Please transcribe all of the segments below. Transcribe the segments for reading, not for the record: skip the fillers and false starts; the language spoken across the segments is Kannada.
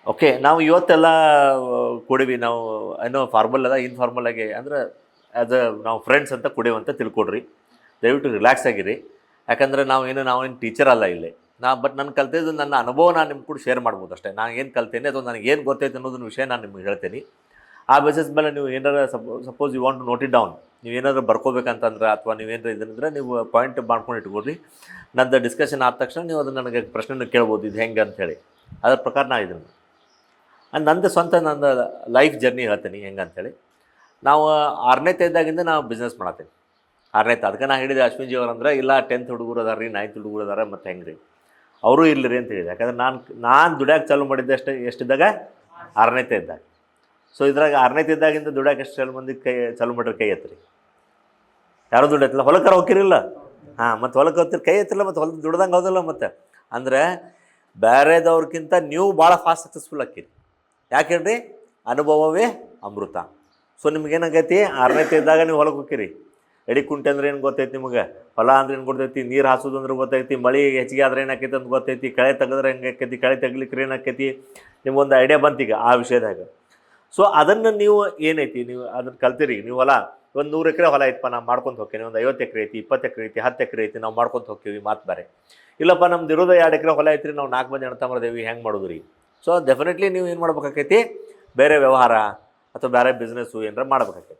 ಓಕೆ. ನಾವು ಇವತ್ತೆಲ್ಲ ಕೂಡೀವಿ. ನಾವು ಏನೋ ಫಾರ್ಮಲ್ ಅದ ಇನ್ಫಾರ್ಮಲ್ ಆಗಿ ಅಂದ್ರೆ ಆ್ಯಸ್ ನಾವು ಫ್ರೆಂಡ್ಸ್ ಅಂತ ಕುಡಿಯುವಂತ ತಿಳ್ಕೊಡ್ರಿ. ದಯವಿಟ್ಟು ರಿಲ್ಯಾಕ್ಸ್ ಆಗಿರಿ. ಯಾಕಂದರೆ ನಾವೇನು ಟೀಚರ್ ಅಲ್ಲ ಇಲ್ಲಿ. ಬಟ್ ನಾನು ಕಲ್ತಿದ್ದು ನನ್ನ ಅನುಭವ ನಾನು ನಿಮ್ಮ ಕೂಡ ಶೇರ್ ಮಾಡ್ಬೋದು ಅಷ್ಟೇ. ನಾನು ಏನು ಕಲ್ತೇನೆ ಅಥವಾ ನನಗೆ ಏನು ಗೊತ್ತೈತೆ ಅನ್ನೋದನ್ನ ವಿಷಯ ನಾನು ನಿಮ್ಗೆ ಹೇಳ್ತೀನಿ. ಆ ಬೇಸಿಸ್ ಮೇಲೆ ನೀವು ಏನಾರ suppose you want to note it down, ನೀವೇನಾದ್ರು ಬರ್ಕೋಬೇಕಂತಂದ್ರೆ ಅಥವಾ ನೀವೇನಾರು ಇದನ್ನಿದ್ರೆ ನೀವು ಪಾಯಿಂಟ್ ಮಾಡ್ಕೊಂಡು ಇಟ್ಕೊಡ್ರಿ. ನಂದು ಡಿಸ್ಕಷನ್ ಆದ ತಕ್ಷಣ ನೀವು ಅದನ್ನು ನನಗೆ ಪ್ರಶ್ನೆನ ಕೇಳ್ಬೋದು, ಇದು ಹೆಂಗೆ ಅಂಥೇಳಿ. ಅದ್ರ ಪ್ರಕಾರ ನಾ ಇದನ್ನು ನಂದು ಸ್ವಂತ ನಂದು ಲೈಫ್ ಜರ್ನಿ ಹೇಳ್ತೀನಿ ಹೆಂಗೆ ಅಂಥೇಳಿ. ನಾವು 6ನೇ ಇದ್ದಾಗಿಂದ ನಾವು ಬಿಸ್ನೆಸ್ ಮಾಡತ್ತೀವಿ. 6ನೇ ಅದಕ್ಕೆ ನಾನು ಹೇಳಿದೆ ಅಶ್ವಿನ್ ಜಿ ಅವ್ರಂದ್ರೆ ಇಲ್ಲ 10th ಹುಡುಗರು ಅದಾರ ರೀ, 9th ಹುಡುಗರು ಅದಾರ, ಮತ್ತು ಹೆಂಗೆ ರೀ ಅವರು ಇರಲಿ ರೀ ಅಂತ ಹೇಳಿದೆ. ಯಾಕಂದ್ರೆ ನಾನು ದುಡ್ಯಾಕೆ ಚಾಲು ಮಾಡಿದ್ದೆ ಎಷ್ಟಿದ್ದಾಗ 6ನೇ ಇದ್ದಾಗ. ಸೊ ಇದ್ರಾಗ 6ನೇ ಇದ್ದಾಗಿಂದ ದುಡ್ಯಾಕೆ ಎಷ್ಟು ಮಂದಿ ಚಾಲು ಮಾಡಿರಿ ಕೈ ಎತ್ತರಿ. ಯಾರೂ ದುಡ್ಡು ಎತ್ತಲ್ಲ. ಹೊಲಕ್ಕಾರ ಹೋಗಿರಿಲ್ಲ. ಮತ್ತು ಹೊಲಕ್ಕೆ ಹೋಗ್ತಿರಿ ಕೈ ಎತ್ತಿಲ್ಲ, ಮತ್ತು ಹೊಲಕ್ಕೆ ದುಡ್ದಂಗೆ ಹೌದಲ್ಲ. ಮತ್ತು ಅಂದರೆ ಬೇರೆದವ್ರಿಗಿಂತ ನೀವು ಭಾಳ ಫಾಸ್ಟ್ ಸಕ್ಸಸ್ಫುಲ್ ಆಕ್ಕಿರಿ. ಯಾಕೆ ಹೇಳ್ರಿ? ಅನುಭವವೇ ಅಮೃತ. ಸೊ ನಿಮ್ಗೇನಾಗೈತಿ 6ನೇ ಇದ್ದಾಗ ನೀವು ಹೊಲಕ್ಕೆ ಹೋಗ್ತೀರಿ. ಎಡಿ ಕುಂಟೆ ಅಂದ್ರೆ ಏನು ಗೊತ್ತೈತಿ ನಿಮಗೆ, ಹೊಲ ಅಂದ್ರೆ ಏನು ಗೊತ್ತೈತಿ, ನೀರು ಹಾಸೋದು ಅಂದ್ರೆ ಗೊತ್ತೈತಿ, ಮಳೆ ಹೆಚ್ಚಿಗೆ ಆದ್ರೆ ಏನಾಕೈತಿ ಅಂತ ಗೊತ್ತೈತಿ, ಕಳೆ ತೆಗೆದ್ರೆ ಹೆಂಗೆ ಆಕೈತಿ, ಕಳೆ ತೆಗ್ಲಿಕ್ಕೆ ಏನಾಕೈತಿ, ನಿಮ್ಗೊಂದು ಐಡಿಯಾ ಬಂತೀಗ ಆ ವಿಷಯದಾಗ. ಸೊ ಅದನ್ನು ನೀವು ಏನೈತಿ ನೀವು ಅದನ್ನು ಕಲ್ತಿರಿ. ನೀವು ಹೊಲ ಒಂದು 100 ಎಕರೆ ಹೊಲ ಐತಪ್ಪ, ನಾವು ಮಾಡ್ಕೊತ ಹೋಗ್ತೀನಿ. ಒಂದು 50 ಎಕರೆ ಐತಿ, 20 ಎಕರೆ ಐತಿ, 10 ಎಕರೆ ಐತಿ, ನಾವು ಮಾಡ್ಕೊತ ಹೋಗ್ತೀವಿ. ಮಾತು ಬೇರೆ. ಇಲ್ಲಪ್ಪ ನಮ್ದು ಇರೋದು 2 ಎಕರೆ ಹೊಲ ಐತ್ರಿ, ನಾವು 4 ಮಂದಿ ಅಣ್ಣ ಮಾಡ್ದೇವಿ, ಹೆಂಗೆ ಮಾಡೋದು ರೀ? ಸೊ ಡೆಫಿನೆಟ್ಲಿ ನೀವು ಏನು ಮಾಡ್ಬೇಕಾಕೈತಿ, ಬೇರೆ ವ್ಯವಹಾರ ಅಥವಾ ಬೇರೆ ಬಿಸ್ನೆಸ್ಸು ಏನಾರ ಮಾಡ್ಬೇಕಾಕೈತಿ.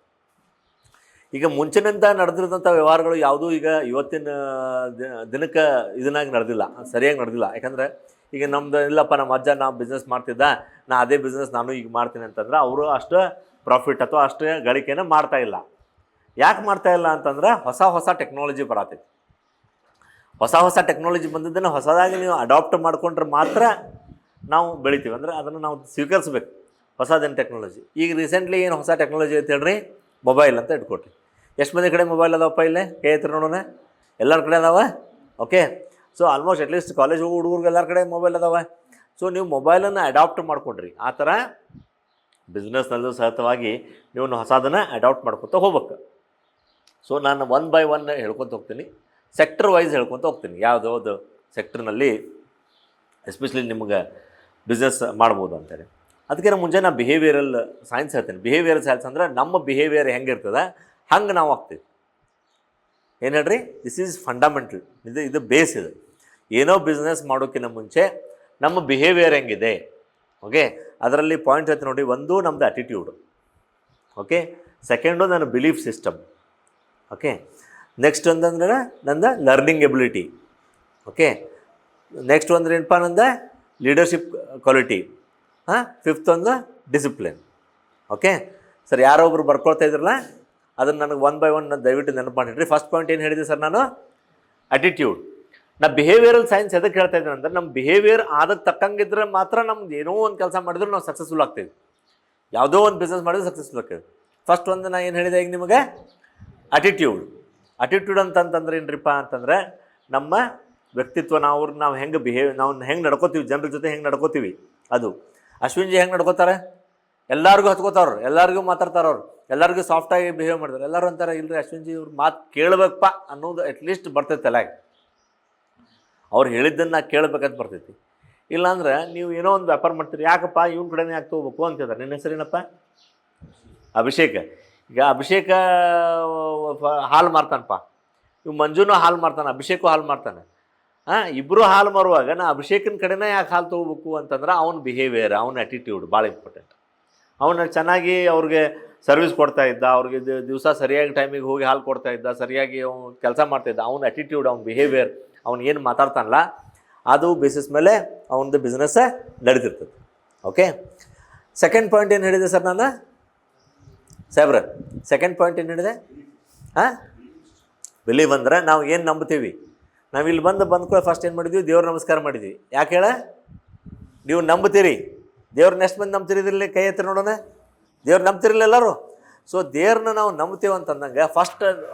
ಈಗ ಮುಂಚಿನಿಂದ ನಡೆದಿರೋಂಥ ವ್ಯವಹಾರಗಳು ಯಾವುದೂ ಈಗ ಇವತ್ತಿನ ದಿನಕ್ಕೆ ಇದನ್ನಾಗಿ ನಡೆದಿಲ್ಲ, ಸರಿಯಾಗಿ ನಡೆದಿಲ್ಲ. ಯಾಕಂದರೆ ಈಗ ನಮ್ದು ಇಲ್ಲಪ್ಪ ನಮ್ಮ ಅಜ್ಜ ನಾವು ಬಿಸ್ನೆಸ್ ಮಾಡ್ತಿದ್ದ, ನಾ ಅದೇ ಬಿಸ್ನೆಸ್ ನಾನು ಈಗ ಮಾಡ್ತೀನಿ ಅಂತಂದ್ರೆ ಅವರು ಅಷ್ಟು ಪ್ರಾಫಿಟ್ ಅಥವಾ ಅಷ್ಟು ಗಳಿಕೆನ ಮಾಡ್ತಾಯಿಲ್ಲ. ಯಾಕೆ ಮಾಡ್ತಾಯಿಲ್ಲ ಅಂತಂದ್ರೆ ಹೊಸ ಟೆಕ್ನಾಲಜಿ ಬರತೈತಿ. ಹೊಸ ಟೆಕ್ನಾಲಜಿ ಬಂದಿದ್ದನ್ನು ಹೊಸದಾಗಿ ನೀವು ಅಡಾಪ್ಟ್ ಮಾಡ್ಕೊಂಡ್ರೆ ಮಾತ್ರ ನಾವು ಬೆಳಿತೀವಿ. ಅಂದರೆ ಅದನ್ನು ನಾವು ಸ್ವೀಕರಿಸ್ಬೇಕು, ಹೊಸದೇನು ಟೆಕ್ನಾಲಜಿ. ಈಗ ರೀಸೆಂಟ್ಲಿ ಏನು ಹೊಸ ಟೆಕ್ನಾಲಜಿ ಅಂತ ಹೇಳ್ರಿ, ಮೊಬೈಲ್ ಅಂತ ಇಟ್ಕೊಟ್ರಿ. ಎಷ್ಟು ಮಂದಿ ಕಡೆ ಮೊಬೈಲ್ ಅದಾವಪ್ಪ ಇಲ್ಲೇ ಕೈ ಎತ್ತರ ನೋಡೋಣ. ಎಲ್ಲರ ಕಡೆ ಅದಾವ. Okay. So almost at least college ಹೋಗೋ ಹುಡುಗರಿಗೆ ಎಲ್ಲರ ಕಡೆ ಮೊಬೈಲ್ ಅದಾವ. ಸೊ ನೀವು ಮೊಬೈಲನ್ನು ಅಡಾಪ್ಟ್ ಮಾಡ್ಕೊಡ್ರಿ. ಆ ಥರ ಬಿಸ್ನೆಸ್ನಲ್ಲೂ ಸಹಿತವಾಗಿ ನೀವು ಹೊಸದನ್ನು ಅಡಾಪ್ಟ್ ಮಾಡ್ಕೊತ ಹೋಗ್ಬೇಕು. ಸೊ ನಾನು 1 by 1 ಹೇಳ್ಕೊತ ಹೋಗ್ತೀನಿ, ಸೆಕ್ಟರ್ ವೈಸ್ ಹೇಳ್ಕೊತ ಹೋಗ್ತೀನಿ. ಯಾವುದಾವುದು ಸೆಕ್ಟ್ರ್ನಲ್ಲಿ ಎಸ್ಪೆಷಲಿ ನಿಮ್ಗೆ ಬಿಸ್ನೆಸ್ ಮಾಡ್ಬೋದು ಅಂತೇಳಿ. ಅದಕ್ಕಿಂತ ಮುಂಚೆ ನಾನು ಬಿಹೇವಿಯರಲ್ ಸೈನ್ಸ್ ಹೇಳ್ತೀನಿ. ಬಿಹೇವಿಯರಲ್ ಸೈನ್ಸ್ ಅಂದರೆ ನಮ್ಮ ಬಿಹೇವಿಯರ್ ಹೆಂಗಿರ್ತದೆ ಹಂಗೆ ನಾವು ಆಗ್ತೀವಿ. ಏನು ಹೇಳ್ರಿ? This is fundamental. ಇದು ಬೇಸ್. ಇದು ಏನೋ ಬಿಸ್ನೆಸ್ ಮಾಡೋಕ್ಕಿಂತ ಮುಂಚೆ ನಮ್ಮ ಬಿಹೇವಿಯರ್ ಹೆಂಗಿದೆ. ಓಕೆ. ಅದರಲ್ಲಿ ಪಾಯಿಂಟ್ ಹೇಳ್ತೀನಿ ನೋಡಿ. ಒಂದು ನಮ್ಮದು ಆ್ಯಟಿಟ್ಯೂಡು. ಓಕೆ. ಸೆಕೆಂಡು ನನ್ನ ಬಿಲೀಫ್ ಸಿಸ್ಟಮ್. ಓಕೆ. ನೆಕ್ಸ್ಟ್ ಅಂತಂದ್ರೆ ನಂದು ಲರ್ನಿಂಗ್ ಎಬಿಲಿಟಿ. ಓಕೆ. ನೆಕ್ಸ್ಟ್ ಅಂದ್ರೆ ಏನಪ್ಪ, ನಂದು ಲೀಡರ್ಶಿಪ್ ಕ್ವಾಲಿಟಿ. ಫಿಫ್ತ್ ಒಂದು ಡಿಸಿಪ್ಲಿನ್. ಓಕೆ. ಸರ್ ಯಾರೊಬ್ರು ಬರ್ಕೊಳ್ತಾ ಇದ್ರಲ್ಲ, ಅದನ್ನು ನನಗೆ 1 by 1 ದಯವಿಟ್ಟು ನೆನಪು ಮಾಡಿಡ್ರಿ. ಫಸ್ಟ್ ಪಾಯಿಂಟ್ ಏನು ಹೇಳಿದೆ ಸರ್ ನಾನು? ಆ್ಯಟಿಟ್ಯೂಡ್. ನಾ ಬಿಹೇವಿಯರಲ್ ಸೈನ್ಸ್ ಎದಕ್ಕೆ ಹೇಳ್ತಾ ಇದ್ದೀನಿ ಅಂದ್ರೆ, ನಮ್ಮ ಬಿಹೇವಿಯರ್ ಅದಕ್ಕೆ ತಕ್ಕಂಗಿದ್ರೆ ಮಾತ್ರ ನಮ್ದು ಏನೋ ಒಂದು ಕೆಲಸ ಮಾಡಿದ್ರೆ ನಾವು ಸಕ್ಸಸ್ಫುಲ್ ಆಗ್ತೀವಿ. ಯಾವುದೋ ಒಂದು ಬಿಸ್ನೆಸ್ ಮಾಡಿದ್ರೆ ಸಕ್ಸಸ್ಫುಲ್ ಆಗ್ತೀವಿ. ಫಸ್ಟ್ ಒಂದು ನಾನು ಏನು ಹೇಳಿದೆ ಈಗ ನಿಮಗೆ? ಆ್ಯಟಿಟ್ಯೂಡ್. ಆ್ಯಟಿಟ್ಯೂಡ್ ಅಂತಂತಂದ್ರೆ ಏನ್ರಿಪ್ಪ ಅಂತಂದರೆ ನಮ್ಮ ವ್ಯಕ್ತಿತ್ವ. ನಾವು ಹೆಂಗೆ ನಾವು ಹೆಂಗೆ ನಡ್ಕೋತೀವಿ, ಜನರ ಜೊತೆ ಹೆಂಗೆ ನಡ್ಕೋತೀವಿ ಅದು. ಅಶ್ವಿನ್ ಜಿ ಹೆಂಗೆ ನಡ್ಕೋತಾರೆ? ಎಲ್ಲರಿಗೂ ಹತ್ಕೋತಾವ್ರು, ಎಲ್ಲರಿಗೂ ಮಾತಾಡ್ತಾರವ್ರು, ಎಲ್ಲರಿಗೂ ಸಾಫ್ಟಾಗಿ ಬಿಹೇವ್ ಮಾಡ್ತಾರೆ. ಎಲ್ಲರೂ ಅಂತಾರೆ ಇಲ್ಲರಿ ಅಶ್ವಿನ್ ಜಿ ಇವ್ರು ಮಾತು ಕೇಳಬೇಕಪ್ಪ ಅನ್ನೋದು ಅಟ್ಲೀಸ್ಟ್ ಬರ್ತೈತೆ ತಲೆಗೆ. ಅವ್ರು ಹೇಳಿದ್ದನ್ನು ಕೇಳಬೇಕಂತ ಬರ್ತೈತಿ. ಇಲ್ಲಾಂದ್ರೆ ನೀವು ಏನೋ ಒಂದು ವ್ಯಾಪಾರ ಮಾಡ್ತೀರಿ, ಯಾಕಪ್ಪ ಇವ್ನ ಕಡೆನೇ ಯಾಕೆ ತೊಗೋಬೇಕು ಅಂತ ಹೇಳ್ತಾರೆ. ನಿನ್ನ ಹೆಸರೇನಪ್ಪ? ಅಭಿಷೇಕ. ಈಗ ಅಭಿಷೇಕ ಹಾಲು ಮಾರ್ತಾನಪ್ಪ, ಇವ್ ಮಂಜುನೂ ಹಾಲು ಮಾರ್ತಾನೆ, ಅಭಿಷೇಕು ಹಾಲು ಮಾರ್ತಾನೆ. ಇಬ್ಬರು ಹಾಲು ಮಾರುವಾಗ ನಾ ಅಭಿಷೇಕನ ಕಡೆನೇ ಯಾಕೆ ಹಾಲು ತೊಗೋಬೇಕು ಅಂತಂದ್ರೆ ಅವನ ಬಿಹೇವಿಯರ್, ಅವನ ಆ್ಯಟಿಟ್ಯೂಡ್ ಭಾಳ ಇಂಪಾರ್ಟೆಂಟ್. ಅವನು ಚೆನ್ನಾಗಿ ಅವ್ರಿಗೆ ಸರ್ವಿಸ್ ಕೊಡ್ತಾ ಇದ್ದ, ಅವ್ರಿಗೆ ದಿವಸ ಸರಿಯಾಗಿ ಟೈಮಿಗೆ ಹೋಗಿ ಹಾಲು ಕೊಡ್ತಾ ಇದ್ದ, ಸರಿಯಾಗಿ ಅವ್ನು ಕೆಲಸ ಮಾಡ್ತಾಯಿದ್ದ. ಅವನ ಆ್ಯಟಿಟ್ಯೂಡ್, ಅವ್ನ ಬಿಹೇವಿಯರ್, ಅವ್ನು ಏನು ಮಾತಾಡ್ತಾನಲ್ಲ ಅದು ಬೇಸಿಸ್ ಮೇಲೆ ಅವನದು ಬಿಸ್ನೆಸ್ ನಡೀತಿರ್ತದೆ. ಓಕೆ. ಸೆಕೆಂಡ್ ಪಾಯಿಂಟ್ ಏನು ಹೇಳಿದೆ ಸರ್ ನಾನು? ಸಾಹೇಬ್ರ ಸೆಕೆಂಡ್ ಪಾಯಿಂಟ್ ಏನು ಹೇಳಿದೆ? ಬಿಲೀವ್ ಅಂದ್ರೆ ನಾವು ಏನು ನಂಬ್ತೀವಿ. ನಾವು ಇಲ್ಲಿ ಬಂದ್ಕೊಳ್ಳೋ ಫಸ್ಟ್ ಏನು ಮಾಡಿದ್ವಿ? ದೇವ್ರ ನಮಸ್ಕಾರ ಮಾಡಿದ್ವಿ. ಯಾಕೆ ಹೇಳ? ನೀವು ನಂಬ್ತೀರಿ. ದೇವ್ರನ್ನ ಎಷ್ಟು ಮಂದಿ ನಂಬ್ತಿರಿದ್ರಲ್ಲಿ ಕೈ ಎತ್ತಿ ನೋಡೋಣ. ದೇವ್ರು ನಂಬ್ತಿರಲಿಲ್ಲ ಎಲ್ಲರೂ. ಸೊ ದೇವ್ರನ್ನ ನಾವು ನಂಬ್ತೀವಿ ಅಂತಂದಂಗೆ ಫಸ್ಟ್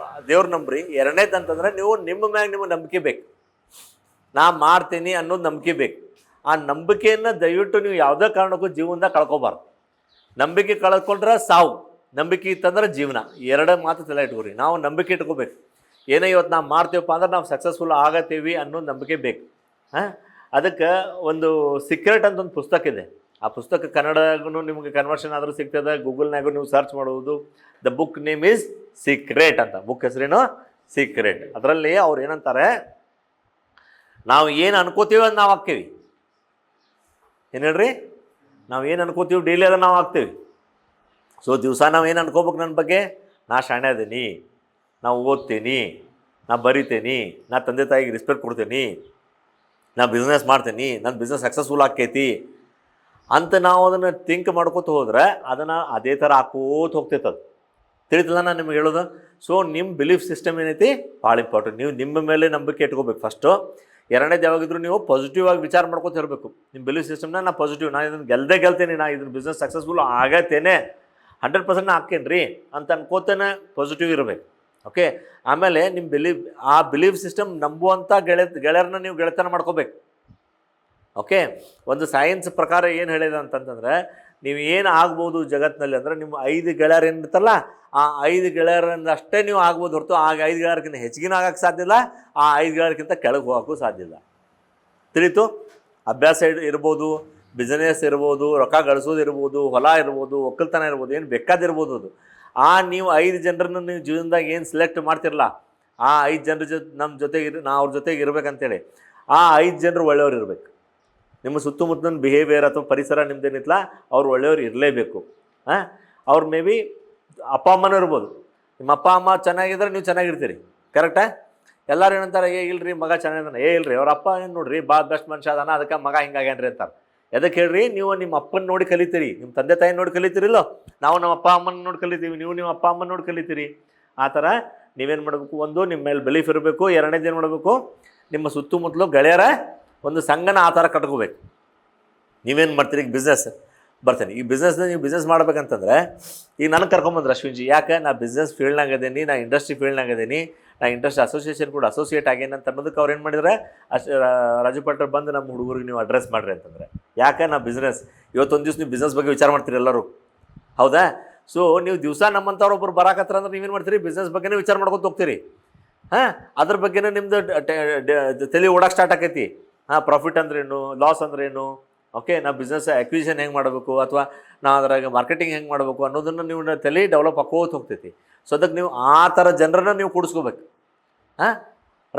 ದೇವ್ರು ನಂಬ್ರಿ. ಎರಡನೇದು ಅಂತಂದ್ರೆ ನೀವು ನಿಮ್ಮ ಮ್ಯಾಗ ನಿಮಗೆ ನಂಬಿಕೆ ಬೇಕು. ನಾ ಮಾಡ್ತೀನಿ ಅನ್ನೋದು ನಂಬಿಕೆ ಬೇಕು. ಆ ನಂಬಿಕೆಯನ್ನು ದಯವಿಟ್ಟು ನೀವು ಯಾವುದೇ ಕಾರಣಕ್ಕೂ ಜೀವನದಾಗ ಕಳ್ಕೊಬಾರ್ದು. ನಂಬಿಕೆ ಕಳ್ಕೊಂಡ್ರೆ ಸಾವು, ನಂಬಿಕೆ ಇತ್ತಂದ್ರೆ ಜೀವನ. ಎರಡು ಮಾತು ತಲೆ ಇಟ್ಕೊರಿ. ನಾವು ನಂಬಿಕೆ ಇಟ್ಕೋಬೇಕು. ಏನೋ ಇವತ್ತು ನಾವು ಮಾಡ್ತೀವಪ್ಪ ಅಂದ್ರೆ ನಾವು ಸಕ್ಸಸ್ಫುಲ್ ಆಗತ್ತೀವಿ ಅನ್ನೋದು ನಂಬಿಕೆ ಬೇಕು. ಅದಕ್ಕೆ ಒಂದು ಸೀಕ್ರೆಟ್ ಅಂತ ಒಂದು ಪುಸ್ತಕ ಇದೆ, ಆ ಪುಸ್ತಕ ಕನ್ನಡಗೂ ನಿಮಗೆ ಕನ್ವರ್ಷನ್ ಆದರೂ ಸಿಗ್ತದೆ, ಗೂಗಲ್ನಾಗೂ ನೀವು ಸರ್ಚ್ ಮಾಡುವುದು. The book name is secret ಅಂತ. ಬುಕ್ ಹೆಸರೇನು ಸೀಕ್ರೆಟ್. ಅದರಲ್ಲಿ ಅವ್ರು ಏನಂತಾರೆ, ನಾವು ಏನು ಅನ್ಕೋತೀವಿ ಅದು ನಾವು ಹಾಕ್ತೀವಿ. ಏನು ಹೇಳ್ರಿ, ನಾವು ಏನು ಅನ್ಕೋತೀವಿ ಡೈಲಿ ಅದನ್ನು ನಾವು ಹಾಕ್ತೀವಿ. ಸೊ ದಿವಸ ನಾವು ಏನು ಅನ್ಕೋಬೇಕು ನನ್ನ ಬಗ್ಗೆ, ನಾ ಶಾಣೆ ಅದೀನಿ, ನಾವು ಓದ್ತೀನಿ, ನಾ ಬರಿತೀನಿ, ನಾ ತಂದೆ ತಾಯಿಗೆ ರೆಸ್ಪೆಕ್ಟ್ ಕೊಡ್ತೀನಿ, ನಾ ಬಿಸ್ನೆಸ್ ಮಾಡ್ತೀನಿ, ನನ್ನ ಬಿಸ್ನೆಸ್ ಸಕ್ಸಸ್ಫುಲ್ ಆಕೈತಿ ಅಂತ ನಾವು ಅದನ್ನು ಥಿಂಕ್ ಮಾಡ್ಕೋತ ಹೋದ್ರೆ ಅದನ್ನು ಅದೇ ಥರ ಹಾಕೋತ ಹೋಗ್ತೈತೆ. ಅದು ತಿಳಿತಲ್ಲ ನಾನು ನಿಮ್ಗೆ ಹೇಳೋದು. ಸೊ ನಿಮ್ಮ ಬಿಲೀಫ್ ಸಿಸ್ಟಮ್ ಏನೈತಿ ಭಾಳ ಇಂಪಾರ್ಟೆಂಟ್. ನೀವು ನಿಮ್ಮ ಮೇಲೆ ನಂಬಿಕೆ ಇಟ್ಕೋಬೇಕು ಫಸ್ಟು. ಎರಡನೇದು ಯಾವಾಗಿದ್ರು ನೀವು ಪಾಸಿಟಿವ್ ಆಗಿ ವಿಚಾರ ಮಾಡ್ಕೊತ ಇರಬೇಕು. ನಿಮ್ಮ ಬಿಲೀಫ್ ಸಿಸ್ಟಮ್ನ ನಾ ಪಾಸಿಟಿವ್, ನಾನು ಇದನ್ನು ಗೆಲ್ತೇನೆ, ನಾ ಇದನ್ನು ಬಿಸ್ನೆಸ್ ಸಕ್ಸಸ್ಫುಲ್ ಆಗತ್ತೇನೆ, 100% ಹಾಕೇನು ರೀ ಅಂತ ಅನ್ಕೋತೇನೆ ಪಾಸಿಟಿವ್ ಇರಬೇಕು. ಓಕೆ. ಆಮೇಲೆ ನಿಮ್ಮ ಆ ಬಿಲೀಫ್ ಸಿಸ್ಟಮ್ ನಂಬುವಂಥ ಗೆಳೆಯರನ್ನ ನೀವು ಗೆಳೆತನ ಮಾಡ್ಕೋಬೇಕು. ಓಕೆ. ಒಂದು ಸೈನ್ಸ್ ಪ್ರಕಾರ ಏನು ಹೇಳಿದೆ ಅಂತಂತಂದರೆ, ನೀವು ಏನು ಆಗ್ಬೋದು ಜಗತ್ತಿನಲ್ಲಿ ಅಂದರೆ, ನಿಮ್ಮ 5 ಗೆಳೆಯರು ಏನಿರ್ತಲ್ಲ ಆ 5 ಗೆಳೆಯರಿಂದ ಅಷ್ಟೇ ನೀವು ಆಗ್ಬೋದು ಹೊರತು ಆಗ 5 ಗೆಳೆಯರ್ಕಿಂತ ಹೆಚ್ಚಿಗೆ ಆಗೋಕ್ಕೆ ಸಾಧ್ಯ ಇಲ್ಲ, ಆ 5 ಗೆಳೆಯರ್ಕಿಂತ ಕೆಳಗೆ ಹೋಗೋಕ್ಕೂ ಸಾಧ್ಯ ಇಲ್ಲ. ತಿಳಿತು? ಅಭ್ಯಾಸ ಇರ್ಬೋದು, ಬಿಸ್ನೆಸ್ ಇರ್ಬೋದು, ರೊಕ್ಕ ಗಳಿಸೋದು ಇರ್ಬೋದು, ಹೊಲ ಇರ್ಬೋದು, ಒಕ್ಕಲ್ತನ ಇರ್ಬೋದು, ಏನು ಬೇಕಾದಿರ್ಬೋದು. ಅದು ನೀವು 5 ಜನರನ್ನು ನೀವು ಜೀವನದಾಗ ಏನು ಸೆಲೆಕ್ಟ್ ಮಾಡ್ತಿರಲ್ಲ, ಆ 5 ಜನರ ನಮ್ಮ ಜೊತೆಗೆ ನಾವು ಅವ್ರ ಜೊತೆಗೆ ಇರ್ಬೇಕಂತೇಳಿ ಆ 5 ಜನರು ಒಳ್ಳೆಯವ್ರು ಇರಬೇಕು. ನಿಮ್ಮ ಸುತ್ತಮುತ್ತಲಿನ ಬಿಹೇವಿಯರ್ ಅಥವಾ ಪರಿಸರ ನಿಮ್ದೇನಿತ್ತಲ್ಲ ಅವ್ರು ಒಳ್ಳೆಯವ್ರು ಇರಲೇಬೇಕು. ಅವ್ರು ಮೇ ಬಿ ಅಪ್ಪ ಅಮ್ಮನೂ ಇರ್ಬೋದು. ನಿಮ್ಮ ಅಪ್ಪ ಅಮ್ಮ ಚೆನ್ನಾಗಿದ್ರೆ ನೀವು ಚೆನ್ನಾಗಿರ್ತೀರಿ. ಕರೆಕ್ಟಾ? ಎಲ್ಲರೂ ಏನಂತಾರೆ, ಇಲ್ರಿ ಮಗ ಚೆನ್ನಾಗಿದ್ದಾನೆ, ಇಲ್ರಿ ಅವ್ರ ಅಪ್ಪ ಏನು ನೋಡ್ರಿ ಭಾಳ ಬೆಸ್ಟ್ ಮನುಷ್ಯ ಅದಾನ, ಅದಕ್ಕೆ ಮಗ ಹಿಂಗಾಗ್ಯಾನ್ರಿ ಅಂತಾರೆ. ಎದಕ್ಕೆ ಹೇಳ್ರಿ, ನೀವು ನಿಮ್ಮ ಅಪ್ಪನ ನೋಡಿ ಕಲಿತೀರಿ, ನಿಮ್ಮ ತಂದೆ ತಾಯಿ ನೋಡಿ ಕಲಿತೀರಿಲ್ಲೋ. ನಾವು ನಮ್ಮ ಅಪ್ಪ ಅಮ್ಮನ ನೋಡಿ ಕಲಿತೀವಿ, ನೀವು ನಿಮ್ಮ ಅಪ್ಪ ಅಮ್ಮನ ನೋಡಿ ಕಲಿತೀರಿ. ಆ ಥರ ನೀವೇನು ಮಾಡಬೇಕು, ಒಂದು ನಿಮ್ಮ ಮೇಲೆ ಬಿಲೀಫ್ ಇರಬೇಕು. ಎರಡನೇದು ಏನು ಮಾಡಬೇಕು, ನಿಮ್ಮ ಸುತ್ತಮುತ್ತಲು ಗೆಳೆಯರ ಒಂದು ಸಂಘನ ಆ ಥರ ಕಟ್ಕೋಬೇಕು. ನೀವೇನು ಮಾಡ್ತೀರಿ, ಈಗ ಬಿಸ್ನೆಸ್ ಬರ್ತೀನಿ, ಈ ಬಿಸ್ನೆಸ್ನ ನೀವು ಬಿಸ್ನೆಸ್ ಮಾಡ್ಬೇಕಂತಂದ್ರೆ ಈಗ ನನಗೆ ಕರ್ಕೊಂಬಂದ್ರೆ ಅಶ್ವಿನ್ಜಿ, ಯಾಕೆ ನಾ ಬಿಸ್ನೆಸ್ ಫೀಲ್ಡ್ನಾಗ ಅದೀನಿ, ನಾ ಇಂಡಸ್ಟ್ರಿ ಫೀಲ್ಡ್ನಾಗ ಅದೀನಿ, ನಾ ಇಂಡಸ್ಟ್ರಿ ಅಸೋಸಿಯೇಷನ್ ಕೂಡ ಅಸೋಸಿಯೇಟ್ ಆಗೇನಿ ಅಂತ ಅನ್ನೋದಕ್ಕೆ ಅವ್ರು ಏನು ಮಾಡಿದರೆ, ರಾಜು ಭಟ್ರು ಬಂದು ನಮ್ಮ ಹುಡುಗರಿಗೆ ನೀವು ಅಡ್ರೆಸ್ ಮಾಡಿರಿ ಅಂತಂದರೆ, ಯಾಕೆ ನಾ ಬಿಸ್ನೆಸ್ ಇವತ್ತೊಂದು ದಿವ್ಸ ನೀವು ಬಿಸ್ನೆಸ್ ಬಗ್ಗೆ ವಿಚಾರ ಮಾಡ್ತೀರಿ ಎಲ್ಲರೂ, ಹೌದಾ? ಸೊ ನೀವು ದಿವಸ ನಮ್ಮಂಥವ್ರು ಒಬ್ಬರು ಬರಾಕತ್ರ ಅಂದ್ರೆ ನೀವೇನು ಮಾಡ್ತೀರಿ, ಬಿಸ್ನೆಸ್ ಬಗ್ಗೆನೇ ವಿಚಾರ ಮಾಡ್ಕೊತ ಹೋಗ್ತೀರಿ. ಅದ್ರ ಬಗ್ಗೆನೇ ನಿಮ್ಮದು ತಲೆ ಓಡಕ್ಕೆ ಸ್ಟಾರ್ಟ್ ಆಕೈತಿ. ಪ್ರಾಫಿಟ್ ಅಂದ್ರೇನು, ಲಾಸ್ ಅಂದ್ರೇನು, ಓಕೆ, ನಾವು ಬಿಸ್ನೆಸ್ ಅಕ್ವಿಸಿಷನ್ ಹೆಂಗೆ ಮಾಡಬೇಕು ಅಥವಾ ನಾವು ಅದ್ರಾಗ ಮಾರ್ಕೆಟಿಂಗ್ ಹೆಂಗೆ ಮಾಡಬೇಕು ಅನ್ನೋದನ್ನು ನೀವು ತಲೆ ಡೆವಲಪ್ ಹಾಕೋತ ಹೋಗ್ತೈತಿ. ಸೊ ಅದಕ್ಕೆ ನೀವು ಆ ಥರ ಜನರನ್ನ ನೀವು ಕೂಡಿಸ್ಕೋಬೇಕು.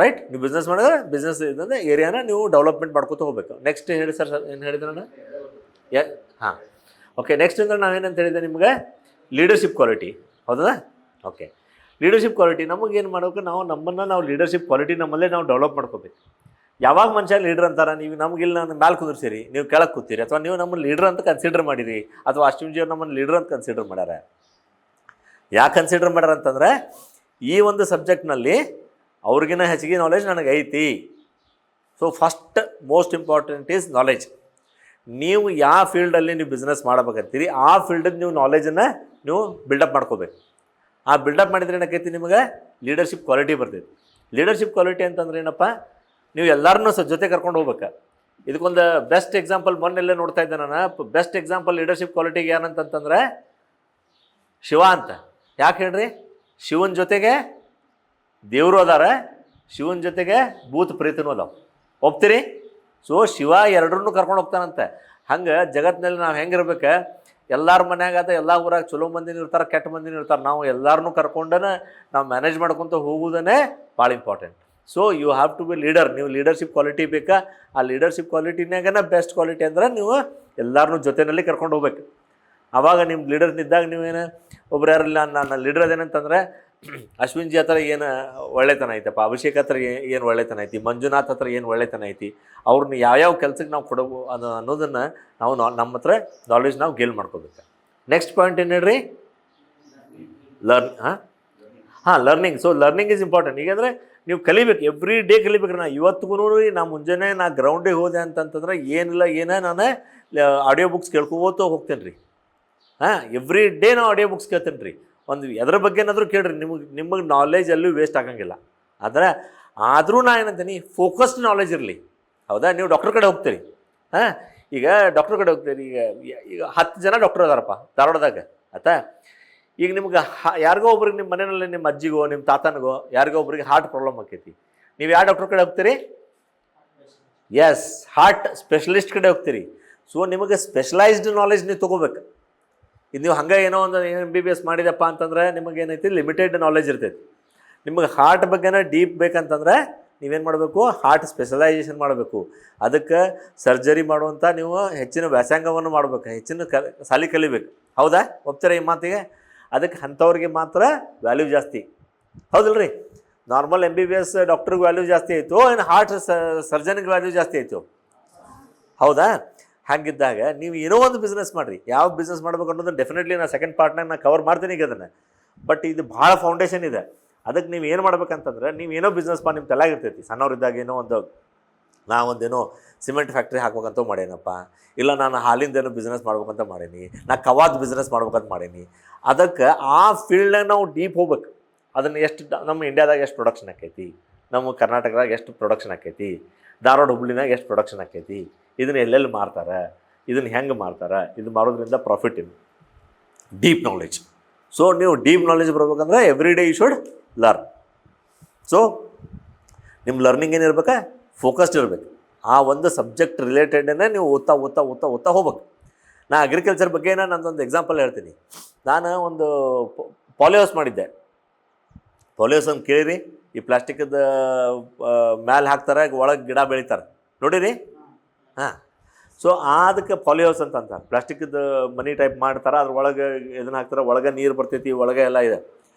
ರೈಟ್? ನೀವು ಬಿಸ್ನೆಸ್ ಮಾಡಿದ್ರೆ ಬಿಸ್ನೆಸ್ ಇದಂದರೆ ಏರಿಯಾನ ನೀವು ಡೆವಲಪ್ಮೆಂಟ್ ಮಾಡ್ಕೋತ ಹೋಗ್ಬೇಕು. ನೆಕ್ಸ್ಟ್ ಹೇಳಿ ಸರ್, ಏನು ಹೇಳಿದ್ರೆ ನಾನು ಓಕೆ. ನೆಕ್ಸ್ಟ್ ಅಂದರೆ ನಾವೇನಂತ ಹೇಳಿದೆ ನಿಮಗೆ, ಲೀಡರ್ಶಿಪ್ ಕ್ವಾಲಿಟಿ, ಹೌದಾ? ಓಕೆ. ಲೀಡರ್ಶಿಪ್ ಕ್ವಾಲಿಟಿ ನಮಗೇನು ಮಾಡಬೇಕು, ನಾವು ಲೀಡರ್ಶಿಪ್ ಕ್ವಾಲಿಟಿ ನಮ್ಮಲ್ಲೇ ನಾವು ಡೆವಲಪ್ ಮಾಡ್ಕೋಬೇಕು. ಯಾವಾಗ ಮನುಷ್ಯ ಲೀಡ್ರ್ ಅಂತಾರೆ, ನೀವು ನಮಗಿಲ್ಲ ನಾನು ಮ್ಯಾಲೆ ಕುಂದಿರ್ಸಿರಿ, ನೀವು ಕೆಳಗೆ ಕೂತೀರಿ, ಅಥವಾ ನೀವು ನಮ್ಮನ್ನು ಲೀಡ್ರ್ ಅಂತ ಕನ್ಸಿಡರ್ ಮಾಡಿರಿ, ಅಥವಾ ಅಶ್ವಿನ್ಜಿಯವ್ರು ನಮ್ಮನ್ನು ಲೀಡ್ರ್ ಅಂತ ಕನ್ಸಿಡರ್ ಮಾಡ್ಯಾರ. ಯಾಕೆ ಕನ್ಸಿಡರ್ ಮಾಡ್ಯಾರ ಅಂತಂದರೆ, ಈ ಒಂದು ಸಬ್ಜೆಕ್ಟ್ನಲ್ಲಿ ಅವ್ರಿಗಿನ ಹೆಚ್ಚಿಗೆ ನಾಲೆಜ್ ನನಗೆ ಐತಿ. So first most important is knowledge. ನೀವು ಯಾವ ಫೀಲ್ಡಲ್ಲಿ ನೀವು ಬಿಸ್ನೆಸ್ ಮಾಡಬೇಕಂತೀರಿ ಆ ಫೀಲ್ಡಿಗೆ ನೀವು ನಾಲೆಜನ್ನು ನೀವು ಬಿಲ್ಡಪ್ ಮಾಡ್ಕೋಬೇಕು. ಆ ಬಿಲ್ಡಪ್ ಮಾಡಿದ್ರೆ ಏನಾಕೈತಿ, ನಿಮಗೆ ಲೀಡರ್ಶಿಪ್ ಕ್ವಾಲಿಟಿ ಬರ್ತೈತಿ. ಲೀಡರ್ಶಿಪ್ ಕ್ವಾಲಿಟಿ ಅಂತಂದ್ರೆ ಏನಪ್ಪ, ನೀವು ಎಲ್ಲರನ್ನೂ ಜೊತೆ ಕರ್ಕೊಂಡು ಹೋಗ್ಬೇಕು. ಇದಕ್ಕೊಂದು ಬೆಸ್ಟ್ ಎಕ್ಸಾಂಪಲ್ ಮೊನ್ನೆಲ್ಲೇ ನೋಡ್ತಾ ಇದ್ದೆ ನಾನು. ಬೆಸ್ಟ್ ಎಕ್ಸಾಂಪಲ್ ಲೀಡರ್ಶಿಪ್ ಕ್ವಾಲಿಟಿಗೆ ಏನಂತಂತಂದರೆ ಶಿವ ಅಂತ. ಯಾಕೆ ಹೇಳ್ರಿ, ಶಿವನ ಜೊತೆಗೆ ದೇವರು ಅದಾರ, ಶಿವನ ಜೊತೆಗೆ ಭೂತ ಪ್ರೀತಿನೂ ಅದಾವ. ಒಪ್ತೀರಿ? ಸೊ ಶಿವ ಎರಡನ್ನೂ ಕರ್ಕೊಂಡು ಹೋಗ್ತಾನಂತೆ. ಹಂಗೆ ಜಗತ್ತಿನಲ್ಲಿ ನಾವು ಹೆಂಗಿರ್ಬೇಕು, ಎಲ್ಲರ ಮನ್ಯಾಗ ಎಲ್ಲ ಊರಾಗ ಚಲೋ ಮಂದಿನೂ ಇರ್ತಾರೆ, ಕೆಟ್ಟ ಮಂದಿನೂ ಇರ್ತಾರೆ. ನಾವು ಎಲ್ಲರನ್ನೂ ಕರ್ಕೊಂಡೇ ನಾವು ಮ್ಯಾನೇಜ್ ಮಾಡ್ಕೊತ ಹೋಗೋದೇ ಭಾಳ important. So you have to be leader. ನೀವು ಲೀಡರ್ಶಿಪ್ ಕ್ವಾಲಿಟಿ ಬೇಕಾ, ಆ ಲೀಡರ್ಶಿಪ್ ಕ್ವಾಲಿಟಿನಾಗನ ಬೆಸ್ಟ್ ಕ್ವಾಲಿಟಿ ಅಂದ್ರೆ ನೀವು ಎಲ್ಲರನ್ನೂ ಜೊತೆಯಲ್ಲಿ ಕರ್ಕೊಂಡು ಹೋಗ್ಬೇಕು. ಆವಾಗ ನಿಮ್ಮ ಲೀಡರ್ನಿದ್ದಾಗ ನೀವೇನು ಒಬ್ರು ಯಾರಿಲ್ಲ, ನಾನು ಲೀಡರ್ ಅದೇನಂತಂದರೆ ಅಶ್ವಿನ್ಜಿ ಹತ್ರ ಏನು ಒಳ್ಳೆತನ ಐತಪ್ಪ, ಅಭಿಷೇಕ್ ಹತ್ರ ಏನು ಒಳ್ಳೆತನ ಐತಿ, ಮಂಜುನಾಥ್ ಹತ್ರ ಏನು ಒಳ್ಳೆತನ ಐತಿ, ಅವ್ರನ್ನ ಯಾವ್ಯಾವ ಕೆಲಸಕ್ಕೆ ನಾವು ಕೊಡಬೋ ಅನ್ನೋದನ್ನು ನಾವು ನಮ್ಮ ಹತ್ರ ನಾಲೆಜ್ ನಾವು ಗೇಲ್ ಮಾಡ್ಕೋಬೇಕು. ನೆಕ್ಸ್ಟ್ ಪಾಯಿಂಟ್ ಏನು ಹೇಳ್ರಿ, learning. So learning is important. ಈಗಂದರೆ ನೀವು ಕಲಿಬೇಕು, ಎವ್ರಿ ಡೇ ಕಲಿಬೇಕು. ನಾ ಇವತ್ತಿಗೂ ನಾ ಮುಂಜಾನೆ ನಾ ಗ್ರೌಂಡಿಗೆ ಹೋದೆ ಅಂತಂತಂದ್ರೆ ಏನಿಲ್ಲ ನಾನು ಆಡಿಯೋ ಬುಕ್ಸ್ ಕೇಳ್ಕೋತ ಹೋಗ್ತೇನೆ ರೀ. ಎವ್ರಿ ಡೇ ನಾವು ಆಡಿಯೋ ಬುಕ್ಸ್ ಕೇಳ್ತೇನೆ ರೀ. ಒಂದು ಎದ್ರ ಬಗ್ಗೆ ಏನಾದರೂ ಕೇಳ್ರಿ, ನಿಮಗೆ ನಾಲೆಜ್ ಎಲ್ಲೂ ವೇಸ್ಟ್ ಆಗಂಗಿಲ್ಲ. ಆದರೆ ಆದರೂ ನಾ ಏನಂತೀನಿ, ಫೋಕಸ್ಡ್ ನಾಲೆಜ್ ಇರಲಿ. ಹೌದಾ? ನೀವು ಡಾಕ್ಟರ್ ಕಡೆ ಹೋಗ್ತೀರಿ, ಈಗ ಡಾಕ್ಟರ್ ಕಡೆ ಹೋಗ್ತೀರಿ. ಈಗ 10 ಜನ ಡಾಕ್ಟರ್ ಅದಾರಪ್ಪ ಧಾರವಾಡದಾಗ, ಆಯ್ತಾ? ಈಗ ನಿಮ್ಗೆ ಯಾರಿಗೋ ಒಬ್ರಿಗೆ ನಿಮ್ಮ ಮನೆಯಲ್ಲಿ ನಿಮ್ಮ ಅಜ್ಜಿಗೋ ನಿಮ್ಮ ತಾತನಿಗೋ ಯಾರಿಗೋ ಒಬ್ರಿಗೆ ಹಾರ್ಟ್ ಪ್ರಾಬ್ಲಮ್ ಆಕೈತಿ. ನೀವು ಯಾವ ಡಾಕ್ಟರ್ ಕಡೆ ಹೋಗ್ತೀರಿ? ಎಸ್, ಹಾರ್ಟ್ ಸ್ಪೆಷಲಿಸ್ಟ್ ಕಡೆ ಹೋಗ್ತೀರಿ. ಸೊ ನಿಮಗೆ ಸ್ಪೆಷಲೈಸ್ಡ್ ನಾಲೆಜ್ ನೀವು ತೊಗೋಬೇಕು. ಇದು ನೀವು ಹಂಗೆ ಏನೋ ಒಂದು MBBS ಮಾಡಿದಪ್ಪ ಅಂತಂದ್ರೆ ನಿಮಗೆ ಏನೈತಿ ಲಿಮಿಟೆಡ್ ನಾಲೆಜ್ ಇರ್ತೈತಿ. ನಿಮಗೆ ಹಾರ್ಟ್ ಬಗ್ಗೆನ ಡೀಪ್ ಬೇಕಂತಂದ್ರೆ ನೀವೇನು ಮಾಡಬೇಕು, ಹಾರ್ಟ್ ಸ್ಪೆಷಲೈಸೇಷನ್ ಮಾಡಬೇಕು. ಅದಕ್ಕೆ ಸರ್ಜರಿ ಮಾಡುವಂಥ ನೀವು ಹೆಚ್ಚಿನ ವ್ಯಾಸಂಗವನ್ನು ಮಾಡಬೇಕು, ಹೆಚ್ಚಿನ ಸಾಲಿ ಕಲಿಬೇಕು. ಹೌದಾ, ಒಪ್ತಾರೆ ಈ ಮಾತಿಗೆ? ಅದಕ್ಕೆ ಅಂಥವ್ರಿಗೆ ಮಾತ್ರ ವ್ಯಾಲ್ಯೂ ಜಾಸ್ತಿ, ಹೌದಿಲ್ಲ ರೀ? ನಾರ್ಮಲ್ MBBS ಡಾಕ್ಟ್ರಿಗೆ ವ್ಯಾಲ್ಯೂ ಜಾಸ್ತಿ ಆಯಿತು, ಏನು ಹಾರ್ಟ್ ಸರ್ಜನ್ಗೆ ವ್ಯಾಲ್ಯೂ ಜಾಸ್ತಿ ಆಯಿತು? ಹೌದಾ? ಹಾಗಿದ್ದಾಗ ನೀವು ಏನೋ ಒಂದು ಬಿಸ್ನೆಸ್ ಮಾಡಿರಿ. ಯಾವ ಬಿಸ್ನೆಸ್ ಮಾಡ್ಬೇಕು ಅನ್ನೋದನ್ನು ಡೆಫಿನೆಟ್ಲಿ ನಾನು ಸೆಕೆಂಡ್ ಪಾರ್ಟ್ನಾಗ ನಾನು ಕವರ್ ಮಾಡ್ತೀನಿ ಈಗ ಅದನ್ನು. ಬಟ್ ಇದು ಭಾಳ ಫೌಂಡೇಶನ್ ಇದೆ. ಅದಕ್ಕೆ ನೀವು ಏನು ಮಾಡ್ಬೇಕಂತಂದ್ರೆ, ನೀವು ಏನೋ ಬಿಸ್ನೆಸ್ ನಿಮ್ಮ ತಲೆಯಾಗಿರ್ತೈತಿ. ಸಣ್ಣವ್ರಿದ್ದಾಗ ಏನೋ ನಾವೊಂದೇನೋ ಸಿಮೆಂಟ್ ಫ್ಯಾಕ್ಟ್ರಿ ಹಾಕ್ಬೇಕಂತ ಮಾಡೇನಪ್ಪ, ಇಲ್ಲ ನಾನು ಹಾಲಿಂದೇನೋ ಬಿಸ್ನೆಸ್ ಮಾಡ್ಬೇಕಂತ ಮಾಡೀನಿ, ನಾನು ಕವಾದ್ ಬಿಸ್ನೆಸ್ ಮಾಡ್ಬೇಕಂತ ಮಾಡೀನಿ. ಅದಕ್ಕೆ ಆ ಫೀಲ್ಡ್ನಾಗ ನಾವು ಡೀಪ್ ಹೋಗ್ಬೇಕು. ಅದನ್ನು ಎಷ್ಟು ನಮ್ಮ ಇಂಡಿಯಾದಾಗ ಎಷ್ಟು ಪ್ರೊಡಕ್ಷನ್ ಆಕೈತಿ, ನಮ್ಮ ಕರ್ನಾಟಕದಾಗ ಎಷ್ಟು ಪ್ರೊಡಕ್ಷನ್ ಆಕೈತಿ, ಧಾರವಾಡ ಹುಬ್ಳಿನಾಗ ಎಷ್ಟು ಪ್ರೊಡಕ್ಷನ್ ಆಕೈತಿ, ಇದನ್ನು ಎಲ್ಲೆಲ್ಲಿ ಮಾರ್ತಾರೆ, ಇದನ್ನು ಹೆಂಗೆ ಮಾರ್ತಾರೆ, ಇದು ಮಾಡೋದ್ರಿಂದ ಪ್ರಾಫಿಟ್ ಇದೆ. Deep knowledge. ಸೊ ನೀವು ಡೀಪ್ ನಾಲೆಜ್ ಬರ್ಬೇಕಂದ್ರೆ every day you should learn. So ನಿಮ್ಮ ಲರ್ನಿಂಗ್ ಏನಿರ್ಬೇಕಾ, ಫೋಕಸ್ಡ್ ಇರಬೇಕು. ಆ ಒಂದು ಸಬ್ಜೆಕ್ಟ್ ರಿಲೇಟೆಡನ್ನೇ ನೀವು ಓದ್ತಾ ಓದ್ತಾ ಓದ್ತಾ ಓದ್ತಾ ಹೋಗ್ಬೇಕು. ನಾ ಅಗ್ರಿಕಲ್ಚರ್ ಬಗ್ಗೆ ನಾನೊಂದು ಎಕ್ಸಾಂಪಲ್ ಹೇಳ್ತೀನಿ. ನಾನು ಒಂದು ಪಾಲಿಹೌಸ್ ಮಾಡಿದ್ದೆ. ಪಾಲಿಹೌಸ್ ಅಂತ ಕೇಳಿರಿ, ಈ ಪ್ಲಾಸ್ಟಿಕ್ದ ಮ್ಯಾಲೆ ಹಾಕ್ತಾರೆ, ಒಳಗೆ ಗಿಡ ಬೆಳಿತಾರೆ, ನೋಡಿರಿ? ಹಾಂ. ಸೊ ಅದಕ್ಕೆ ಪಾಲಿಹೌಸ್ ಅಂತ ಅಂತಾರೆ. ಪ್ಲಾಸ್ಟಿಕ್ದು ಮನಿ ಟೈಪ್ ಮಾಡ್ತಾರೆ, ಅದ್ರೊಳಗೆ ಇದನ್ನು ಹಾಕ್ತಾರೆ, ಒಳಗೆ ನೀರು ಬರ್ತೈತಿ, ಒಳಗೆ ಎಲ್ಲ ಇದೆ.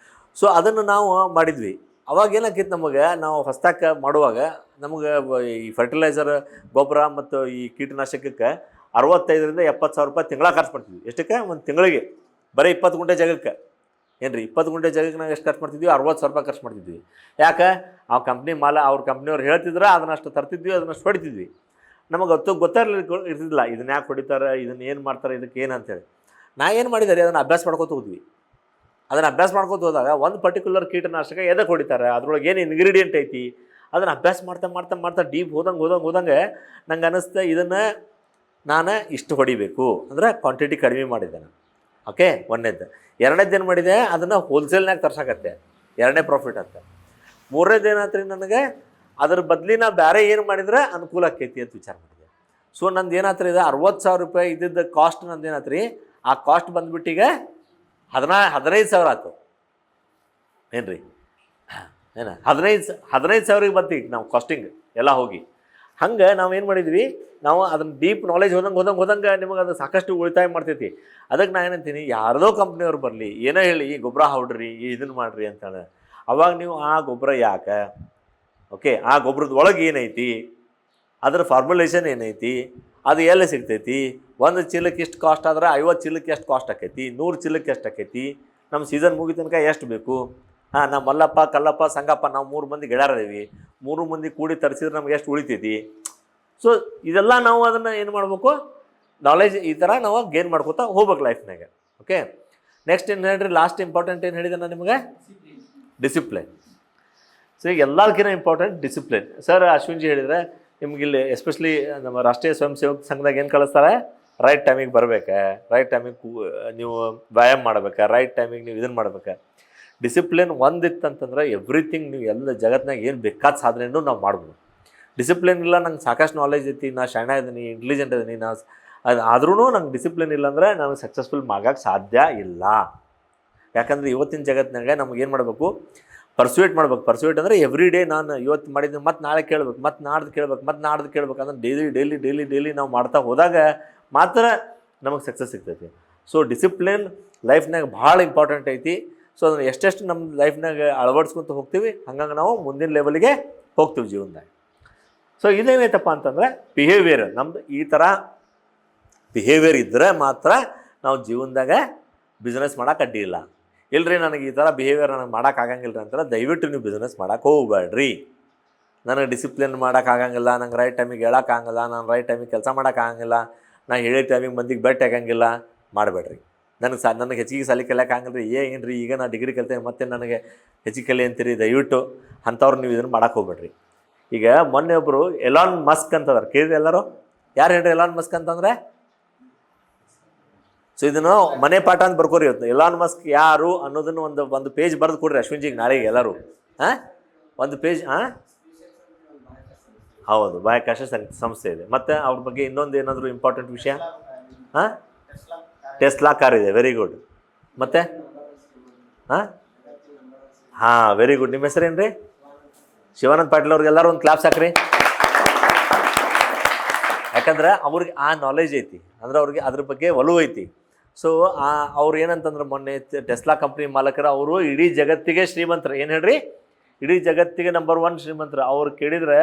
ಸೊ ಅದನ್ನು ನಾವು ಮಾಡಿದ್ವಿ. ಅವಾಗ ಏನಾಕಿತ್ತು, ನಮಗೆ ನಾವು ಹೊಸ್ದಾಕ ಮಾಡುವಾಗ ನಮಗೆ ಈ ಫರ್ಟಿಲೈಸರ್, ಗೊಬ್ಬರ ಮತ್ತು ಈ ಕೀಟನಾಶಕಕ್ಕೆ 65,000 to 70,000 ರೂಪಾಯಿ ತಿಂಗಳ ಖರ್ಚು ಮಾಡ್ತಿದ್ವಿ. ಎಷ್ಟಕ್ಕೆ? ಒಂದು ತಿಂಗಳಿಗೆ ಬರೀ 20 ಗುಂಟೆ ಜಾಗಕ್ಕೆ. ಏನು ರೀ, 20 ಗುಂಟೆ ಜಾಗಕ್ಕೆ ನಾವು ಎಷ್ಟು ಖರ್ಚು ಮಾಡ್ತಿದ್ವಿ? 60,000 ರೂಪಾಯಿ ಖರ್ಚು ಮಾಡ್ತಿದ್ವಿ. ಯಾಕೆ? ಆ ಕಂಪ್ನಿ ಅವ್ರ ಕಂಪ್ನಿಯವ್ರು ಹೇಳ್ತಿದ್ರೆ ಅದನ್ನಷ್ಟು ತರ್ತಿದ್ವಿ, ಅದನ್ನಷ್ಟು ಹೊಡಿತಿದ್ವಿ. ನಮಗೆ ಇರ್ತಿದ್ದಿಲ್ಲ, ಇದನ್ನ ಯಾಕೆ ಹೊಡಿತಾರೆ, ಇದನ್ನು ಏನು ಮಾಡ್ತಾರೆ, ಇದಕ್ಕೆ ಏನು ಅಂತೇಳಿ. ನಾ ಏನು ಮಾಡಿದ್ದಾರೆ, ಅದನ್ನು ಅಭ್ಯಾಸ ಮಾಡ್ಕೊತ ಹೋದ್ವಿ. ಅದನ್ನು ಅಭ್ಯಾಸ ಮಾಡ್ಕೊತ ಹೋದಾಗ ಒಂದು ಪರ್ಟಿಕ್ಯುಲರ್ ಕೀಟನಾಶಕ ಎದಕ್ಕೆ ಹೊಡಿತಾರೆ, ಅದ್ರೊಳಗೆ ಏನು ಇಂಗ್ರೀಡಿಯೆಂಟ್ ಐತಿ, ಅದನ್ನು ಅಭ್ಯಾಸ ಮಾಡ್ತಾ ಮಾಡ್ತಾ ಮಾಡ್ತಾ ಡೀಪ್ ಹೋದಂಗೆ ನಂಗೆ ಅನ್ನಿಸ್ತಾ, ಇದನ್ನು ನಾನು ಇಷ್ಟು ಹೊಡಿಬೇಕು ಅಂದರೆ ಕ್ವಾಂಟಿಟಿ ಕಡಿಮೆ ಮಾಡಿದ್ದೆ ನಾನು. ಓಕೆ, ಒಂದನೇದ್ದು. ಎರಡನೇದು ಏನು ಮಾಡಿದೆ, ಅದನ್ನು ಹೋಲ್ಸೇಲ್ನಾಗ ತರ್ಸಕತ್ತೆ, ಎರಡನೇ ಪ್ರಾಫಿಟ್ ಅಂತ. ಮೂರನೇದು ಏನಾಯ್ತು ರೀ, ನನಗೆ ಅದ್ರ ಬದಲಿ ನಾ ಬೇರೆ ಏನು ಮಾಡಿದ್ರೆ ಅನುಕೂಲ ಆಕೈತಿ ಅಂತ ವಿಚಾರ ಮಾಡಿದೆ. ಸೊ ನಂದು ಏನಾಯ್ತು ರೀ, ಇದು 60,000 ರೂಪಾಯಿ ಇದ್ದಿದ್ದ ಕಾಸ್ಟ್ ನಂದು ಏನಾಯ್ತು ರೀ, ಆ ಕಾಸ್ಟ್ ಬಂದುಬಿಟ್ಟೀಗ 15,000 ಆಯ್ತು. ಏನು ರೀ, 15,000ಗೆ ಬಂತೀಗ ನಾವು ಕಾಸ್ಟಿಂಗ್ ಎಲ್ಲ ಹೋಗಿ. ಹಂಗೆ ನಾವೇನು ಮಾಡಿದ್ವಿ, ನಾವು ಅದನ್ನು ಡೀಪ್ ನಾಲೆಜ್ ಹೋದಂಗೆ ನಿಮಗೆ ಅದು ಸಾಕಷ್ಟು ಉಳಿತಾಯ ಮಾಡ್ತೈತಿ. ಅದಕ್ಕೆ ನಾನು ಏನಂತೀನಿ, ಯಾರದೋ ಕಂಪ್ನಿಯವ್ರು ಬರಲಿ, ಏನೋ ಹೇಳಿ ಗೊಬ್ಬರ ಹೊಡ್ರಿ, ಇದನ್ನು ಮಾಡಿರಿ ಅಂತಾನೆ. ಅವಾಗ ನೀವು ಆ ಗೊಬ್ಬರ ಯಾಕೆ, ಓಕೆ, ಆ ಗೊಬ್ಬರದ ಒಳಗೆ ಏನೈತಿ, ಅದರ ಫಾರ್ಮುಲೇಷನ್ ಏನೈತಿ, ಅದು ಎಲ್ಲಿ ಸಿಗ್ತೈತಿ, ಒಂದು ಚೀಲಕ್ಕೆ ಇಷ್ಟು ಕಾಸ್ಟ್ ಆದ್ರೆ 50 ಚೀಲಕ್ಕೆ ಎಷ್ಟು ಕಾಸ್ಟ್ ಆಕೈತಿ, 100 ಚೀಲಕ್ಕೆ ಎಷ್ಟು ಆಕೈತಿ, ನಮ್ಮ ಸೀಸನ್ ಮುಗಿ ತನಕ ಎಷ್ಟು ಬೇಕು. ಹಾಂ, ನಮ್ಮ ಮಲ್ಲಪ್ಪ, ಕಲ್ಲಪ್ಪ, ಸಂಗಪ್ಪ, ನಾವು 3 ಮಂದಿ ಗೆಳೆಯರದೀವಿ, 3 ಮಂದಿ ಕೂಡಿ ತರಿಸಿದ್ರೆ ನಮ್ಗೆ ಎಷ್ಟು ಉಳಿತೈತಿ. ಸೊ ಇದೆಲ್ಲ ನಾವು ಅದನ್ನು ಏನು ಮಾಡಬೇಕು, ನಾಲೆಜ್ ಈ ಥರ ನಾವು ಗೇನ್ ಮಾಡ್ಕೋತಾ ಹೋಗ್ಬೇಕು ಲೈಫ್ನಾಗ. ಓಕೆ, ನೆಕ್ಸ್ಟ್ ಏನು ಹೇಳ್ರಿ, ಲಾಸ್ಟ್ ಇಂಪಾರ್ಟೆಂಟ್ ಏನು ಹೇಳಿದೆ ನಾನು ನಿಮಗೆ, ಡಿಸಿಪ್ಲಿನ್. ಸೊ ಈಗ ಎಲ್ಲದಕ್ಕಿಂತ ಇಂಪಾರ್ಟೆಂಟ್ ಡಿಸಿಪ್ಲಿನ್. ಸರ್ ಅಶ್ವಿನ್ಜಿ ಹೇಳಿದರೆ, ನಿಮಗಿಲ್ಲಿ ಎಸ್ಪೆಷಲಿ ನಮ್ಮ ರಾಷ್ಟ್ರೀಯ ಸ್ವಯಂ ಸೇವಕ ಸಂಘದಾಗ ಏನು ಕಳಿಸ್ತಾರೆ, ರೈಟ್ ಟೈಮಿಗೆ ಬರಬೇಕು, ರೈಟ್ ಟೈಮಿಗೆ ನೀವು ವ್ಯಾಯಾಮ ಮಾಡ್ಬೇಕು, ರೈಟ್ ಟೈಮಿಗೆ ನೀವು ಇದನ್ನು ಮಾಡ್ಬೇಕು. ಡಿಸಿಪ್ಲಿನ್ ಒಂದಿತ್ತಂತಂದ್ರೆ ಎವ್ರಿಥಿಂಗ್, ನೀವು ಎಲ್ಲ ಜಗತ್ತಿನಾಗ ಏನು ಬೇಕಾದ ಸಾಧನೆಯೂ ನಾವು ಮಾಡ್ಬೋದು. ಡಿಸಿಪ್ಲಿನ್ ಇಲ್ಲ, ನಂಗೆ ಸಾಕಷ್ಟು ನಾಲೆಜ್ ಐತಿ, ನಾನು ಶಾಣ ಇದ್ದೀನಿ, ಇಂಟೆಲಿಜೆಂಟ್ ಇದ್ದೀನಿ, ಆದ್ರೂ ನಂಗೆ ಡಿಸಿಪ್ಲಿನ್ ಇಲ್ಲಾಂದರೆ ನಾನು ಸಕ್ಸಸ್ಫುಲ್ ಮಾಡೋಕ್ಕೆ ಸಾಧ್ಯ ಇಲ್ಲ. ಯಾಕಂದರೆ ಇವತ್ತಿನ ಜಗತ್ತಿನಾಗ ನಮಗೇನು ಮಾಡಬೇಕು, ಪರ್ಸ್ಯೂಟ್ ಮಾಡ್ಬೇಕು. ಪರ್ಸ್ಯೂಟ್ ಅಂದರೆ ಎವ್ರಿ ಡೇ ನಾನು ಇವತ್ತು ಮಾಡಿದ್ದೀನಿ ಮತ್ತು ನಾಳೆ ಕೇಳ್ಬೇಕು, ಮತ್ತು ನಾಡ್ದು ಕೇಳ್ಬೇಕು ಅಂದ್ರೆ ಡೈಲಿ ನಾವು ಮಾಡ್ತಾ ಹೋದಾಗ ಮಾತ್ರ ನಮಗೆ ಸಕ್ಸಸ್ ಸಿಗ್ತೈತಿ. ಸೊ ಡಿಸಿಪ್ಲಿನ್ ಲೈಫ್ನಾಗ ಭಾಳ ಇಂಪಾರ್ಟೆಂಟ್ ಐತಿ. ಸೊ ಅದನ್ನು ಎಷ್ಟೆಷ್ಟು ನಮ್ಮ ಲೈಫ್ನಾಗ ಅಳವಡಿಸ್ಕೊತ ಹೋಗ್ತೀವಿ, ಹಂಗಂಗೆ ನಾವು ಮುಂದಿನ ಲೆವೆಲ್ಗೆ ಹೋಗ್ತೀವಿ ಜೀವನದಾಗ. ಸೊ ಇದೇನೈತಪ್ಪ ಅಂತಂದರೆ ಬಿಹೇವಿಯರ್, ನಮ್ಮದು ಈ ಥರ ಬಿಹೇವಿಯರ್ ಇದ್ದರೆ ಮಾತ್ರ ನಾವು ಜೀವನದಾಗ ಬಿಸ್ನೆಸ್ ಮಾಡೋಕೆ ಅಡ್ಡಿ ಇಲ್ಲ. ಇಲ್ಲರಿ ನನಗೆ ಈ ಥರ ಬಿಹೇವಿಯರ್ ನನಗೆ ಮಾಡೋಕ್ಕಾಗಂಗಿಲ್ಲ ಅಂತಾರೆ, ದಯವಿಟ್ಟು ನೀವು ಬಿಸ್ನೆಸ್ ಮಾಡೋಕೆ ಹೋಗ್ಬೇಡ್ರಿ. ನನಗೆ ಡಿಸಿಪ್ಲಿನ್ ಮಾಡೋಕ್ಕಾಗಂಗಿಲ್ಲ, ನಂಗೆ ರೈಟ್ ಟೈಮಿಗೆ ಹೇಳೋಕ್ಕಾಗಂಗಿಲ್ಲ, ನಾನು ರೈಟ್ ಟೈಮಿಗೆ ಕೆಲಸ ಮಾಡೋಕ್ಕಾಗಂಗಿಲ್ಲ, ನಾನು ಹೇಳಿದ ಟೈಮಿಗೆ ಮಂದಿಗೆ ಭೇಟಿ ಆಗಂಗಿಲ್ಲ, ಮಾಡಬೇಡ್ರಿ. ನನಗೆ ಹೆಚ್ಚಿಗೆ ಸಾಲಿ ಕಲಿಯೋಕ್ಕಾಗಲ್ಲ ರೀ, ಏನು ರೀ, ಈಗ ನಾನು ಡಿಗ್ರಿ ಕಲ್ತೇನೆ ಮತ್ತೆ ನನಗೆ ಹೆಚ್ಚಿಗೆ ಕಲಿ ಅಂತೀರಿ, ದಯವಿಟ್ಟು ಅಂಥವ್ರು ನೀವು ಇದನ್ನು ಮಾಡೋಕೆ ಹೋಗ್ಬೇಡ್ರಿ. ಈಗ ಮೊನ್ನೆ ಒಬ್ಬರು ಎಲಾನ್ ಮಸ್ಕ್ ಅಂತದಾರೆ, ಕೇಳಿರಿ ಎಲ್ಲರೂ? ಯಾರು ಹೇಳ್ರಿ ಎಲಾನ್ ಮಸ್ಕ್ ಅಂತಂದರೆ? ಸೊ ಇದನ್ನು ಮನೆ ಪಾಠ ಅಂತ ಬರ್ಕೋರಿ. ಇವತ್ತು ಎಲಾನ್ ಮಸ್ಕ್ ಯಾರು ಅನ್ನೋದನ್ನು ಒಂದು ಪೇಜ್ ಬರೆದು ಕೊಡ್ರಿ ಅಶ್ವಿನ್ಜಿಗೆ ನಾಳೆಗೆ ಎಲ್ಲರೂ. ಒಂದು ಪೇಜ್ ಹೌದು, ಬಾಹ್ಯಾಕಾಶ ಸಂಸ್ಥೆ ಇದೆ. ಮತ್ತು ಅವ್ರ ಬಗ್ಗೆ ಇನ್ನೊಂದು ಏನಾದರೂ ಇಂಪಾರ್ಟೆಂಟ್ ವಿಷಯ? ಹಾಂ, ಟೆಸ್ಲಾ ಕಾರ್ ಇದೆ, ವೆರಿ ಗುಡ್. ಮತ್ತು ಹಾಂ ಹಾಂ, ವೆರಿ ಗುಡ್. ನಿಮ್ಮ ಹೆಸರೇನು ರೀ? ಶಿವಾನಂದ್ ಪಾಟೀಲ್ ಅವ್ರಿಗೆ ಎಲ್ಲರೂ ಒಂದು ಕ್ಲಾಪ್ಸ್ ಹಾಕ್ರಿ. ಯಾಕಂದ್ರೆ ಅವ್ರಿಗೆ ಆ ನಾಲೆಜ್ ಐತಿ, ಅಂದ್ರೆ ಅವ್ರಿಗೆ ಅದ್ರ ಬಗ್ಗೆ ಒಲವು ಐತಿ. ಸೊ ಅವ್ರು ಏನಂತಂದ್ರೆ ಮೊನ್ನೆ ಟೆಸ್ಲಾ ಕಂಪ್ನಿ ಮಾಲಕರು ಅವರು ಇಡೀ ಜಗತ್ತಿಗೆ ಶ್ರೀಮಂತರು. ಏನು ಹೇಳ್ರಿ? ಇಡೀ ಜಗತ್ತಿಗೆ ನಂಬರ್ 1 ಶ್ರೀಮಂತರು. ಅವ್ರು ಕೇಳಿದ್ರೆ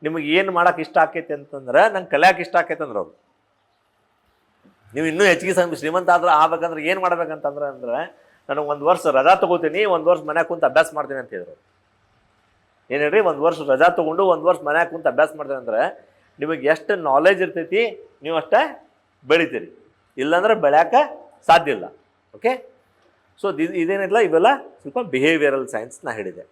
ನಿಮಗೆ ಏನು ಮಾಡೋಕೆ ಇಷ್ಟ ಆಕೈತಿ ಅಂತಂದ್ರೆ, ನಂಗೆ ಕಲಿಯೋಕೆ ಇಷ್ಟ ಆಕೈತೆ ಅಂದ್ರೆ ಅವ್ರು, ನೀವು ಇನ್ನೂ ಹೆಚ್ಚಿಗೆ ಶ್ರೀಮಂತ ಆದ್ರೆ ಆಗ್ಬೇಕಂದ್ರೆ ಏನು ಮಾಡ್ಬೇಕಂತಂದ್ರೆ ನನಗೆ 1 ವರ್ಷ ರಜಾ ತೊಗೋತೀನಿ, 1 ವರ್ಷ ಮನ್ಯಾಗ ಕುಂತು ಅಭ್ಯಾಸ ಮಾಡ್ತೀನಿ ಅಂತ ಹೇಳಿದ್ರು. ಏನು ಹೇಳ್ರಿ? 1 ವರ್ಷ ರಜಾ ತೊಗೊಂಡು 1 ವರ್ಷ ಮನ್ಯಾಗ ಕುಂತು ಅಭ್ಯಾಸ ಮಾಡ್ತೀನಿ ಅಂದ್ರೆ ನಿಮಗೆ ಎಷ್ಟು ನಾಲೆಜ್ ಇರ್ತೈತಿ ನೀವು ಅಷ್ಟೇ ಬೆಳಿತೀರಿ, ಇಲ್ಲಾಂದ್ರೆ ಬೆಳ್ಯಾಕೆ ಸಾಧ್ಯ ಇಲ್ಲ. ಓಕೆ, ಸೊ ಇದೇನಿಲ್ಲ, ಇವೆಲ್ಲ ಸ್ವಲ್ಪ ಬಿಹೇವಿಯರಲ್ ಸೈನ್ಸ್ ನಾ ಹೇಳಿದೆ.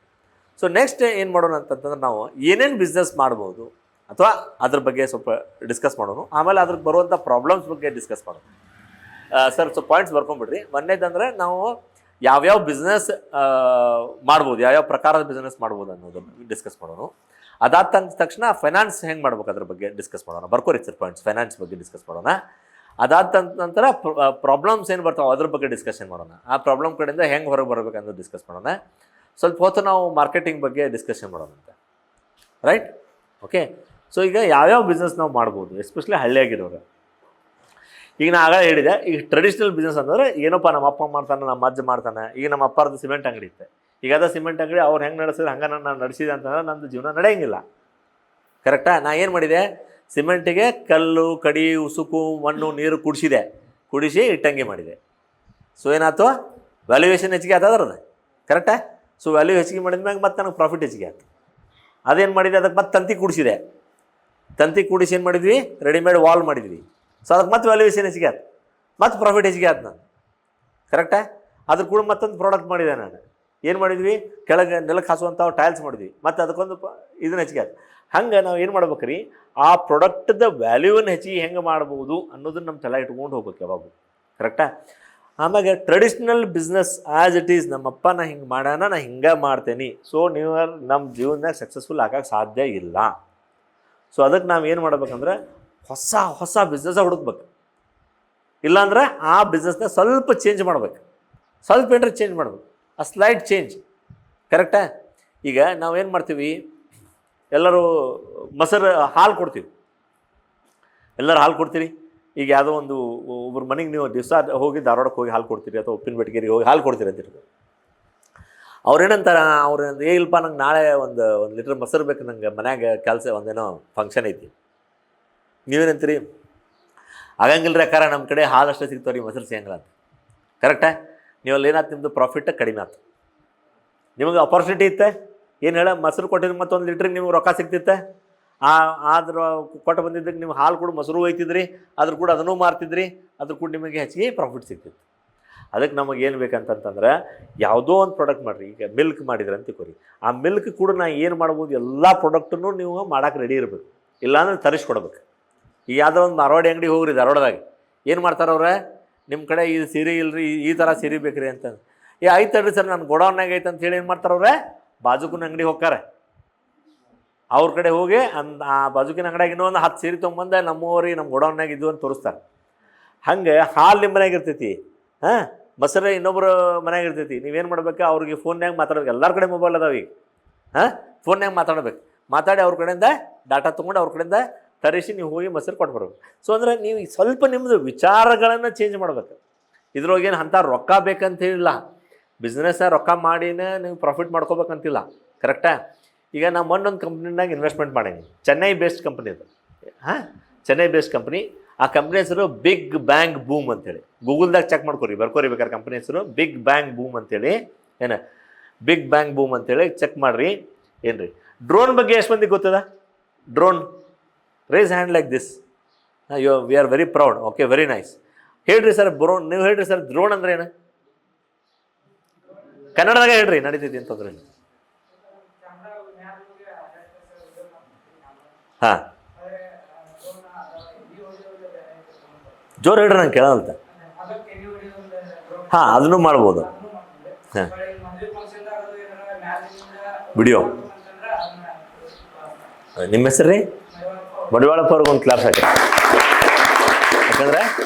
ಸೊ ನೆಕ್ಸ್ಟ್ ಏನು ಮಾಡೋಣ ಅಂತಂತಂದ್ರೆ ನಾವು ಏನೇನು ಬಿಸ್ನೆಸ್ ಮಾಡ್ಬೋದು ಅಥವಾ ಅದ್ರ ಬಗ್ಗೆ ಸ್ವಲ್ಪ ಡಿಸ್ಕಸ್ ಮಾಡೋಣ. ಆಮೇಲೆ ಅದ್ರಿಗೆ ಬರುವಂಥ ಪ್ರಾಬ್ಲಮ್ಸ್ ಬಗ್ಗೆ ಡಿಸ್ಕಸ್ ಮಾಡೋಣ. ಸರ್ ಸ್ವಲ್ಪ ಪಾಯಿಂಟ್ಸ್ ಬರ್ಕೊಂಬಿಡ್ರಿ. ಒಂದೇದಂದರೆ ನಾವು ಯಾವ್ಯಾವ ಬಿಸ್ನೆಸ್ ಮಾಡ್ಬೋದು, ಯಾವ್ಯಾವ ಪ್ರಕಾರದ ಬಿಸ್ನೆಸ್ ಮಾಡ್ಬೋದು ಅನ್ನೋದನ್ನು ಡಿಸ್ಕಸ್ ಮಾಡೋಣ. ಅದಾದ ತಕ್ಷಣ ಫೈನಾನ್ಸ್ ಹೆಂಗೆ ಮಾಡ್ಬೇಕು ಅದ್ರ ಬಗ್ಗೆ ಡಿಸ್ಕಸ್ ಮಾಡೋಣ. ಬರ್ಕೋರಿ ಸರ್ ಪಾಯಿಂಟ್ಸ್, ಫೈನಾನ್ಸ್ ಬಗ್ಗೆ ಡಿಸ್ಕಸ್ ಮಾಡೋಣ. ಅದಾದ ನಂತರ ಪ್ರಾಬ್ಲಮ್ಸ್ ಏನು ಬರ್ತಾವೆ ಅದ್ರ ಬಗ್ಗೆ ಡಿಸ್ಕಷನ್ ಮಾಡೋಣ. ಆ ಪ್ರಾಬ್ಲಮ್ ಕಡೆಯಿಂದ ಹೆಂಗೆ ಹೊರಗೆ ಬರಬೇಕಂತ ಡಿಸ್ಕಸ್ ಮಾಡೋಣ. ಸ್ವಲ್ಪ ಹೊತ್ತು ನಾವು ಮಾರ್ಕೆಟಿಂಗ್ ಬಗ್ಗೆ ಡಿಸ್ಕಷನ್ ಮಾಡೋಣ ಅಂತ, ರೈಟ್? ಓಕೆ, ಸೊ ಈಗ ಯಾವ್ಯಾವ ಬಿಸ್ನೆಸ್ ನಾವು ಮಾಡ್ಬೋದು, ಎಸ್ಪೆಷಲಿ ಹಳ್ಳಿಯಾಗಿರೋರು. ಈಗ ನಾ ಆಗ ಹೇಳಿದೆ, ಈಗ ಟ್ರೆಡಿಷ್ನಲ್ ಬಿಸ್ನೆಸ್ ಅಂದರೆ ಏನಪ್ಪ, ನಮ್ಮ ಅಪ್ಪ ಮಾಡ್ತಾನೆ, ನಮ್ಮ ಅಜ್ಜ ಮಾಡ್ತಾನೆ. ಈಗ ನಮ್ಮ ಅಪ್ಪರದ್ದು ಸಿಮೆಂಟ್ ಅಂಗಡಿ ಇತ್ತು, ಈಗ ಅದ ಸಿಮೆಂಟ್ ಅಂಗಡಿ ಅವ್ರು ಹೆಂಗೆ ನಡೆಸಿದ್ರೆ ಹಂಗೆ ನಾನು ನಡೆಸಿದೆ ಅಂತಂದ್ರೆ ನಂದು ಜೀವನ ನಡೆಯಂಗಿಲ್ಲ. ಕರೆಕ್ಟಾ? ನಾ ಏನು ಮಾಡಿದೆ? ಸಿಮೆಂಟಿಗೆ ಕಲ್ಲು, ಕಡಿ, ಉಸುಕು, ಮಣ್ಣು, ನೀರು ಕುಡಿಸಿ ಇಟ್ಟಂಗೆ ಮಾಡಿದೆ. ಸೊ ಏನಾಯ್ತು? ವ್ಯಾಲ್ಯೂಯೇಷನ್ ಹೆಚ್ಚಿಗೆ ಆಯ್ತು ಅದ್ರದ್ದು. ಕರೆಕ್ಟಾ? ಸೊ ವ್ಯಾಲ್ಯೂ ಹೆಚ್ಚಿಗೆ ಮಾಡಿದ್ಮ್ಯಾಗ ಮತ್ತೆ ನನಗೆ ಪ್ರಾಫಿಟ್ ಹೆಚ್ಚಿಗೆ ಆಯ್ತು. ಅದೇನು ಮಾಡಿದೆ? ಅದಕ್ಕೆ ಮತ್ತೆ ತಂತಿ ಕೂಡಿಸಿ ಏನು ಮಾಡಿದ್ವಿ? ರೆಡಿಮೇಡ್ ವಾಲ್ ಮಾಡಿದ್ವಿ. ಸೊ ಅದಕ್ಕೆ ಮತ್ತೆ ವ್ಯಾಲ್ಯೂಯೇಷನ್ ಹೆಚ್ಚಿಗೆ ಆಯ್ತು, ಮತ್ತೆ ಪ್ರಾಫಿಟ್ ಹೆಚ್ಚಿಗೆ ಆಯ್ತು ನಾನು. ಕರೆಕ್ಟಾ? ಅದ್ರ ಕೂಡ ಮತ್ತೊಂದು ಪ್ರಾಡಕ್ಟ್ ಮಾಡಿದೆ ನಾನು. ಏನು ಮಾಡಿದ್ವಿ? ಕೆಳಗೆ ನೆಲಕ್ಕೆ ಹಾಸುವಂಥ ಟೈಲ್ಸ್ ಮಾಡಿದ್ವಿ, ಮತ್ತು ಅದಕ್ಕೊಂದು ಇದನ್ನ ಹೆಚ್ಚಿಗೆ ಆಯ್ತು. ಹಂಗೆ ನಾವು ಏನು ಮಾಡ್ಬೇಕು ರೀ? ಆ ಪ್ರಾಡಕ್ಟ್ದ ವ್ಯಾಲ್ಯೂವನ್ನು ಹೆಚ್ಚಿಗೆ ಹೆಂಗೆ ಮಾಡ್ಬೋದು ಅನ್ನೋದನ್ನ ನಮ್ಮ ತಲೆ ಇಟ್ಕೊಂಡು ಹೋಗ್ಬೇಕು ಯಾವಾಗ. ಕರೆಕ್ಟಾ? ಆಮ್ಯಾಗೆ traditional business as it is, ನಮ್ಮಪ್ಪ ನಾ ಹಿಂಗೆ ಮಾಡೋಣ, ನಾ ಹಿಂಗೆ ಮಾಡ್ತೇನೆ. ಸೊ ನೀವು ನಮ್ಮ ಜೀವನದಾಗ ಸಕ್ಸಸ್ಫುಲ್ ಆಗೋಕ್ಕೆ ಸಾಧ್ಯ ಇಲ್ಲ. ಸೊ ಅದಕ್ಕೆ ನಾವು ಏನು ಮಾಡ್ಬೇಕಂದ್ರೆ ಹೊಸ ಬಿಸ್ನೆಸ್ ಹುಡುಕ್ಬೇಕು. ಇಲ್ಲಾಂದ್ರೆ ಆ ಬಿಸ್ನೆಸ್ನ ಸ್ವಲ್ಪ ಚೇಂಜ್ ಮಾಡ್ಬೇಕು, ಸ್ವಲ್ಪ ಏನಾರ ಚೇಂಜ್ ಮಾಡ್ಬೇಕು, ಆ ಸ್ಲೈಟ್ ಚೇಂಜ್. ಕರೆಕ್ಟಾ? ಈಗ ನಾವೇನು ಮಾಡ್ತೀವಿ, ಎಲ್ಲರೂ ಹಾಲು ಕೊಡ್ತೀವಿ, ಎಲ್ಲರೂ ಹಾಲು ಕೊಡ್ತೀರಿ. ಈಗ ಯಾವುದೋ ಒಬ್ಬರು ಮನೆಗೆ ನೀವು ದಿವಸ ಹೋಗಿ ಧಾರವಾಡಕ್ಕೆ ಹೋಗಿ ಹಾಲು ಕೊಡ್ತೀರಿ, ಅಥವಾ ಉಪ್ಪಿನಬೇಟಗೇರಿಗೆ ಹೋಗಿ ಹಾಲು ಕೊಡ್ತೀರಿ ಅಂತಿರ್ತೀವಿ. ಅವ್ರೇನಂತಾರೆ, ಇಲ್ಪ ನಂಗೆ ನಾಳೆ ಒಂದು ಲೀಟ್ರ್ ಮೊಸರು ಬೇಕು, ನಂಗೆ ಮನ್ಯಾಗ ಕೆಲಸ ಒಂದೇನೋ ಫಂಕ್ಷನ್ ಐತಿ. ನೀವೇನಂತೀರಿ? ಆಗಂಗಿಲ್ಲ ರೀ ಅಕ್ಕಾರ, ನಮ್ಮ ಕಡೆ ಹಾಲು ಅಷ್ಟೇ ಸಿಗ್ತಾವೆ ರೀ, ಮೊಸರು ಸಿಗಂಗಿಲ್ಲ ಅಂತ. ಕರೆಕ್ಟಾ? ನೀವಲ್ಲಿ ಏನಾಯ್ತು? ನಿಮ್ಮದು ಪ್ರಾಫಿಟ್ ಕಡಿಮೆ ಆಯ್ತು. ನಿಮಗೆ ಅಪಾರ್ಚುನಿಟಿ ಇತ್ತೆ, ಏನು ಹೇಳ, ಮೊಸರು ಕೊಟ್ಟಿದ್ರೆ ಮತ್ತೊಂದು ಲೀಟ್ರಿಗೆ ನಿಮ್ಗೆ ರೊಕ್ಕ ಸಿಗ್ತಿತ್ತೆ. ಆದ್ರ ಕೊಟ್ಟು ಬಂದಿದ್ದಕ್ಕೆ ನೀವು ಹಾಲು ಕೂಡ ಮೊಸರು ಒಯ್ತಿದ್ರಿ, ಅದ್ರ ಕೂಡ ಅದನ್ನೂ ಮಾರ್ತಿದ್ರಿ, ಅದ್ರ ಕೂಡ ನಿಮಗೆ ಹೆಚ್ಚಿಗೆ ಪ್ರಾಫಿಟ್ ಸಿಗ್ತಿತ್ತು. ಅದಕ್ಕೆ ನಮಗೆ ಏನು ಬೇಕಂತಂದ್ರೆ ಯಾವುದೋ ಒಂದು ಪ್ರಾಡಕ್ಟ್ ಮಾಡಿರಿ. ಈಗ ಮಿಲ್ಕ್ ಮಾಡಿದ್ರೆ ಅಂತ ತಿಳ್ಕೊರಿ, ಆ ಮಿಲ್ಕ್ ಕೂಡ ನಾ ಏನು ಮಾಡ್ಬೋದು, ಎಲ್ಲ ಪ್ರಾಡಕ್ಟನ್ನು ನೀವು ಮಾಡೋಕೆ ರೆಡಿ ಇರಬೇಕು, ಇಲ್ಲಾಂದ್ರೆ ತರಿಸ್ಕೊಡ್ಬೇಕು. ಈಗ ಯಾವುದೋ ಒಂದು ಮಾರವಾಡಿ ಅಂಗಡಿ ಹೋಗ್ರಿ ಧಾರವಾಡದಾಗ, ಏನು ಮಾಡ್ತಾರವ್ರೆ? ನಿಮ್ಮ ಕಡೆ ಈ ಸೀರೆ ಇಲ್ರಿ, ಈ ಥರ ಸೀರೆ ಬೇಕ್ರಿ ಅಂತ. ಆಯ್ತು ತಡ್ರಿ ಸರ್, ನಾನು ಗೋಡೌನ್ನಾಗ ಐತೆ ಅಂತ ಹೇಳಿ ಏನು ಮಾಡ್ತಾರವ್ರೆ? ಬಾಜುಕಿನ ಅಂಗಡಿ ಹೋಗ್ತಾರೆ, ಅವ್ರ ಕಡೆ ಹೋಗಿ ಆ ಬಾಜುಕಿನ ಅಂಗಡಿಯಾಗ ಇನ್ನೊಂದು 10 ಸೀರೆ ತೊಗೊಂಬಂದು ನಮ್ಮೂರಿಗೆ ನಮ್ಮ ಗೋಡೌನ್ನಾಗ ಇದ್ದು ಅಂತ ತೋರಿಸ್ತಾರೆ. ಹಾಗೆ ಹಾಲು ನಿಮ್ಮ ಮನೆಯಾಗ ಇರ್ತೈತಿ, ಹಾಂ, ಮೊಸರು ಇನ್ನೊಬ್ಬರು ಮನೆಯಾಗ ಇರ್ತೈತಿ. ನೀವೇನು ಮಾಡ್ಬೇಕು? ಅವ್ರಿಗೆ ಫೋನ್ಯಾಗ ಮಾತಾಡ್ಬೇಕು. ಎಲ್ಲರ ಕಡೆ ಮೊಬೈಲ್ ಅದಾವ ಈಗ, ಹಾಂ, ಫೋನ್ಯಾಗ ಮಾತಾಡಿ ಅವ್ರ ಕಡೆಯಿಂದ ಡಾಟಾ ತೊಗೊಂಡು ಅವ್ರ ಕಡೆಯಿಂದ ತರಿಸಿ ನೀವು ಹೋಗಿ ಮೊಸರು ಕೊಟ್ಟು ಬರ್ಬೇಕು. ಸೊ ಅಂದರೆ ನೀವು ಸ್ವಲ್ಪ ನಿಮ್ಮದು ವಿಚಾರಗಳನ್ನು ಚೇಂಜ್ ಮಾಡ್ಬೇಕು. ಇದ್ರೊಳಗೇನು ಅಂಥ ರೊಕ್ಕ ಬೇಕಂತ ಹೇಳಿಲ್ಲ, ಬಿಸ್ನೆಸ್ಸ ರೊಕ್ಕ ಮಾಡಿನೇ ನೀವು ಪ್ರಾಫಿಟ್ ಮಾಡ್ಕೋಬೇಕಂತಿಲ್ಲ. ಕರೆಕ್ಟಾ? ಈಗ ನಾನು ಮೊನ್ನೊಂದು ಕಂಪ್ನಿನಾಗ ಇನ್ವೆಸ್ಟ್ಮೆಂಟ್ ಮಾಡೀನಿ, ಚೆನ್ನೈ ಬೇಸ್ಡ್ ಕಂಪ್ನಿ ಅದು. ಹಾಂ, ಚೆನ್ನೈ ಬೇಸ್ಡ್ ಕಂಪ್ನಿ. ಆ ಕಂಪ್ನಿ ಹೆಸರು ಬಿಗ್ ಬ್ಯಾಂಗ್ ಬೂಮ್ ಅಂತೇಳಿ. ಗೂಗಲ್ದಾಗ ಚೆಕ್ ಮಾಡ್ಕೊರಿ, ಬರ್ಕೋರಿ ಬೇಕಾದ್ರೆ ಕಂಪ್ನಿ ಹೆಸರು ಬಿಗ್ ಬ್ಯಾಂಗ್ ಬೂಮ್ ಅಂತೇಳಿ. ಬಿಗ್ ಬ್ಯಾಂಗ್ ಬೂಮ್ ಅಂತೇಳಿ ಚೆಕ್ ಮಾಡಿರಿ. ಏನು ರೀ, ಡ್ರೋನ್ ಬಗ್ಗೆ ಎಷ್ಟು ಮಂದಿಗೆ ಗೊತ್ತದ? Drone, raise hand like this. We are very proud. Okay, very nice. ಹೇಳ್ರಿ ಸರ್, ನೀವು ಹೇಳ್ರಿ ಸರ್, ಡ್ರೋನ್ ಅಂದ್ರೆ ಏನು? ಕನ್ನಡದಾಗ ಹೇಳ್ರಿ, ನಡೀತೈತಿ ಅಂತಂದ್ರೆ. ಹಾಂ, ಜೋರು ಹೇಳ್ರಿ, ನಂಗೆ ಕೇಳಲ್ತ. ಹಾಂ, ಅದನ್ನು ಮಾಡ್ಬೋದು. ಹಾಂ, ವಿಡಿಯೋ. ನಿಮ್ಮ ಹೆಸರು ರೀ? ಮಡಿವಾಳಪ್ಪ ಅವ್ರಿಗೆ ಒಂದು ಕ್ಲಾಸ್ ಹಾಕಿ. ಯಾಕಂದ್ರೆ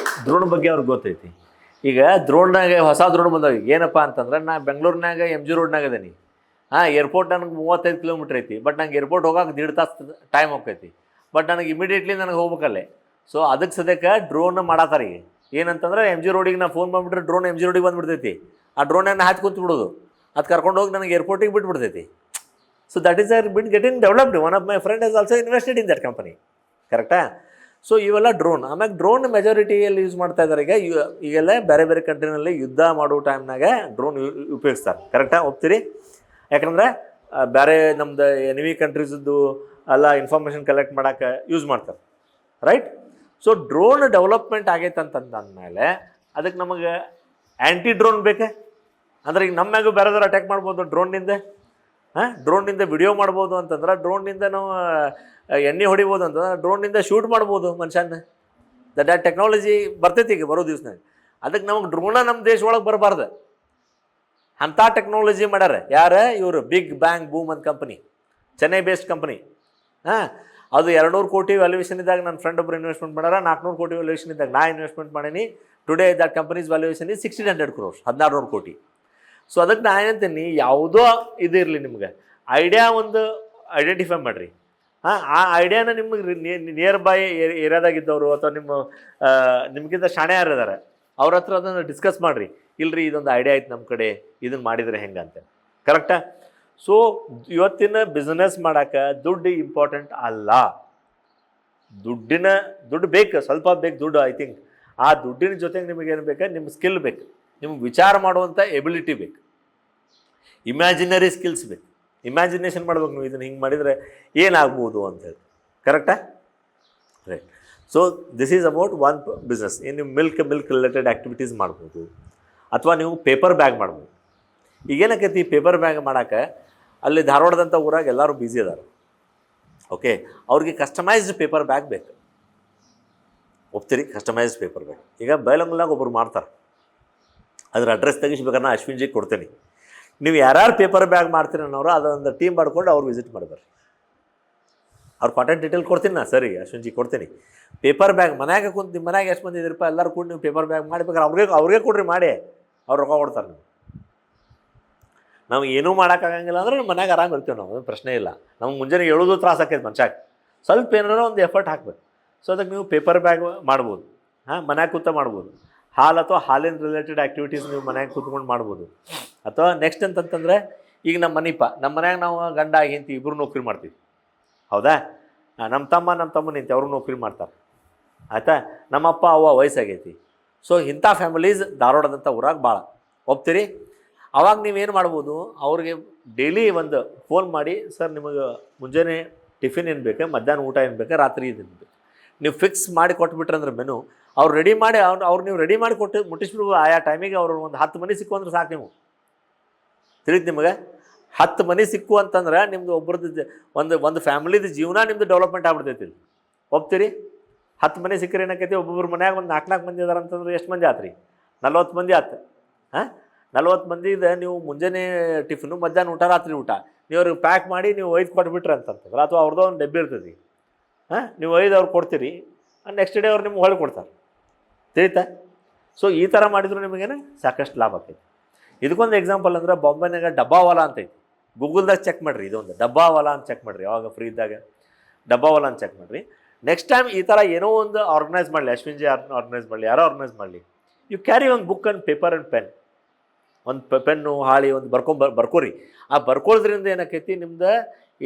ದ್ರೋಣ ಬಗ್ಗೆ ಅವ್ರಿಗೆ ಗೊತ್ತೈತಿ. ಈಗ ದ್ರೋಣ್ನಾಗ ಹೊಸ ದ್ರೋಣ ಬಂದವ. ಏನಪ್ಪ ಅಂತಂದ್ರೆ ನಾ ಬೆಂಗಳೂರಿನಾಗ MG ರೋಡ್ನಾಗ ಅದೀನಿ. ಏರ್ಪೋರ್ಟ್ ನನಗೆ 35 ಕಿಲೋಮೀಟ್ರ್ ಐತಿ. ಬಟ್ ನಂಗೆ ಏರ್ಪೋರ್ಟ್ ಹೋಗಕ್ಕೆ 1.5 ತಾಸು ಟೈಮ್ ಹೋಗ್ತೈತಿ. ಬಟ್ ನನಗೆ ಇಮಿಡಿಯೇಟ್ಲಿ ನನಗೆ ಹೋಗ್ಬೇಕಲ್ಲೇ. ಸೊ ಅದಕ್ಕೆ ಸದ್ಯಕ್ಕೆ ಡ್ರೋನ್ ಮಾಡತ್ತಾರ. ಈಗ ಏನಂತಂದ್ರೆ MG ರೋಡಿಗೆ ನಾ ಫೋನ್ ಮಾಡಿಬಿಟ್ರೆ ಡ್ರೋನ್ MG ರೋಡಿಗೆ ಬಂದುಬಿಡ್ತೈತಿ. ಆ ಡ್ರೋನನ್ನು ಹಾಕಿ ಕುಂತು ಬಿಡೋದು. ಅದು ಕರ್ಕೊಂಡು ಹೋಗಿ ನನಗೆ ಏರ್ಪೋರ್ಟಿಗೆ ಬಿಟ್ಬಿಡ್ತೈತಿ. So that is are been getting developed. One of my friend has also invested in that company. ಕರೆಕ್ಟಾ? ಸೊ ಇವೆಲ್ಲ ಡ್ರೋನ್. ಆಮ್ಯಾಗ ಡ್ರೋನ್ ಮೆಜಾರಿಟಿಯಲ್ಲಿ ಯೂಸ್ ಮಾಡ್ತಾ ಇದ್ದಾರೆ. ಈಗೆಲ್ಲ ಬೇರೆ ಬೇರೆ ಕಂಟ್ರಿನಲ್ಲಿ ಯುದ್ಧ ಮಾಡೋ ಟೈಮ್ನಾಗ ಡ್ರೋನ್ ಉಪಯೋಗಿಸ್ತಾರೆ. ಕರೆಕ್ಟಾ? ಒಪ್ತೀರಿ? ಯಾಕಂದ್ರೆ ಬೇರೆ ನಮ್ದು ಎನಿಮಿ ಕಂಟ್ರೀಸದ್ದು ಎಲ್ಲ ಇನ್ಫಾರ್ಮೇಷನ್ ಕಲೆಕ್ಟ್ ಮಾಡೋಕ್ಕೆ ಯೂಸ್ ಮಾಡ್ತಾರೆ. ರೈಟ್? ಸೊ ಡ್ರೋನ್ ಡೆವಲಪ್ಮೆಂಟ್ ಆಗೈತೆ ಅಂತಂದಮೇಲೆ ಅದಕ್ಕೆ ನಮಗೆ ಆ್ಯಂಟಿ ಡ್ರೋನ್ ಬೇಕೆ? ಅಂದ್ರೆ ಈಗ ನಮ್ಮ್ಯಾಗೂ ಬೇರೆದವ್ರು ಅಟ್ಯಾಕ್ ಮಾಡ್ಬೋದು ಡ್ರೋನ್ನಿಂದ. ಡ್ರೋನ್ನಿಂದ ವಿಡಿಯೋ ಮಾಡ್ಬೋದು ಅಂತಂದ್ರೆ, ಡ್ರೋನ್ನಿಂದ ನಾವು ಎಣ್ಣೆ ಹೊಡಿಬೋದು ಅಂತಂದ್ರೆ, ಡ್ರೋನ್ನಿಂದ ಶೂಟ್ ಮಾಡ್ಬೋದು ಮನುಷ್ಯನ. ದಟ್ ಟೆಕ್ನಾಲಜಿ ಬರ್ತೈತಿ ಈಗ ಬರೋ ದಿವ್ಸನಾಗ. ಅದಕ್ಕೆ ನಮಗೆ ಡ್ರೋನ ನಮ್ಮ ದೇಶ ಒಳಗೆ ಬರಬಾರ್ದು. ಅಂಥ ಟೆಕ್ನಾಲಜಿ ಮಾಡ್ಯಾರ. ಯಾರು? ಇವರು ಬಿಗ್ ಬ್ಯಾಂಗ್ ಬೂಮ್ ಅಂತ ಕಂಪನಿ, ಚೆನ್ನೈ ಬೇಸ್ಡ್ ಕಂಪನಿ. ಅದು 200 ಕೋಟಿ ವ್ಯಾಲ್ಯೂಯೇಷನ್ ಇದ್ದಾಗ ನನ್ನ ಫ್ರೆಂಡ್ ಒಬ್ಬರು ಇನ್ವೆಸ್ಟ್ಮೆಂಟ್ ಮಾಡ್ಯಾರ. 400 ಕೋಟಿ ವ್ಯಾಲ್ಯೂಯೇಷನ್ ಇದ್ದಾಗ ನಾ ಇನ್ವೆಸ್ಟ್ಮೆಂಟ್ ಮಾಡೀನಿ. Today that companies valuation is 1600 crores, 1400 ಕೋಟಿ. ಸೊ ಅದಕ್ಕೆ ನಾ ಏನಂತೀನಿ, ಯಾವುದೋ ಇದು ಇರಲಿ, ನಿಮ್ಗೆ ಐಡಿಯಾ ಒಂದು ಐಡೆಂಟಿಫೈ ಮಾಡಿರಿ. ಆ ಐಡಿಯಾನ ನಿಮಗೆ ನಿಯರ್ ಬೈ ಏರಿಯಾದಾಗಿದ್ದವರು ಅಥವಾ ನಿಮಗಿಂತ ಶಾಣೆ ಯಾರು ಇದ್ದಾರೆ ಅವ್ರ ಹತ್ರ ಅದನ್ನು ಡಿಸ್ಕಸ್ ಮಾಡಿರಿ. ಇಲ್ರಿ ಇದೊಂದು ಐಡಿಯಾ ಐತೆ ನಮ್ಮ ಕಡೆ, ಇದನ್ನು ಮಾಡಿದರೆ ಹೆಂಗೆ ಅಂತ. ಕರೆಕ್ಟಾ? ಸೊ ಇವತ್ತಿನ ಬಿಸ್ನೆಸ್ ಮಾಡೋಕ್ಕೆ ದುಡ್ಡು ಇಂಪಾರ್ಟೆಂಟ್ ಅಲ್ಲ. ದುಡ್ಡು ಬೇಕು, ಸ್ವಲ್ಪ ಬೇಕು ದುಡ್ಡು. ಐ ಥಿಂಕ್ ಆ ದುಡ್ಡಿನ ಜೊತೆಗೆ ನಿಮಗೇನು ಬೇಕು? ನಿಮ್ಮ ಸ್ಕಿಲ್ ಬೇಕು, ನಿಮ್ಗೆ ವಿಚಾರ ಮಾಡುವಂಥ ಎಬಿಲಿಟಿ ಬೇಕು, ಇಮ್ಯಾಜಿನರಿ ಸ್ಕಿಲ್ಸ್ ಬೇಕು. ಇಮ್ಯಾಜಿನೇಷನ್ ಮಾಡ್ಬೇಕು ನೀವು, ಇದನ್ನು ಹಿಂಗೆ ಮಾಡಿದರೆ ಏನಾಗ್ಬೋದು ಅಂತೇಳಿ. ಕರೆಕ್ಟಾ? Right. So this is about one business. ಏನು ನೀವು ಮಿಲ್ಕ್ ರಿಲೇಟೆಡ್ ಆ್ಯಕ್ಟಿವಿಟೀಸ್ ಮಾಡ್ಬೋದು, ಅಥವಾ ನೀವು ಪೇಪರ್ ಬ್ಯಾಗ್ ಮಾಡ್ಬೋದು. ಈಗೇನಾಕೈತಿ, ಪೇಪರ್ ಬ್ಯಾಗ್ ಮಾಡೋಕ್ಕೆ ಅಲ್ಲಿ ಧಾರವಾಡದಂಥ ಊರಾಗ ಎಲ್ಲರೂ ಬ್ಯುಸಿ ಅದಾರೆ. ಓಕೆ, ಅವ್ರಿಗೆ ಕಸ್ಟಮೈಸ್ಡ್ ಪೇಪರ್ ಬ್ಯಾಗ್ ಬೇಕು. ಒಪ್ತೀರಿ? ಕಸ್ಟಮೈಸ್ಡ್ ಪೇಪರ್ ಬ್ಯಾಗ್ ಈಗ ಬೈಲಂಗಲ್ಲಾಗ ಒಬ್ಬರು ಮಾಡ್ತಾರೆ. ಅದ್ರ ಅಡ್ರೆಸ್ ತೆಗಿಸ್ಬೇಕಾದ್ರೆ ನಾನು ಅಶ್ವಿನ್ಜಿಗೆ ಕೊಡ್ತೀನಿ. ನೀವು ಯಾರ್ಯಾರು ಪೇಪರ್ ಬ್ಯಾಗ್ ಮಾಡ್ತೀರಿ ಅನ್ನೋರು ಅದೊಂದು ಟೀಮ್ ಮಾಡ್ಕೊಂಡು ಅವ್ರು ವಿಸಿಟ್ ಮಾಡಿಬರ್ರಿ. ಅವ್ರ ಕಾಂಟ್ಯಾಕ್ಟ್ ಡೀಟೇಲ್ ಕೊಡ್ತೀನಿ ನಾನು. ಸರಿ, ಅಶ್ವಿನ್ಜಿ ಕೊಡ್ತೀನಿ. ಪೇಪರ್ ಬ್ಯಾಗ್ ಮನ್ಯಾಗ ಕುಂತು ನಿಮ್ಮ ಮನ್ಯಾಗ ಎಷ್ಟು ಮಂದಿ ಇದ್ರಪ್ಪ ಎಲ್ಲರೂ ಕೂಡ ನೀವು ಪೇಪರ್ ಬ್ಯಾಗ್ ಮಾಡಿಬೇಕಾದ್ರೆ ಅವ್ರಿಗೆ ಕೊಡ್ರಿ, ಮಾಡಿ ಅವ್ರು ರೊಕ್ಕ ಕೊಡ್ತಾರೆ. ನಾವು ಏನೂ ಮಾಡೋಕ್ಕಾಗಂಗಿಲ್ಲ ಅಂದ್ರೆ ನಮ್ಮ ಮನ್ಯಾಗ ಆರಾಮ ಇರ್ತೀವಿ ನಾವು, ಪ್ರಶ್ನೆ ಇಲ್ಲ. ನಮ್ಗೆ ಮುಂಜಾನೆ ಹೇಳೋದು ತ್ರಾಸ ಆಕೈತೆ ಮನುಷ್ಯಕ್ಕೆ. ಸ್ವಲ್ಪ ಏನಾರ ಒಂದು ಎಫರ್ಟ್ ಹಾಕ್ಬೇಕು. ಸೊ ಅದಕ್ಕೆ ನೀವು ಪೇಪರ್ ಬ್ಯಾಗ್ ಮಾಡ್ಬೋದು. ಮನ್ಯಾಗ ಕೂತ ಮಾಡ್ಬೋದು. ಹಾಲು ಅಥವಾ ಹಾಲಿನ ರಿಲೇಟೆಡ್ ಆ್ಯಕ್ಟಿವಿಟೀಸ್ ನೀವು ಮನ್ಯಾಗ ಕೂತ್ಕೊಂಡು ಮಾಡ್ಬೋದು. ಅಥವಾ ನೆಕ್ಸ್ಟ್ ಅಂತಂತಂದರೆ, ಈಗ ನಮ್ಮ ಮನ್ಯಾಗ ನಾವು ಗಂಡ ಹೆಂಡತಿ ಇಬ್ಬರು ನೌಕರಿ ಮಾಡ್ತೀವಿ. ಹೌದಾ? ನಮ್ಮ ತಮ್ಮ ನಿಂತು ಅವರು ನೌಕರಿ ಮಾಡ್ತಾರೆ. ಆಯಿತಾ? ನಮ್ಮಪ್ಪ ಅವ್ವ ವಯಸ್ಸಾಗೈತಿ. ಸೊ ಇಂಥ ಫ್ಯಾಮಿಲೀಸ್ ಧಾರವಾಡದಂಥ ಊರಾಗ ಭಾಳ. ಒಪ್ತೀರಿ? ಅವಾಗ ನೀವೇನು ಮಾಡ್ಬೋದು, ಅವ್ರಿಗೆ ಡೈಲಿ ಒಂದು ಫೋನ್ ಮಾಡಿ, ಸರ್ ನಿಮಗೆ ಮುಂಜಾನೆ ಟಿಫಿನ್ ಏನು ಬೇಕು, ಮಧ್ಯಾಹ್ನ ಊಟ ಏನು ಬೇಕು, ರಾತ್ರಿ ಇದನ್ನು ಬೇಕು, ನೀವು ಫಿಕ್ಸ್ ಮಾಡಿ ಕೊಟ್ಬಿಟ್ರಂದ್ರೆ ಮೆನು ಅವ್ರು ರೆಡಿ ಮಾಡಿ ಅವ್ರು ನೀವು ರೆಡಿ ಮಾಡಿ ಕೊಟ್ಟು ಮುಟ್ಟಿಸ್ಬಿಡ್ಬೋದು. ಆಯಾ ಟೈಮಿಗೆ ಅವ್ರು ಒಂದು 10 ಮನೆ ಸಿಕ್ಕು ಅಂದ್ರೆ ಸಾಕು. ನೀವು ತಿಳಿದು ನಿಮಗೆ 10 ಮನೆ ಸಿಕ್ಕು ಅಂತಂದ್ರೆ ನಿಮ್ದು ಒಬ್ಬರದ್ದು ಒಂದು ಫ್ಯಾಮಿಲಿದು ಜೀವನ ನಿಮ್ಮದು ಡೆವಲಪ್ಮೆಂಟ್ ಆಗ್ಬಿಡ್ತೈತಿ. ಒಪ್ತೀರಿ? 10 ಮನೆ ಸಿಕ್ಕರೆ ಏನಾಕೈತಿ, ಒಬ್ಬೊಬ್ಬರು ಮನ್ಯಾಗ ಒಂದು 4 ಮಂದಿ ಅದಾರ ಅಂತಂದ್ರೆ ಎಷ್ಟು ಮಂದಿ ಆತ್ರಿ? 40 ಮಂದಿ ಆತು. 40 ಮಂದಿದ ನೀವು ಮುಂಜಾನೆ ಟಿಫಿನು, ಮಧ್ಯಾಹ್ನ ಊಟ, ರಾತ್ರಿ ಊಟ ನೀವು ಅವ್ರಿಗೆ ಪ್ಯಾಕ್ ಮಾಡಿ ನೀವು ಒಯ್ದು ಕೊಟ್ಬಿಟ್ರಿ ಅಂತಂತಂದ್ರೆ, ಅಥವಾ ಅವ್ರದ್ದು ಒಂದು ಡಬ್ಬಿ ಇರ್ತದೆ, ನೀವು ಒಯ್ದು ಅವ್ರು ಕೊಡ್ತೀರಿ, ನೆಕ್ಸ್ಟ್ ಡೇ ಅವ್ರು ನಿಮ್ಗೆ ಹೊಳ್ಳಿ ಕೊಡ್ತಾರೆ. ತಿಳಿತಾ? ಸೊ ಈ ಥರ ಮಾಡಿದ್ರು ನಿಮಗೇನು ಸಾಕಷ್ಟು ಲಾಭ ಆಗ್ತೈತಿ. ಇದಕ್ಕೊಂದು ಎಕ್ಸಾಂಪಲ್ ಅಂದ್ರೆ ಬಾಂಬೆನಾಗ ಡಬ್ಬಾವಾಲ ಅಂತ ಐತಿ. ಗೂಗಲ್ದಾಗ ಚೆಕ್ ಮಾಡಿರಿ, ಇದೊಂದು ಡಬ್ಬಾವಾಲ ಅಂತ ಚೆಕ್ ಮಾಡಿರಿ. ಯಾವಾಗ ಫ್ರೀ ಇದ್ದಾಗ ಡಬ್ಬಾವಾಲ ಅಂತ ಚೆಕ್ ಮಾಡಿರಿ. ನೆಕ್ಸ್ಟ್ ಟೈಮ್ ಈ ಥರ ಏನೋ ಒಂದು ಆರ್ಗನೈಸ್ ಮಾಡಲಿ, ಅಶ್ವಿನ್ಜಿ ಆರ್ಗನೈಸ್ ಮಾಡಲಿ, ಯಾರೋ ಆರ್ಗನೈಸ್ ಮಾಡಲಿ, ಯು ಕ್ಯಾರಿ ಒಂದು book and paper and pen. ಒಂದು ಪೆನ್ನು, ಹಾಳಿ ಒಂದು ಬರ್ಕೋರಿ. ಆ ಬರ್ಕೊಳ್ಳೋದ್ರಿಂದ ಏನಾಕೈತಿ, ನಿಮ್ದು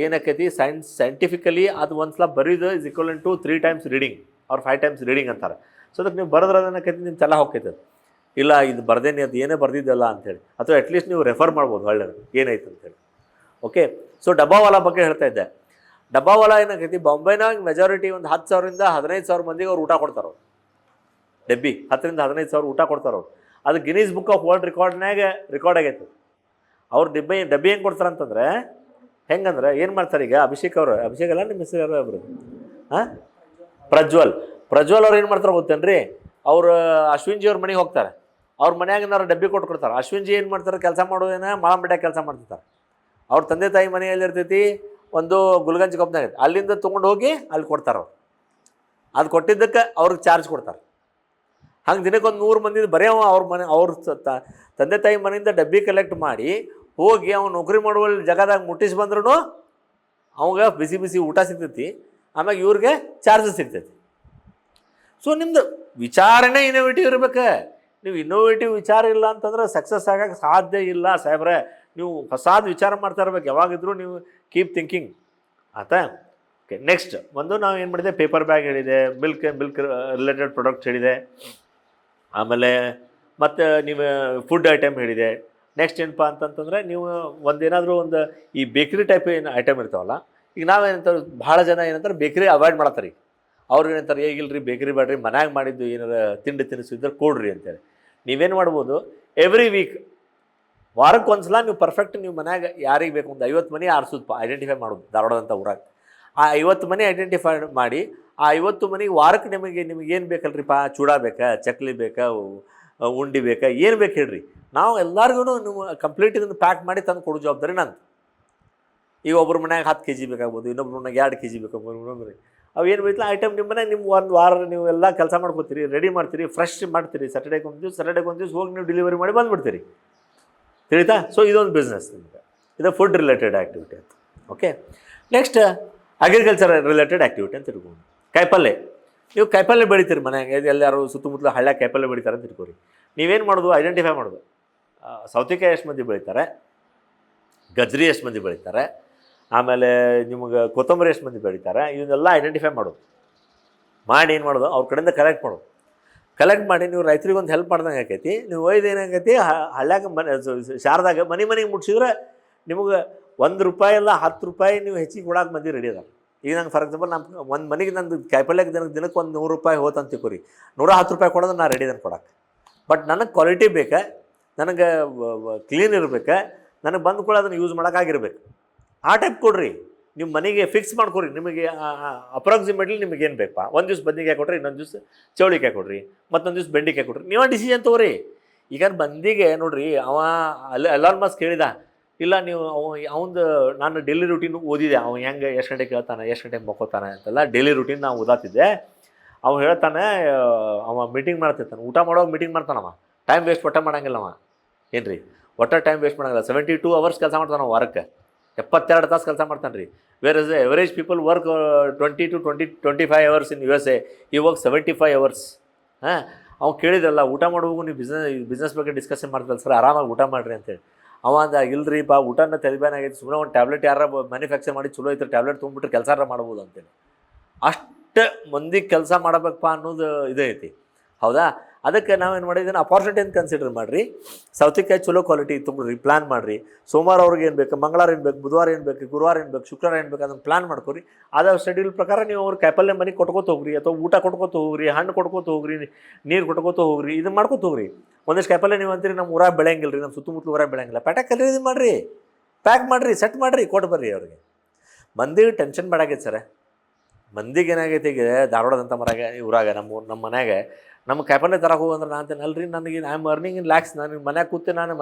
ಏನಕ್ಕೈತಿ, ಸೈಂಟಿಫಿಕಲಿ ಅದು ಒಂದು ಸಲ ಬರೀದು is equivalent to 3 times reading ಅವ್ರು 5 times ರೀಡಿಂಗ್ ಅಂತಾರೆ. ಸೊ ಅದಕ್ಕೆ ನೀವು ಬರೋದ್ರ ಏನಕ್ಕೈತಿ, ನಿಮ್ಮ ತಲೆ ಹೋಗ್ತೈತೆ. ಇಲ್ಲ ಇದು ಬರ್ದೇನೆ, ಅದು ಏನೇ ಬರ್ದಿದ್ದಲ್ಲ ಅಂಥೇಳಿ, ಅಥವಾ ಅಟ್ಲೀಸ್ಟ್ ನೀವು ರೆಫರ್ ಮಾಡ್ಬೋದು ಒಳ್ಳೆ ಏನಾಯ್ತು ಅಂತೇಳಿ. ಓಕೆ, ಸೊ ಡಬ್ಬಾವಾಲ ಬಗ್ಗೆ ಹೇಳ್ತಾ ಇದ್ದೆ. ಡಬ್ಬಾವಾಲ ಏನಾಗೈತಿ, ಬಾಂಬೆನಾಗ ಮೆಜಾರಿಟಿ ಒಂದು 10,000 ರಿಂದ 15,000 ಮಂದಿಗೆ ಅವ್ರು ಊಟ ಕೊಡ್ತಾರೆ. ಡಬ್ಬಿ 10 ರಿಂದ 15,000 ಊಟ ಕೊಡ್ತಾರೆ ಅವ್ರು. ಅದು Guinness book of world ರೆಕಾರ್ಡ್ನಾಗ record ಆಗೈತೆ. ಅವ್ರು ಡಬ್ಬಿ ಹೆಂಗೆ ಕೊಡ್ತಾರಂತಂದ್ರೆ, ಹೆಂಗಂದ್ರೆ ಏನು ಮಾಡ್ತಾರೆ, ಈಗ ಅಭಿಷೇಕ್ ಅಲ್ಲ ನಿಮ್ಮ ಹೆಸರು ಯಾರು ಒಬ್ಬರು, ಪ್ರಜ್ವಲ್ ಅವ್ರು ಏನು ಮಾಡ್ತಾರೆ ಗೊತ್ತೇನ್ರಿ, ಅವ್ರು ಅಶ್ವಿನ್ಜಿ ಅವ್ರ ಮನೆಗೆ ಹೋಗ್ತಾರೆ. ಅವ್ರ ಮನ್ಯಾಗಿನವ್ರು ಡಬ್ಬಿ ಕೊಡ್ತಾರೆ. ಅಶ್ವಿನ್ಜಿ ಏನು ಮಾಡ್ತಾರೆ, ಕೆಲಸ ಮಾಡೋದೇನ ಮಾಳಂಬೆಡ್ಯಾಗ ಕೆಲಸ ಮಾಡ್ತಿರ್ತಾರೆ. ಅವ್ರ ತಂದೆ ತಾಯಿ ಮನೆಯಲ್ಲಿರ್ತೈತಿ, ಒಂದು ಗುಲ್ಗಂಜ್ ಕಂಪ್ನಿಯಾಗ ಐತಿ, ಅಲ್ಲಿಂದ ತೊಗೊಂಡು ಹೋಗಿ ಅಲ್ಲಿ ಕೊಡ್ತಾರೆ ಅವ್ರು. ಅದು ಕೊಟ್ಟಿದ್ದಕ್ಕೆ ಅವ್ರಿಗೆ ಚಾರ್ಜ್ ಕೊಡ್ತಾರೆ. ಹಂಗೆ ದಿನಕ್ಕೊಂದು 100 ಮಂದಿ ಬರೀ ಅವ್ರ ಮನೆ ಅವ್ರ ತಂದೆ ತಾಯಿ ಮನೆಯಿಂದ ಡಬ್ಬಿ ಕಲೆಕ್ಟ್ ಮಾಡಿ ಹೋಗಿ ಅವ್ನು ನೌಕರಿ ಮಾಡುವ ಜಾಗದಾಗ ಮುಟ್ಟಿಸಿ ಬಂದ್ರೂ ಅವಾಗ ಬಿಸಿ ಬಿಸಿ ಊಟ ಸಿಗ್ತೈತಿ, ಆಮ್ಯಾಗ ಇವ್ರಿಗೆ ಚಾರ್ಜಸ್ ಸಿಗ್ತೈತಿ. ಸೊ ನಿಮ್ದು ವಿಚಾರನೇ ಇನೋವೇಟಿವ್ ಇರ್ಬೇಕು. ನೀವು ಇನ್ನೋವೇಟಿವ್ ವಿಚಾರ ಇಲ್ಲ ಅಂತಂದ್ರೆ ಸಕ್ಸಸ್ ಆಗೋಕ್ಕೆ ಸಾಧ್ಯ ಇಲ್ಲ ಸಾಹೇಬ್ರೆ. ನೀವು ಹೊಸಾದ ವಿಚಾರ ಮಾಡ್ತಾ ಇರ್ಬೇಕು ಯಾವಾಗಿದ್ರೂ. ನೀವು ಕೀಪ್ ಥಿಂಕಿಂಗ್ ಆಯ್ತಾ. ಓಕೆ, ನೆಕ್ಸ್ಟ್ ಒಂದು ನಾವು ಏನು ಮಾಡಿದೆ, ಪೇಪರ್ ಬ್ಯಾಗ್ ಹೇಳಿದೆ, ಮಿಲ್ಕ್ ರಿಲೇಟೆಡ್ ಪ್ರಾಡಕ್ಟ್ಸ್ ಹೇಳಿದೆ, ಆಮೇಲೆ ಮತ್ತು ನೀವು ಫುಡ್ ಐಟಮ್ ಹೇಳಿದೆ. ನೆಕ್ಸ್ಟ್ ಏನಪ್ಪ ಅಂತಂತಂದರೆ ನೀವು ಒಂದೇನಾದರೂ ಒಂದು ಈ ಬೇಕ್ರಿ ಟೈಪ್ ಏನು ಐಟಮ್ ಇರ್ತಾವಲ್ಲ, ಈಗ ನಾವೇನಂತಾರೆ ಭಾಳ ಜನ ಏನಂತಾರೆ ಬೇಕ್ರಿ ಅವಾಯ್ಡ್ ಮಾಡತ್ತಾರೆ. ಈಗ ಅವ್ರು ಏನಂತಾರೆ, ಹೇಗಿಲ್ರಿ ಬೇಕ್ರಿ ಬೇಡ್ರಿ, ಮನ್ಯಾಗ ಮಾಡಿದ್ದು ಏನಾರ ತಿಂಡಿ ತಿನಿಸು ಇದ್ರೆ ಕೊಡ್ರಿ ಅಂತೇಳಿ. ನೀವೇನು ಮಾಡ್ಬೋದು, ಎವ್ರಿ ವೀಕ್ ವಾರಕ್ಕೆ ಒಂದು ಸಲ ನೀವು ಪರ್ಫೆಕ್ಟ್ ನೀವು ಮನ್ಯಾಗ ಯಾರಿಗೆ ಬೇಕು ಒಂದು 50 ಮನೆ ಆರಿಸೋದು, ಐಡೆಂಟಿಫೈ ಮಾಡೋದು ಧಾರವಾಡದಂಥ ಊರಾಗ. ಆ 50 ಮನೆ ಐಡೆಂಟಿಫೈ ಮಾಡಿ ಆ 50 ಮನೆಗೆ ವಾರಕ್ಕೆ ನಿಮಗೇನು ಬೇಕಲ್ರಿಪ್ಪ, ಚೂಡ ಬೇಕಾ, ಚಕ್ಲಿ ಬೇಕಾ, ಉಂಡಿ ಬೇಕಾ, ಏನು ಬೇಕು ಹೇಳ್ರಿ, ನಾವು ಎಲ್ಲರಿಗೂ ನೀವು ಕಂಪ್ಲೀಟ್ ಇದನ್ನು ಪ್ಯಾಕ್ ಮಾಡಿ ತಂದು ಕೊಡೋ ಜವಾಬ್ದಾರಿ ನಂದು. ಈಗ ಒಬ್ಬರು ಮನ್ಯಾಗ 10 kg ಬೇಕಾಗ್ಬೋದು, ಇನ್ನೊಬ್ರು ಮನ್ಯಾಗ 2 kg ಬೇಕಾಗ್ಬೋದು. ಅವು ಏನು ಬೇಕಿಲ್ಲ ಐಟಮ್ ನಿಮ್ಮ ಮನೆಯಾಗ ನಿಮ್ಮ ಒಂದು ವಾರ ನೀವು ಎಲ್ಲ ಕೆಲಸ ಮಾಡ್ಕೋತೀರಿ, ರೆಡಿ ಮಾಡ್ತೀರಿ, ಫ್ರೆಶ್ ಮಾಡ್ತೀರಿ. ಸ್ಯಾಟರ್ಡೇಗೆ ಒಂದು ದಿವಸ ಹೋಗಿ ನೀವು ಡೆಲಿವರಿ ಮಾಡಿ ಬಂದುಬಿಡ್ತೀರಿ. ತಿಳಿತಾ? ಸೊ ಇದೊಂದು ಬಿಸ್ನೆಸ್ ನಿಮಗೆ, ಇದು ಫುಡ್ ರಿಲೇಟೆಡ್ ಆ್ಯಕ್ಟಿವಿಟಿ ಅಂತ. Okay, next agriculture related activity ಅಂತ ತಿಳ್ಕೊಂಡು. ಕಾಯಿಪಲ್ಲೆ, ನೀವು ಕಾಯಿಪಲ್ಲೆ ಬೆಳಿತೀರಿ ಮನೆಯಾಗ, ಎಲ್ಲರೂ ಸುತ್ತಮುತ್ತಲು ಹಳ್ಳ್ಯಾಗ ಕಾಯಿಪಲ್ಲೆ ಬೆಳಿತಾರೆ ಅಂತ ತಿಳ್ಕೊರಿ. ನೀವೇನು ಮಾಡೋದು, ಐಡೆಂಟಿಫೈ ಮಾಡೋದು, ಸೌತೆಕಾಯಿ ಎಷ್ಟು ಮಂದಿ ಬೆಳಿತಾರೆ, ಗಜ್ರಿ ಎಷ್ಟು ಮಂದಿ ಬೆಳಿತಾರೆ, ಆಮೇಲೆ ನಿಮಗೆ ಕೊತ್ತಂಬರಿ ಎಷ್ಟು ಮಂದಿ ಬೆಳಿತಾರೆ, ಇವನ್ನೆಲ್ಲ ಐಡೆಂಟಿಫೈ ಮಾಡೋದು. ಮಾಡಿ ಏನು ಮಾಡೋದು, ಅವ್ರ ಕಡೆಯಿಂದ ಕಲೆಕ್ಟ್ ಮಾಡಿ ನೀವು ರೈತರಿಗೆ ಒಂದು ಹೆಲ್ಪ್ ಮಾಡ್ದಂಗೆ ಆಕೈತಿ. ನೀವು ಒಯ್ದು ಏನಾಗೈತಿ, ಹಳ್ಳ್ಯಾಗ ಶಾರದಾಗ ಮನೆಗೆ ಮುಟ್ಸಿದ್ರೆ ನಿಮಗೆ ₹1 ಇಲ್ಲ ₹10 ನೀವು ಹೆಚ್ಚಿಗೆ ಕೊಡೋಕೆ ಮಂದಿ ರೆಡಿ ಅದ. ಈಗ ನಂಗೆ ಫಾರ್ ಎಕ್ಸಾಂಪಲ್ ನಮ್ಮ ಒಂದು ಮನೆಗೆ ನಂದು ಕಾಯಿಪಲ್ಯಕ್ಕೆ ದಿನಕ್ಕೆ ಒಂದು ₹100 ಹೋತಂತ ತಿಳ್ಕೊರಿ, ₹110 ಕೊಡೋದು ನಾನು ರೆಡಿ ಅದನ್ನು ಕೊಡೋಕೆ. ಬಟ್ ನನಗೆ ಕ್ವಾಲಿಟಿ ಬೇಕಾ, ನನಗೆ ಕ್ಲೀನ್ ಇರಬೇಕು, ನನಗೆ ಬಂದು ಕೂಡ ಅದನ್ನು ಯೂಸ್ ಮಾಡೋಕ್ಕಾಗಿರ್ಬೇಕು. ಆ ಟೈಪ್ ಕೊಡ್ರಿ. ನಿಮ್ಮ ಮನೆಗೆ ಫಿಕ್ಸ್ ಮಾಡ್ಕೊರಿ, ನಿಮಗೆ ಅಪ್ರಾಕ್ಸಿಮೇಟ್ಲಿ ನಿಮಗೇನು ಬೇಕಪ್ಪ. ಒಂದು ದಿವ್ಸ ಬದ್ನಿಕಾಯಿ ಕೊಡ್ರಿ, ಇನ್ನೊಂದು ದಿವ್ಸ ಚೌಳಿಕಾಯಿ ಕೊಡ್ರಿ, ಮತ್ತೊಂದು ದಿವ್ಸ ಬೆಂಡೆಕಾಯಿ ಕೊಡ್ರಿ. ನೀವೇ ಡಿಸಿಷನ್ ತೊಗೊರಿ. ಈಗ ಬಂದಿಗೆ ನೋಡಿರಿ, ಎಲಾನ್ ಮಸ್ಕ್ ಹೇಳಿದ, ಇಲ್ಲ ನೀವು ಅವಂದು ನಾನು ಡೈಲಿ ರೂಟೀನ್ ಓದಿದೆ, ಅವ್ನು ಹೆಂಗೆ ಎಷ್ಟು ಗಂಟೆಗೆ ಕೇಳ್ತಾನೆ, ಎಷ್ಟು ಗಂಟೆಗೆ ಮಕ್ಕೋತಾನೆ ಅಂತೆಲ್ಲ ಡೈಲಿ ರೂಟೀನ್ ನಾವು ಓದಾತಿದ್ದೆ. ಅವ್ನು ಹೇಳ್ತಾನೆ, ಅವ ಮೀಟಿಂಗ್ ಮಾಡ್ತಿರ್ತಾನೆ, ಊಟ ಮಾಡೋವಾಗ ಮೀಟಿಂಗ್ ಮಾಡ್ತಾನವ, ಟೈಮ್ ವೇಸ್ಟ್ ಒಟ್ಟ ಮಾಡಂಗಿಲ್ಲ ಅವ. ಏನು ರೀ, ಒಟ್ಟ ಟೈಮ್ ವೇಸ್ಟ್ ಮಾಡಂಗಿಲ್ಲ. 72 hours ಕೆಲಸ ಮಾಡ್ತಾನೆ ವಾರಕ್ಕೆ, 72 ತಾಸು ಕೆಲಸ ಮಾಡ್ತಾನೆ ರೀ. Where is average people work 20 to 25 hours in USA, ಈ ವರ್ಕ್ 75 hours. ಹಾಂ, ಅವ್ನು ಕೇಳಿದ್ರಲ್ಲ, ಊಟ ಮಾಡುವಾಗ ನೀವು ಬಿಸ್ನೆಸ್ ಬಗ್ಗೆ ಡಿಸ್ಕಷನ್ ಮಾಡ್ತಲ್ಲ ಸರ್, ಆರಾಮಾಗಿ ಊಟ ಮಾಡಿರಿ ಅಂತೇಳಿ. ಅವ ಅಂದ, ಇಲ್ರಿ ಬಾ, ಊಟನ ತೆಲಿಬ್ಯಾನಾಗೈತಿ, ಸುಮ್ಮನೆ ಒಂದು ಟ್ಯಾಬ್ಲೆಟ್ ಯಾರ ಮ್ಯಾನುಫ್ಯಾಕ್ಚರ್ ಮಾಡಿ ಚಲೋ ಐತೆ, ಟ್ಯಾಬ್ಲೆಟ್ ತೊಗೊಂಡ್ಬಿಟ್ರೆ ಕೆಲಸ ಮಾಡ್ಬೋದು ಅಂತೇಳಿ. ಅಷ್ಟು ಮಂದಿಗೆ ಕೆಲಸ ಮಾಡಬೇಕಪ್ಪ ಅನ್ನೋದು ಇದೈತಿ, ಹೌದಾ? ಅದಕ್ಕೆ ನಾವೇನು ಮಾಡಿದ್ದೀನಿ, ಅಪಾರ್ಚುನಿಟಿ ಅಂತ ಕನ್ಸಿಡರ್ ಮಾಡಿರಿ. ಸೌತೆಕಾಯಿ ಚಲೋ ಕ್ವಾಲಿಟಿ ತೊಗೊಂಡ್ರಿ, ಪ್ಲ್ಯಾನ್ ಮಾಡಿರಿ. ಸೋಮವಾರ ಅವ್ರಿಗೆ ಏನು ಬೇಕು, ಮಂಗಳವಾರ ಏನು ಬೇಕು, ಬುಧವಾರ ಏನು ಬೇಕು, ಗುರುವಾರ ಏನು ಬೇಕು, ಶುಕ್ರವಾರ ಏನು ಬೇಕು, ಅದನ್ನು ಪ್ಲ್ಯಾನ್ ಮಾಡ್ಕೊರಿ. ಅದ ಶೆಡ್ಯೂಲ್ ಪ್ರಕಾರ ನೀವು ಅವ್ರ ಕಾಯಿಪಲ್ಲೆ ಮನೆಗೆ ಕೊಟ್ಕೋತ ಹೋಗ್ರಿ, ಅಥವಾ ಊಟ ಕೊಟ್ಕೋತ ಹೋಗ್ರಿ, ಹಣ್ಣು ಕೊಟ್ಕೋತ ಹೋಗ್ರಿ, ನೀರು ಕೊಟ್ಕೋತ ಹೋಗ್ರಿ, ಇದನ್ನು ಮಾಡ್ಕೋತ ಹೋಗ್ರಿ. ಒಂದಿಷ್ಟು ಕಾಯಿಪಲ್ಲೆ ನೀವು ಅಂತೀರಿ ನಮ್ಮ ಊರಾಗ ಬೆಳೆಯಂಗಿಲ್ಲ ರೀ, ನಮ್ಮ ಸುತ್ತಮುತ್ತಲು ಊರಾಗ ಬೆಳೆಯಂಗಿಲ್ಲ, ಪ್ಯಾಟೆಕ್ ಇದು ಮಾಡಿರಿ, ಪ್ಯಾಕ್ ಮಾಡಿರಿ, ಸೆಟ್ ಮಾಡಿರಿ, ಕೊಟ್ಟು ಬರ್ರಿ ಅವ್ರಿಗೆ. ಮಂದಿಗೆ ಟೆನ್ಷನ್ ಬೇಡಾಗೈತೆ ಸರ್. ಮಂದಿಗೆ ಏನಾಗೈತೆ, ಈಗ ಧಾರವಾಡದಂಥ ಊರಾಗ ನಮ್ಮ ಮನ್ಯಾಗ ನಮ್ಮ ಕಾಯಿಪಲ್ಲೆ ತರಕ್ಕೆ ಹೋಗಂದ್ರೆ ನಾನು ಅಂತೇನೆ, ಅಲ್ರಿ ನನಗೆ ಐ ಆಮ್ ಅರ್ನಿಂಗ್ ಇನ್ ಲ್ಯಾಕ್ಸ್, ನಾನು ಮನ್ಯಾಗ ಕೂತು ನಾನು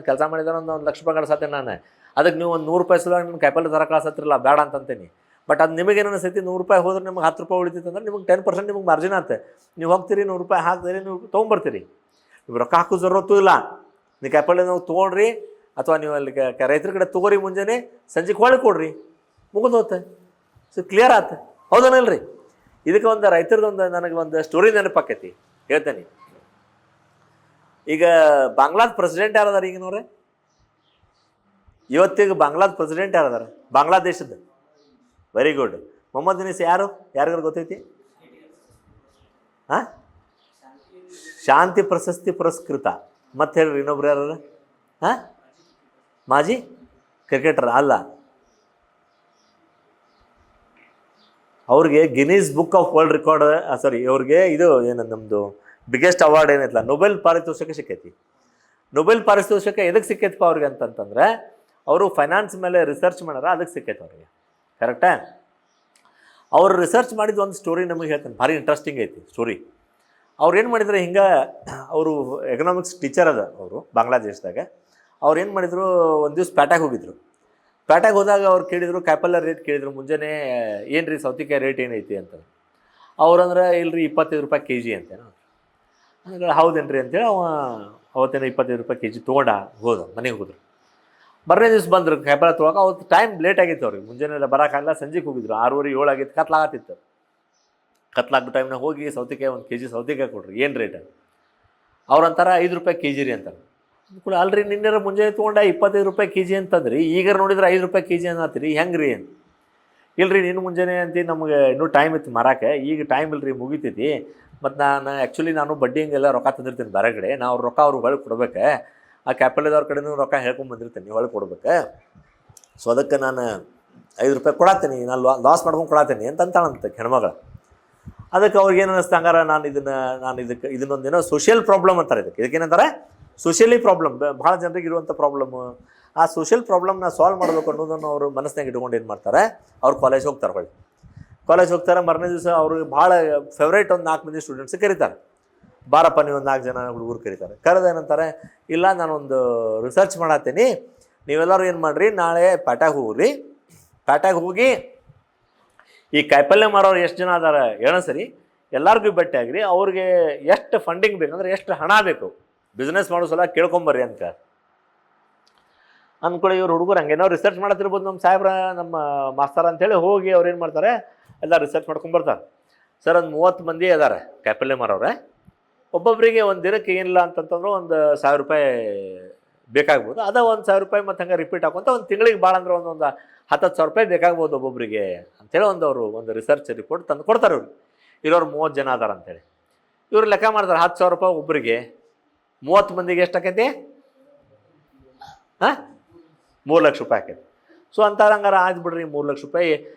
ಕೆಲಸ ಮಾಡಿದ್ರೆ ಒಂದು ₹1,00,000 ಗಳಿಸತ್ತೆ ನಾನು. ಅದಕ್ಕೆ ನೀವು ಒಂದು ₹100 ಸಲುವಾಗಿ ನನ್ನ ಕಾಯಿಪಲ್ಲೆ ತರ ಕಳಿಸತ್ತಿರಲ್ಲ, ಬೇಡ ಅಂತಂತೇನೆ. ಬಟ್ ಅದು ನಿಮಗೇನು ಅನಿಸ್ತೈತಿ, ₹100 ಹೋದ್ರೆ ನಿಮ್ಗೆ ₹10 ಉಳಿತೈತೆ ಅಂದ್ರೆ ನಿಮ್ಗೆ 10% ನಿಮ್ಗೆ ಮಾರ್ಜಿನ್ ಆಗುತ್ತೆ. ನೀವು ಹೋಗ್ತೀರಿ, ₹100 ಹಾಕ್ತೀರಿ, ನೀವು ತೊಗೊಂಬರ್ತೀರಿ. ನೀವು ರೊಕ್ಕ ಹಾಕೋ ಜರೂರತ್ತು ಇಲ್ಲ. ನೀವು ಕಾಯಿಪಲ್ಲೆ ನಾವು ತೊಗೊಳ್ರಿ, ಅಥವಾ ನೀವು ಅಲ್ಲಿ ರೈತರ ಕಡೆ ತೊಗೋರಿ, ಮುಂಜಾನೆ ಸಂಜೆಗೆ ಹೊಳೆ ಕೊಡ್ರಿ, ಮುಗಿದು ಹೋಗುತ್ತೆ. ಸೊ ಕ್ಲಿಯರ್ ಆಯ್ತು, ಹೌದನಲ್ರಿ? ಇದಕ್ಕೆ ಒಂದು ರೈತರದೊಂದು ನನಗೆ ಒಂದು ಸ್ಟೋರಿ ನೆನಪಾಕೈತಿ, ಹೇಳ್ತೇನೆ. ಈಗ ಬಾಂಗ್ಲಾದ ಪ್ರೆಸಿಡೆಂಟ್ ಯಾರದಾರ ಈಗಿನವ್ರೆ? ಇವತ್ತಿಗೆ ಬಾಂಗ್ಲಾದ ಪ್ರೆಸಿಡೆಂಟ್ ಯಾರದಾರ? ಬಾಂಗ್ಲಾದೇಶದ. Very good. ಮೊಹಮ್ಮದ್ ಯುನೂಸ್ ಯಾರಿಗಾರು ಗೊತ್ತೈತಿ? ಹಾಂ, ಶಾಂತಿ ಪ್ರಶಸ್ತಿ ಪುರಸ್ಕೃತ. ಮತ್ತೆ ಹೇಳ್ರಿ, ಇನ್ನೊಬ್ರು ಯಾರು? ಹಾಂ, ಮಾಜಿ ಕ್ರಿಕೆಟರ್ ಅಲ್ಲ, ಅವ್ರಿಗೆ Guinness book of world record, ಸಾರಿ, ಅವ್ರಿಗೆ ಇದು ಏನು ನಮ್ಮದು ಬಿಗ್ಗೆಸ್ಟ್ ಅವಾರ್ಡ್ ಏನೈತಲ್ಲ, ನೊಬೆಲ್ ಪಾರಿತೋಷಕ ಸಿಕ್ಕೈತಿ. ನೊಬೆಲ್ ಪಾರಿತೋಷಕ ಎದಕ್ಕೆ ಸಿಕ್ಕೈತಪ್ಪ ಅವ್ರಿಗೆ ಅಂತಂತಂದರೆ, ಅವರು ಫೈನಾನ್ಸ್ ಮೇಲೆ ರಿಸರ್ಚ್ ಮಾಡ್ಯಾರ, ಅದಕ್ಕೆ ಸಿಕ್ಕೈತೆ ಅವ್ರಿಗೆ. ಕರೆಕ್ಟಾ? ಅವರು ರಿಸರ್ಚ್ ಮಾಡಿದ ಒಂದು ಸ್ಟೋರಿ ನಮಗೆ ಹೇಳ್ತಾನೆ, ಭಾರಿ ಇಂಟ್ರೆಸ್ಟಿಂಗ್ ಐತಿ ಸ್ಟೋರಿ. ಅವ್ರು ಏನು ಮಾಡಿದ್ರು, ಹಿಂಗೆ ಅವರು ಎಕನಾಮಿಕ್ಸ್ ಟೀಚರ್ ಅದ ಅವರು ಬಾಂಗ್ಲಾದೇಶದಾಗ. ಅವ್ರು ಏನು ಮಾಡಿದರು, ಒಂದು ದಿವ್ಸ ಪೇಟೆಗೆ ಹೋಗಿದ್ರು. ಪೇಟೆಗೆ ಹೋದಾಗ ಅವ್ರು ಕೇಳಿದ್ರು ಕಾಯಿಪಲ್ಯ ರೇಟ್ ಕೇಳಿದ್ರು ಮುಂಜಾನೆ ಏನು ರೀ ಸೌತೆಕಾಯಿ ರೇಟ್ ಏನೈತಿ ಅಂತ. ಅವ್ರಂದ್ರೆ ಇಲ್ರಿ 25 ರೂಪಾಯಿ ಕೆ ಜಿ ಅಂತೇನೋ. ಅಂದ್ರೆ ಹೌದೇನ್ರಿ ಅಂತೇಳಿ ಅವತ್ತೇನೋ 25 ರೂಪಾಯಿ ಕೆ ಜಿ ತೊಗೊಂಡ ಹೋದ ಮನೆಗೆ ಹೋದ್ರು. ಬರನೇ ದಿವ್ಸ ಬಂದರು ಕಾಯಿಪಲ್ಯ ತೊಗೊಳಕ್ಕೆ. ಅವತ್ತು ಟೈಮ್ ಲೇಟ್ ಆಗಿತ್ತು ಅವ್ರಿಗೆ, ಮುಂಜಾನೆ ಬರೋಕ್ಕಾಗಲ್ಲ, ಸಂಜೆಗೆ ಹೋಗಿದ್ರು 6:30 7 ಆಗಿತ್ತು, ಕತ್ಲಾಗತ್ತಿತ್ತು. ಕತ್ಲಾಗ ಟೈಮ್ನಾಗ ಹೋಗಿ ಸೌತೆಕಾಯಿ 1 ಕೆ ಜಿ ಸೌತೆಕಾಯಿ ಕೊಡ್ರಿ, ಏನು ರೇಟ್? ಅವ್ರಂತಾರೆ 5 ರೂಪಾಯಿ ಕೆ ಜಿ ರೀ ಅಂತಾರೆ. ಕೂಡ ಅಲ್ರಿ ನಿನ್ನೆ ಮುಂಜಾನೆ ತೊಗೊಂಡ 25 ರೂಪಾಯಿ ಕೆ ಜಿ ಅಂತಂದ್ರಿ, ಈಗ ನೋಡಿದ್ರೆ 5 ರೂಪಾಯಿ ಕೆ ಜಿ ಅನ್ನತ್ತೀರಿ, ಹೆಂಗೆ ರೀ ಅಂತ. ಇಲ್ರಿ ನಿನ್ನ ಮುಂಜಾನೆ ಅಂತೀವಿ, ನಮಗೆ ಇನ್ನೂ ಟೈಮ್ ಇತ್ತು ಮಾರಾಕೆ, ಈಗ ಟೈಮ್ ಇಲ್ರಿ ಮುಗಿತೈತಿ. ಮತ್ತು ನಾನು ಬಡ್ಡಿ ಹಂಗೆಲ್ಲ ರೊಕ್ಕ ತಂದಿರ್ತೀನಿ ಬೇರೆ ಕಡೆ, ನಾವು ರೊಕ್ಕ ಅವ್ರಿಗೆ ಹೊಳಗೆ ಕೊಡ್ಬೇಕು, ಆ ಕಾಯಿಪಲ್ಯದವ್ರ ಕಡೆನೂ ರೊಕ್ಕ ಹೇಳ್ಕೊಂಡು ಬಂದಿರ್ತೀನಿ, ಹೊಳಗೆ ಕೊಡ್ಬೇಕು. ಸೊ ಅದಕ್ಕೆ ನಾನು 5 ರೂಪಾಯಿ ಕೊಡತ್ತೀನಿ, ನಾನು ಲಾಸ್ ಮಾಡ್ಕೊಂಡು ಕೊಡತ್ತೀನಿ ಅಂತ ಅಂತಾಳಂತ ಹೆಣ್ಮಗಳು. ಅದಕ್ಕೆ ಅವ್ರಿಗೇನು ಅನ್ನಿಸ್ತು, ಹಂಗಾರೆ ನಾನು ಇದನ್ನೊಂದೇನೋ ಸೋಷಿಯಲ್ ಪ್ರಾಬ್ಲಮ್ ಅಂತಾರೆ. ಇದಕ್ಕೇನಂತಾರೆ ಸೋಷಿಯಲಿ ಪ್ರಾಬ್ಲಮ್, ಭಾಳ ಜನರಿಗೆ ಇರುವಂಥ ಪ್ರಾಬ್ಲಮ್ಮು. ಆ ಸೋಷಿಯಲ್ ಪ್ರಾಬ್ಲಮ್ನ ಸಾಲ್ವ್ ಮಾಡಬೇಕು ಅನ್ನೋದನ್ನು ಅವರು ಮನಸ್ಸಿನಾಗ ಇಟ್ಕೊಂಡು ಏನು ಮಾಡ್ತಾರೆ, ಅವ್ರು ಕಾಲೇಜ್ ಹೋಗ್ತಾರೆ. ಕಾಲೇಜ್ ಹೋಗ್ತಾರೆ, ಮರನೇ ದಿವಸ ಅವ್ರಿಗೆ ಭಾಳ ಫೇವ್ರೇಟ್ ಒಂದು 4 ಮಂದಿ ಸ್ಟೂಡೆಂಟ್ಸ್ ಕರೀತಾರೆ. ಬಾರಪ್ಪ ನೀವು ಒಂದು 4 ಜನ ಹುಡುಗರು ಕರೀತಾರೆ. ಕರೆದೇನಂತಾರೆ, ಇಲ್ಲ ನಾನೊಂದು ರಿಸರ್ಚ್ ಮಾಡತ್ತೀನಿ, ನೀವೆಲ್ಲರೂ ಏನು ಮಾಡಿರಿ, ನಾಳೆ ಪೇಟೆಗೆ ಹೋಗ್ರಿ, ಪೇಟೆಗೆ ಹೋಗಿ ಈ ಕಾಯಿಪಲ್ಯ ಮಾರೋರು ಎಷ್ಟು ಜನ ಅದಾರ ಏನೋ ಸರಿ, ಎಲ್ಲರಿಗೂ ಭೇಟಿ ಆಗ್ರಿ, ಅವ್ರಿಗೆ ಎಷ್ಟು ಫಂಡಿಂಗ್ ಬೇಕಂದ್ರೆ ಎಷ್ಟು ಹಣ ಬೇಕು ಬಿಸ್ನೆಸ್ ಮಾಡೋ ಸಲ ಕೇಳ್ಕೊಂಬರ್ರಿ ಅಂತ ಅಂದ್ಕೊಳ್ಳಿ. ಇವ್ರು ಹುಡುಗರು ಹಂಗೇನೋ ರಿಸರ್ಚ್ ಮಾಡತ್ತಿರ್ಬೋದು, ನಮ್ಮ ಸಾಹೇಬ್ರ ನಮ್ಮ ಮಾಸ್ತರ ಅಂತೇಳಿ ಹೋಗಿ ಅವ್ರು ಏನು ಮಾಡ್ತಾರೆ, ಎಲ್ಲ ರಿಸರ್ಚ್ ಮಾಡ್ಕೊಂಬರ್ತಾರೆ. ಸರ್ ಒಂದು 30 ಮಂದಿ ಅದಾರೆ ಕಾಯಿಪಲ್ಯ ಮಾರೋರೆ, ಒಬ್ಬೊಬ್ಬರಿಗೆ ಒಂದು ದಿನಕ್ಕೆ ಏನಿಲ್ಲ ಅಂತಂತಂದ್ರೆ ಒಂದು 1000 ರೂಪಾಯಿ ಬೇಕಾಗ್ಬೋದು. ಅದ 1000 ರೂಪಾಯಿ ಮತ್ತು ಹಂಗೆ ರಿಪೀಟ್ ಹಾಕೊಂತ ಒಂದು ತಿಂಗಳಿಗೆ ಭಾಳ ಅಂದ್ರೆ ಒಂದು 10,000 ರೂಪಾಯಿ ಬೇಕಾಗ್ಬೋದು ಒಬ್ಬೊಬ್ಬರಿಗೆ ಅಂತೇಳಿ ಅವರು ಒಂದು ರಿಸರ್ಚ್ ರಿಪೋರ್ಟ್ ತಂದು ಕೊಡ್ತಾರೆ. ಇವ್ರು ಇರೋರು 30 ಜನ ಅದಾರ ಅಂತೇಳಿ ಇವ್ರು ಲೆಕ್ಕ ಮಾಡ್ತಾರೆ. 10,000 ರೂಪಾಯಿ ಒಬ್ಬರಿಗೆ, 30 ಮಂದಿಗೆ ಎಷ್ಟು ಆಕೈತಿ? 3 ಲಕ್ಷ ರೂಪಾಯಿ ಆಕೈತಿ. ಸೊ ಅಂತಾರೆ, ಹಂಗಾರೆ ಆಯ್ತು ಬಿಡ್ರಿ 3 ಲಕ್ಷ ರೂಪಾಯಿ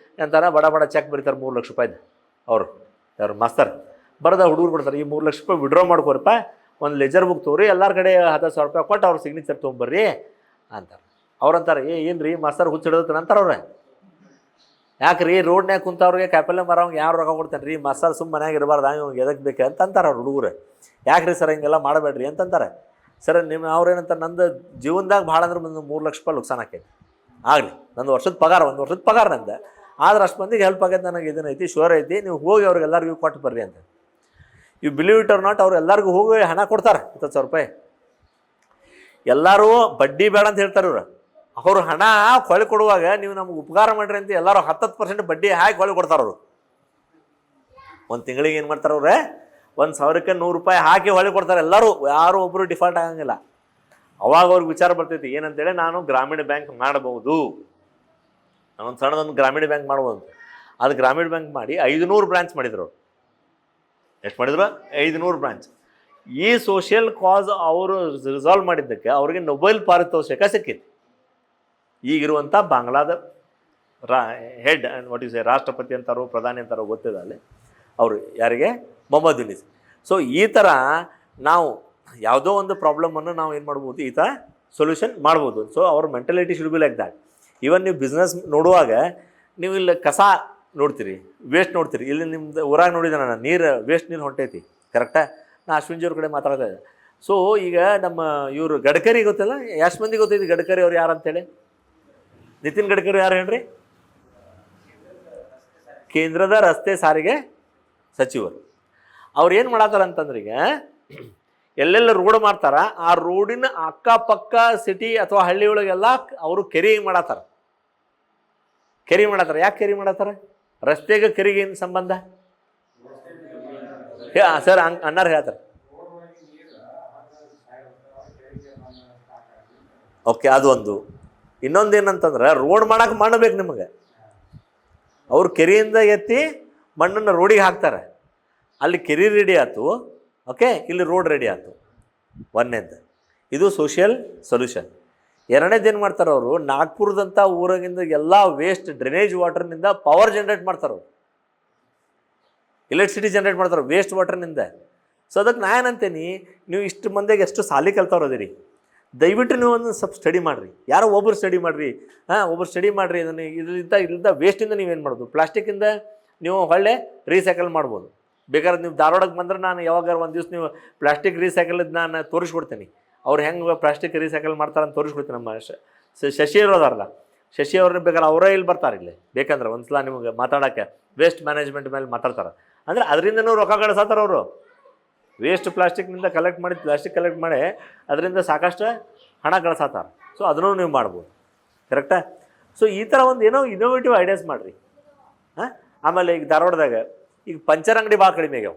ಅಂತಾರೆ. ಬಡ ಚೆಕ್ ಬರೀತಾರೆ 3 ಲಕ್ಷ ರೂಪಾಯಿದು. ಯಾರು ಮಾಸ್ತರ್ ಬರೋದ ಹುಡುಗರು ಕೊಡ್ತಾರೆ, ಈ 3 ಲಕ್ಷ ರೂಪಾಯಿ ವಿಡ್ರಾ ಮಾಡ್ಕೋರಪ್ಪ, ಒಂದು ಲೆಜರ್ ಬುಕ್ ತೊಗೊರಿ, ಎಲ್ಲರ ಕಡೆ 10,000 ರೂಪಾಯಿ ಕೊಟ್ಟು ಅವ್ರ ಸಿಗ್ನೇಚರ್ ತೊಗೊಂಬರ್ರಿ ಅಂತಾರೆ. ಅವ್ರಂತಾರೆ, ಏನು ರೀ ಮಾಸ್ತರ್ ಹುಚ್ಚಿಡೋದಕ್ಕೆ ಅಂತಾರೆ ಅವ್ರೆ. ಯಾಕೆ ರೀ ರೋಡ್ನ್ಯಾಗ ಕುಂತವ್ರಿಗೆ ಕಾಯಿಪಲ್ಯ ಮಾರೋಂಗೆ ಯಾರು ರೊಕ್ಕ ಕೊಡ್ತಾನೆ ರೀ, ಮಾಸ್ತರ್ ಸುಮ್ಮ ಮನ್ಯಾಗ ಇರಬಾರ್ದು, ಇವ್ಗೆ ಎದಕ್ಕೆ ಬೇಕು ಅಂತ ಅಂತಾರೆ ಅವ್ರು ಹುಡುಗರು. ಯಾಕೆ ರೀ ಸರ್ ಹಿಂಗೆಲ್ಲ ಮಾಡಬೇಡ್ರಿ ಅಂತಂತಾರೆ. ಸರ್ ಅವ್ರೇನಂತಾರೆ, ನಂದು ಜೀವನದಾಗ ಭಾಳ ಅಂದ್ರೆ 3 ಲಕ್ಷ ರೂಪಾಯಿ ನುಕ್ಸಾನ್ ಆಕೈತಿ. ಆಗಲಿ, ನಂದು ಒಂದು ವರ್ಷದ ಪಗಾರ ನಂದು, ಆದ್ರೆ ಅಷ್ಟು ಮಂದಿಗೆ ಹೆಲ್ಪ್ ಆಗೈತೆ, ನನಗೆ ಇದನ್ನೈತಿ ಶೋರ್ ಐತಿ, ನೀವು ಹೋಗಿ ಅವ್ರಿಗೆ ಎಲ್ಲರಿಗೂ ಕೊಟ್ಟು ಬರ್ರಿ ಅಂತ. You believe it or not, ಅವ್ರು ಎಲ್ಲರಿಗೂ ಹೋಗಿ ಹಣ ಕೊಡ್ತಾರೆ 20,000 ರೂಪಾಯಿ. ಎಲ್ಲರೂ ಬಡ್ಡಿ ಬೇಡ ಅಂತ ಹೇಳ್ತಾರೆ ಇವ್ರು. ಅವರು ಹಣ ಹೊಳೆ ಕೊಡುವಾಗ ನೀವು ನಮ್ಗೆ ಉಪಕಾರ ಮಾಡಿರಿ ಅಂತ ಎಲ್ಲರೂ 10% ಬಡ್ಡಿ ಹಾಕಿ ಹೊಳೆ ಕೊಡ್ತಾರೆ ಅವರು. ಒಂದು ತಿಂಗಳಿಗೆ ಏನು ಮಾಡ್ತಾರೆ ಅವ್ರೆ, 1,000ಕ್ಕೆ 100 ರೂಪಾಯಿ ಹಾಕಿ ಹೊಳೆ ಕೊಡ್ತಾರೆ ಎಲ್ಲರೂ, ಯಾರು ಒಬ್ಬರು ಡಿಫಾಲ್ಟ್ ಆಗಂಗಿಲ್ಲ. ಅವಾಗ ಅವ್ರಿಗೆ ವಿಚಾರ ಬರ್ತೈತಿ ಏನಂತೇಳಿ, ನಾನು ಗ್ರಾಮೀಣ ಬ್ಯಾಂಕ್ ಮಾಡಬಹುದು, ನಾನೊಂದು ಸಣ್ಣದೊಂದು ಗ್ರಾಮೀಣ ಬ್ಯಾಂಕ್ ಮಾಡ್ಬೋದು. ಅದು ಗ್ರಾಮೀಣ ಬ್ಯಾಂಕ್ ಮಾಡಿ 500 ಬ್ರಾಂಚ್ ಮಾಡಿದ್ರು ಅವ್ರು. ಎಷ್ಟು ಮಾಡಿದ್ರು? 500 ಬ್ರಾಂಚ್. ಈ ಸೋಷಿಯಲ್ ಕಾಸ್ ಅವರು ರಿಸಾಲ್ವ್ ಮಾಡಿದ್ದಕ್ಕೆ ಅವ್ರಿಗೆ ನೊಬೆಲ್ ಪಾರಿತೋಷಕ ಸಿಕ್ಕಿತ್ತು. ಈಗಿರುವಂಥ ಬಾಂಗ್ಲಾದ ಹೆಡ್ ರಾಷ್ಟ್ರಪತಿ ಅಂತಾರೋ ಪ್ರಧಾನಿ ಅಂತಾರೋ ಗೊತ್ತಿದೆ ಅಲ್ಲಿ ಅವರು, ಯಾರಿಗೆ? ಮೊಹಮ್ಮದ್ ಯುನಿಸ್. ಸೊ ಈ ಥರ ನಾವು ಯಾವುದೋ ಒಂದು ಪ್ರಾಬ್ಲಮನ್ನು ನಾವು ಏನು ಮಾಡ್ಬೋದು, ಈ ಥರ ಸೊಲ್ಯೂಷನ್ ಮಾಡ್ಬೋದು. ಸೊ ಅವ್ರ mentality should be like that. Even ನೀವು ಬಿಸ್ನೆಸ್ ನೋಡುವಾಗ ನೀವು ಇಲ್ಲಿ ಕಸ ನೋಡ್ತೀರಿ, ವೇಸ್ಟ್ ನೋಡ್ತೀರಿ. ಇಲ್ಲಿ ನಿಮ್ದು ಊರಾಗ ನೋಡಿದೆ ನಾನು, ವೇಸ್ಟ್ ನೀರು ಹೊಂಟೈತಿ, ಕರೆಕ್ಟಾ? ನಾ ಅಶ್ವಿನ್ಜಿಯವ್ರ ಕಡೆ ಮಾತಾಡ್ತಾ ಇದ್ದೆ. ಸೊ ಈಗ ನಮ್ಮ ಇವರು ಗಡ್ಕರಿ ಗೊತ್ತಿಲ್ಲ, ಎಷ್ಟು ಮಂದಿ ಗೊತ್ತೈತಿ ಗಡ್ಕರಿ ಅವ್ರು ಯಾರು ಅಂತೇಳಿ? ನಿತಿನ್ ಗಡ್ಕರಿ ಯಾರು ಹೇಳ್ರಿ? ಕೇಂದ್ರದ ರಸ್ತೆ ಸಾರಿಗೆ ಸಚಿವರು. ಅವ್ರು ಏನು ಮಾಡತ್ತಾರ ಅಂತಂದ್ರೆ, ಈಗ ಎಲ್ಲೆಲ್ಲ ರೋಡ್ ಮಾಡ್ತಾರ, ಆ ರೋಡಿನ ಅಕ್ಕಪಕ್ಕ ಸಿಟಿ ಅಥವಾ ಹಳ್ಳಿ ಒಳಗೆಲ್ಲ ಅವರು ಕೆರೆ ಮಾಡತ್ತಾರ. ಯಾಕೆ ಕೆರೆ ಮಾಡತ್ತಾರ? ರಸ್ತೆಗೆ ಕೆರೆಗೆ ಏನು ಸಂಬಂಧ? ಸರ್ ಅಣ್ಣಾರು ಹೇಳ್ತಾರೆ. ಓಕೆ, ಅದು ಒಂದು. ಇನ್ನೊಂದು ಏನಂತಂದ್ರೆ, ರೋಡ್ ಮಾಡಕ್ಕೆ ಮಣ್ಣು ಬೇಕು ನಿಮಗೆ. ಅವ್ರು ಕೆರೆಯಿಂದ ಎತ್ತಿ ಮಣ್ಣನ್ನು ರೋಡಿಗೆ ಹಾಕ್ತಾರೆ. ಅಲ್ಲಿ ಕೆರೆ ರೆಡಿ ಆಯ್ತು, ಓಕೆ, ಇಲ್ಲಿ ರೋಡ್ ರೆಡಿ ಆಯ್ತು. ಒಂದನೇದು ಇದು ಸೋಷಿಯಲ್ ಸೊಲ್ಯೂಷನ್. ಎರಡನೇದು ಏನು ಮಾಡ್ತಾರೆ ಅವರು, ನಾಗ್ಪುರದಂಥ ಊರಾಗಿಂದ ಎಲ್ಲ ವೇಸ್ಟ್ ಡ್ರೈನೇಜ್ ವಾಟರ್ನಿಂದ ಪವರ್ ಜನ್ರೇಟ್ ಮಾಡ್ತಾರೆ, ಅವರು ಎಲೆಕ್ಟ್ರಿಸಿಟಿ ಜನ್ರೇಟ್ ಮಾಡ್ತಾರೆ ವೇಸ್ಟ್ ವಾಟರ್ನಿಂದ. ಸೊ ಅದಕ್ಕೆ ನಾ ಏನಂತೇನಿ, ನೀವು ಇಷ್ಟು ಮಂದಿಗೆ ಎಷ್ಟು ಸಾಲಿ ಕಲ್ತವ್ರು ಅದಿರಿ, ದಯವಿಟ್ಟು ನೀವು ಒಂದು ಸ್ವಲ್ಪ ಸ್ಟಡಿ ಮಾಡಿರಿ. ಯಾರೋ ಒಬ್ಬರು ಸ್ಟಡಿ ಮಾಡಿರಿ, ಒಬ್ಬರು ಸ್ಟಡಿ ಮಾಡಿರಿ. ಇದನ್ನು ಇದರಿಂದ ವೇಸ್ಟಿಂದ ನೀವೇನು ಮಾಡ್ಬೋದು, ಪ್ಲಾಸ್ಟಿಕ್ಕಿಂದ ನೀವು ಹೊಳ್ಳೆ ರೀಸೈಕಲ್ ಮಾಡ್ಬೋದು. ಬೇಕಾದ್ರೆ ನೀವು ಧಾರವಾಡಕ್ಕೆ ಬಂದ್ರೆ ನಾನು ಯಾವಾಗ ಒಂದು ದಿವಸ ನೀವು ಪ್ಲಾಸ್ಟಿಕ್ ರೀಸೈಕಲ್ದು ನಾನು ತೋರಿಸ್ಕೊಡ್ತೀನಿ. ಅವ್ರು ಹೆಂಗೆ ಪ್ಲಾಸ್ಟಿಕ್ ರೀಸೈಕಲ್ ಮಾಡ್ತಾರೆ ಅಂತ ತೋರಿಸ್ಕೊಡ್ತೀನಿ. ನಮ್ಮ ಶಶಿ ಇರೋದಾರಲ್ಲ, ಶಶಿ ಅವ್ರನ್ನ ಬೇಕಾದ್ರೆ ಅವರೇ ಇಲ್ಲಿ ಬರ್ತಾರೆ ಇಲ್ಲಿ ಬೇಕಂದ್ರೆ ಒಂದು ಸಲ ನಿಮಗೆ ಮಾತಾಡೋಕ್ಕೆ ವೇಸ್ಟ್ ಮ್ಯಾನೇಜ್ಮೆಂಟ್ ಮೇಲೆ ಮಾತಾಡ್ತಾರೆ. ಅಂದರೆ ಅದರಿಂದನೂ ರೊಕ್ಕ ಗಳಿಸ್ತಾರೆ ಅವರು. ವೇಸ್ಟ್ ಪ್ಲಾಸ್ಟಿಕ್ನಿಂದ ಕಲೆಕ್ಟ್ ಮಾಡಿ ಅದರಿಂದ ಸಾಕಷ್ಟು ಹಣ ಗಳಿಸತ್ತಾರೆ. ಸೊ ಅದನ್ನು ನೀವು ಮಾಡ್ಬೋದು. ಕರೆಕ್ಟಾ? ಸೊ ಈ ಥರ ಒಂದು ಏನೋ ಇನೋವೇಟಿವ್ ಐಡಿಯಾಸ್ ಮಾಡಿರಿ. ಹಾಂ, ಆಮೇಲೆ ಈಗ ಧಾರವಾಡದಾಗ ಈಗ ಪಂಚರ್ ಅಂಗಡಿ ಭಾಳ ಕಡಿಮೆ ಆಗ್ಯಾವ.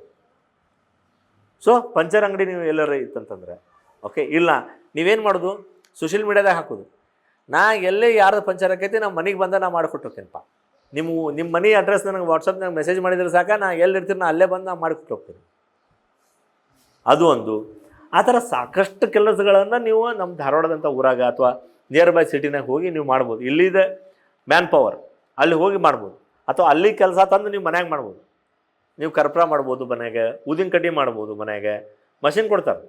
ಸೊ ಪಂಚರ್ ಅಂಗಡಿ ನೀವು ಎಲ್ಲರ ಇತ್ತಂತಂದ್ರೆ ಓಕೆ, ಇಲ್ಲ ನೀವೇನು ಮಾಡೋದು, ಸೋಷಿಯಲ್ ಮೀಡ್ಯಾದಾಗ ಹಾಕೋದು, ನಾ ಎಲ್ಲೇ ಯಾರ್ದು ಪಂಚರ್ ಆಕೈತಿ ನಮ್ಮ ಮನೆಗೆ ಬಂದ ನಾ ಮಾಡಿಕೊಟ್ಟೋಗ್ತೀನಪ್ಪ. ನಿಮ್ಮ ಮನೆ ಅಡ್ರೆಸ್ ನನಗೆ ವಾಟ್ಸಪ್ನಾಗ ಮೆಸೇಜ್ ಮಾಡಿದ್ರೆ ಸಾಕ, ನಾ ಎಲ್ಲಿರ್ತೀನಿ ನಾ ಅಲ್ಲೇ ಬಂದು ನಾ ಮಾಡಿಕೊಟ್ಟು ಹೋಗ್ತೀನಿ. ಅದು ಒಂದು. ಆ ಥರ ಸಾಕಷ್ಟು ಕೆಲಸಗಳನ್ನು ನೀವು ನಮ್ಮ ಧಾರವಾಡದಂಥ ಊರಾಗ ಅಥವಾ ನಿಯರ್ ಬೈ ಸಿಟಿನಾಗ ಹೋಗಿ ನೀವು ಮಾಡ್ಬೋದು. ಇಲ್ಲಿದೆ ಮ್ಯಾನ್ ಪವರ್, ಅಲ್ಲಿ ಹೋಗಿ ಮಾಡ್ಬೋದು. ಅಥವಾ ಅಲ್ಲಿ ಕೆಲಸ ತಂದು ನೀವು ಮನ್ಯಾಗ ಮಾಡ್ಬೋದು. ನೀವು ಕರ್ಪೂರ ಮಾಡ್ಬೋದು ಮನೆಯಾಗೆ, ಊದಿನ ಕಡ್ಡಿ ಮಾಡ್ಬೋದು ಮನೆಯಾಗೆ, ಮಷಿನ್ ಕೊಡ್ತಾರೆ.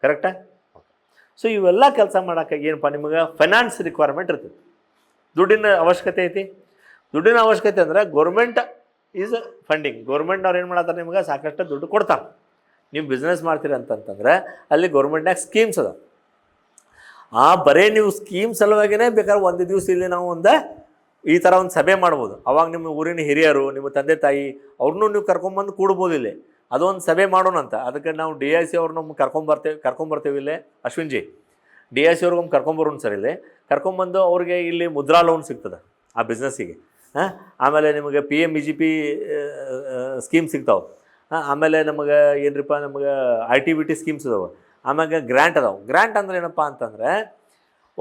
ಕರೆಕ್ಟಾ? ಸೊ ಇವೆಲ್ಲ ಕೆಲಸ ಮಾಡೋಕ್ಕೆ ಏನಪ್ಪ, ನಿಮಗೆ ಫೈನಾನ್ಸ್ ರಿಕ್ವೈರ್ಮೆಂಟ್ ಇರ್ತದೆ. ದುಡ್ಡಿನ ಅವಶ್ಯಕತೆ ಐತಿ. ದುಡ್ಡಿನ ಅವಶ್ಯಕತೆ ಅಂದರೆ ಗೌರ್ಮೆಂಟ್ ಈಸ್ ಫಂಡಿಂಗ್. ಗೌರ್ಮೆಂಟ್ನವ್ರು ಏನು ಮಾಡತ್ತಾರೆ, ನಿಮ್ಗೆ ಸಾಕಷ್ಟು ದುಡ್ಡು ಕೊಡ್ತಾರೆ. ನೀವು ಬಿಸ್ನೆಸ್ ಮಾಡ್ತೀರಿ ಅಂತಂತಂದರೆ ಅಲ್ಲಿ ಗೌರ್ಮೆಂಟ್ನಾಗ ಸ್ಕೀಮ್ಸ್ ಅದ. ಬರೀ ನೀವು ಸ್ಕೀಮ್ ಸಲುವಾಗಿಯೇ ಬೇಕಾದ್ರೆ ಒಂದು ದಿವಸ ಇಲ್ಲಿ ನಾವು ಈ ಥರ ಒಂದು ಸಭೆ ಮಾಡ್ಬೋದು. ಅವಾಗ ನಿಮ್ಮ ಊರಿನ ಹಿರಿಯರು, ನಿಮ್ಮ ತಂದೆ ತಾಯಿ ಅವ್ರನ್ನೂ ನೀವು ಕರ್ಕೊಂಬಂದು ಕೂಡ್ಬೋದು ಇಲ್ಲಿ. ಅದೊಂದು ಸಭೆ ಮಾಡೋಣ ಅಂತ. ಅದಕ್ಕೆ ನಾವು DIC ಅವ್ರನ್ನ ಕರ್ಕೊಂಬರ್ತೇವೆ ಇಲ್ಲೇ. ಅಶ್ವಿನ್ ಜಿ DIC ಅವ್ರಿಗೊಮ್ಮೆ ಕರ್ಕೊಂಬರೋಣ ಸರ್ ಇಲ್ಲಿ. ಕರ್ಕೊಂಬಂದು ಅವ್ರಿಗೆ ಇಲ್ಲಿ ಮುದ್ರಾ ಲೋನ್ ಸಿಗ್ತದೆ ಆ ಬಿಸ್ನೆಸ್ಸಿಗೆ. ಆಮೇಲೆ ನಿಮಗೆ PMEGP ಸ್ಕೀಮ್ ಸಿಗ್ತಾವೆ. ಆಮೇಲೆ ನಮಗೆ ಏನರಿಪ್ಪ, ನಮಗೆ ITBT ಸ್ಕೀಮ್ಸ್ ಇದಾವೆ. ಆಮ್ಯಾಗ ಗ್ರ್ಯಾಂಟ್ ಅದಾವೆ. ಗ್ರ್ಯಾಂಟ್ ಅಂದ್ರೆ ಏನಪ್ಪ ಅಂತಂದರೆ,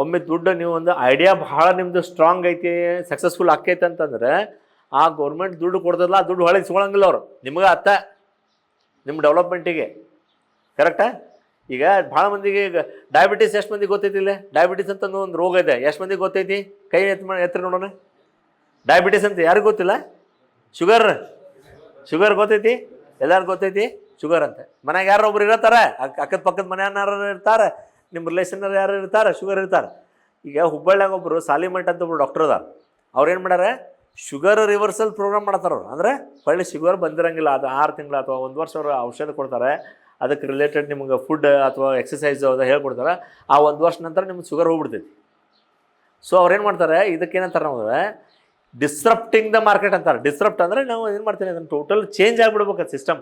ಒಮ್ಮೆ ದುಡ್ಡು ನೀವು ಒಂದು ಐಡಿಯಾ ಭಾಳ ನಿಮ್ಮದು ಸ್ಟ್ರಾಂಗ್ ಐತಿ, ಸಕ್ಸಸ್ಫುಲ್ ಆಕೈತೆ ಅಂತಂದರೆ ಆ ಗೌರ್ಮೆಂಟ್ ದುಡ್ಡು ಕೊಡ್ತದಲ್ಲ, ಆ ದುಡ್ಡು ಹೊಳಗೆ ಇಸ್ಕೊಳಂಗಿಲ್ಲ ಅವರು. ನಿಮಗೆ ನಿಮ್ಮ ಡೆವಲಪ್ಮೆಂಟಿಗೆ. ಕರೆಕ್ಟಾ? ಈಗ ಭಾಳ ಮಂದಿಗೆ ಈಗ ಡಯಾಬಿಟೀಸ್ ಎಷ್ಟು ಮಂದಿಗೆ ಗೊತ್ತೈತಿ? ಇಲ್ಲೇ ಡಯಾಬಿಟೀಸ್ ಅಂತ ಒಂದು ರೋಗ ಇದೆ. ಎಷ್ಟು ಮಂದಿಗೆ ಗೊತ್ತೈತಿ? ಕೈ ಎತ್ತರ ನೋಡೋಣ. ಡಯಾಬಿಟೀಸ್ ಅಂತ ಯಾರಿಗೂ ಗೊತ್ತಿಲ್ಲ? ಶುಗರ್ ಗೊತ್ತೈತಿ? ಎಲ್ಲರಿಗೂ ಗೊತ್ತೈತಿ ಶುಗರ್ ಅಂತ. ಮನ್ಯಾಗ ಯಾರೋ ಒಬ್ರು ಇರತ್ತಾರೆ, ಅಕ್ಕದ ಪಕ್ಕದ ಮನೆಯನ್ನಾರು ಇರ್ತಾರೆ, ನಿಮ್ಮ ರಿಲೇಷನ್ ಯಾರು ಇರ್ತಾರೆ, ಶುಗರ್ ಇರ್ತಾರೆ. ಈಗ ಹುಬ್ಬಳ್ಳಿಯಾಗ ಒಬ್ಬರು ಸಾಲಿಮಂಟ್ ಅಂತ ಒಬ್ರು ಡಾಕ್ಟರ್ ಅದಾರ. ಅವ್ರು ಏನು ಮಾಡ್ಯಾರ, ಶುಗರ್ ರಿವರ್ಸಲ್ ಪ್ರೋಗ್ರಾಮ್ ಮಾಡ್ತಾರೆ ಅವ್ರು. ಅಂದರೆ ಒಳ್ಳೆ ಶುಗರ್ ಬಂದಿರಂಗಿಲ್ಲ, ಅದು 6 ತಿಂಗಳು ಅಥವಾ 1 ವರ್ಷ ಅವರು ಔಷಧ ಕೊಡ್ತಾರೆ. ಅದಕ್ಕೆ ರಿಲೇಟೆಡ್ ನಿಮ್ಗೆ ಫುಡ್ ಅಥವಾ ಎಕ್ಸಸೈಸ್ ಅದು ಹೇಳ್ಕೊಡ್ತಾರೆ. ಆ 1 ವರ್ಷ ನಂತರ ನಿಮ್ಗೆ ಶುಗರ್ ಹೋಗ್ಬಿಡ್ತೈತಿ. ಸೊ ಅವ್ರೇನು ಮಾಡ್ತಾರೆ, ಇದಕ್ಕೇನಂತಾರೆ ನಾವು ಡಿಸ್ರಪ್ಟಿಂಗ್ ದ ಮಾರ್ಕೆಟ್ ಅಂತಾರೆ. ಡಿಸ್ರಪ್ಟ್ ಅಂದರೆ ನಾವು ಏನು ಮಾಡ್ತೀವಿ, ಅದನ್ನು ಟೋಟಲ್ ಚೇಂಜ್ ಆಗಿಬಿಡ್ಬೇಕು ಅದು ಸಿಸ್ಟಮ್.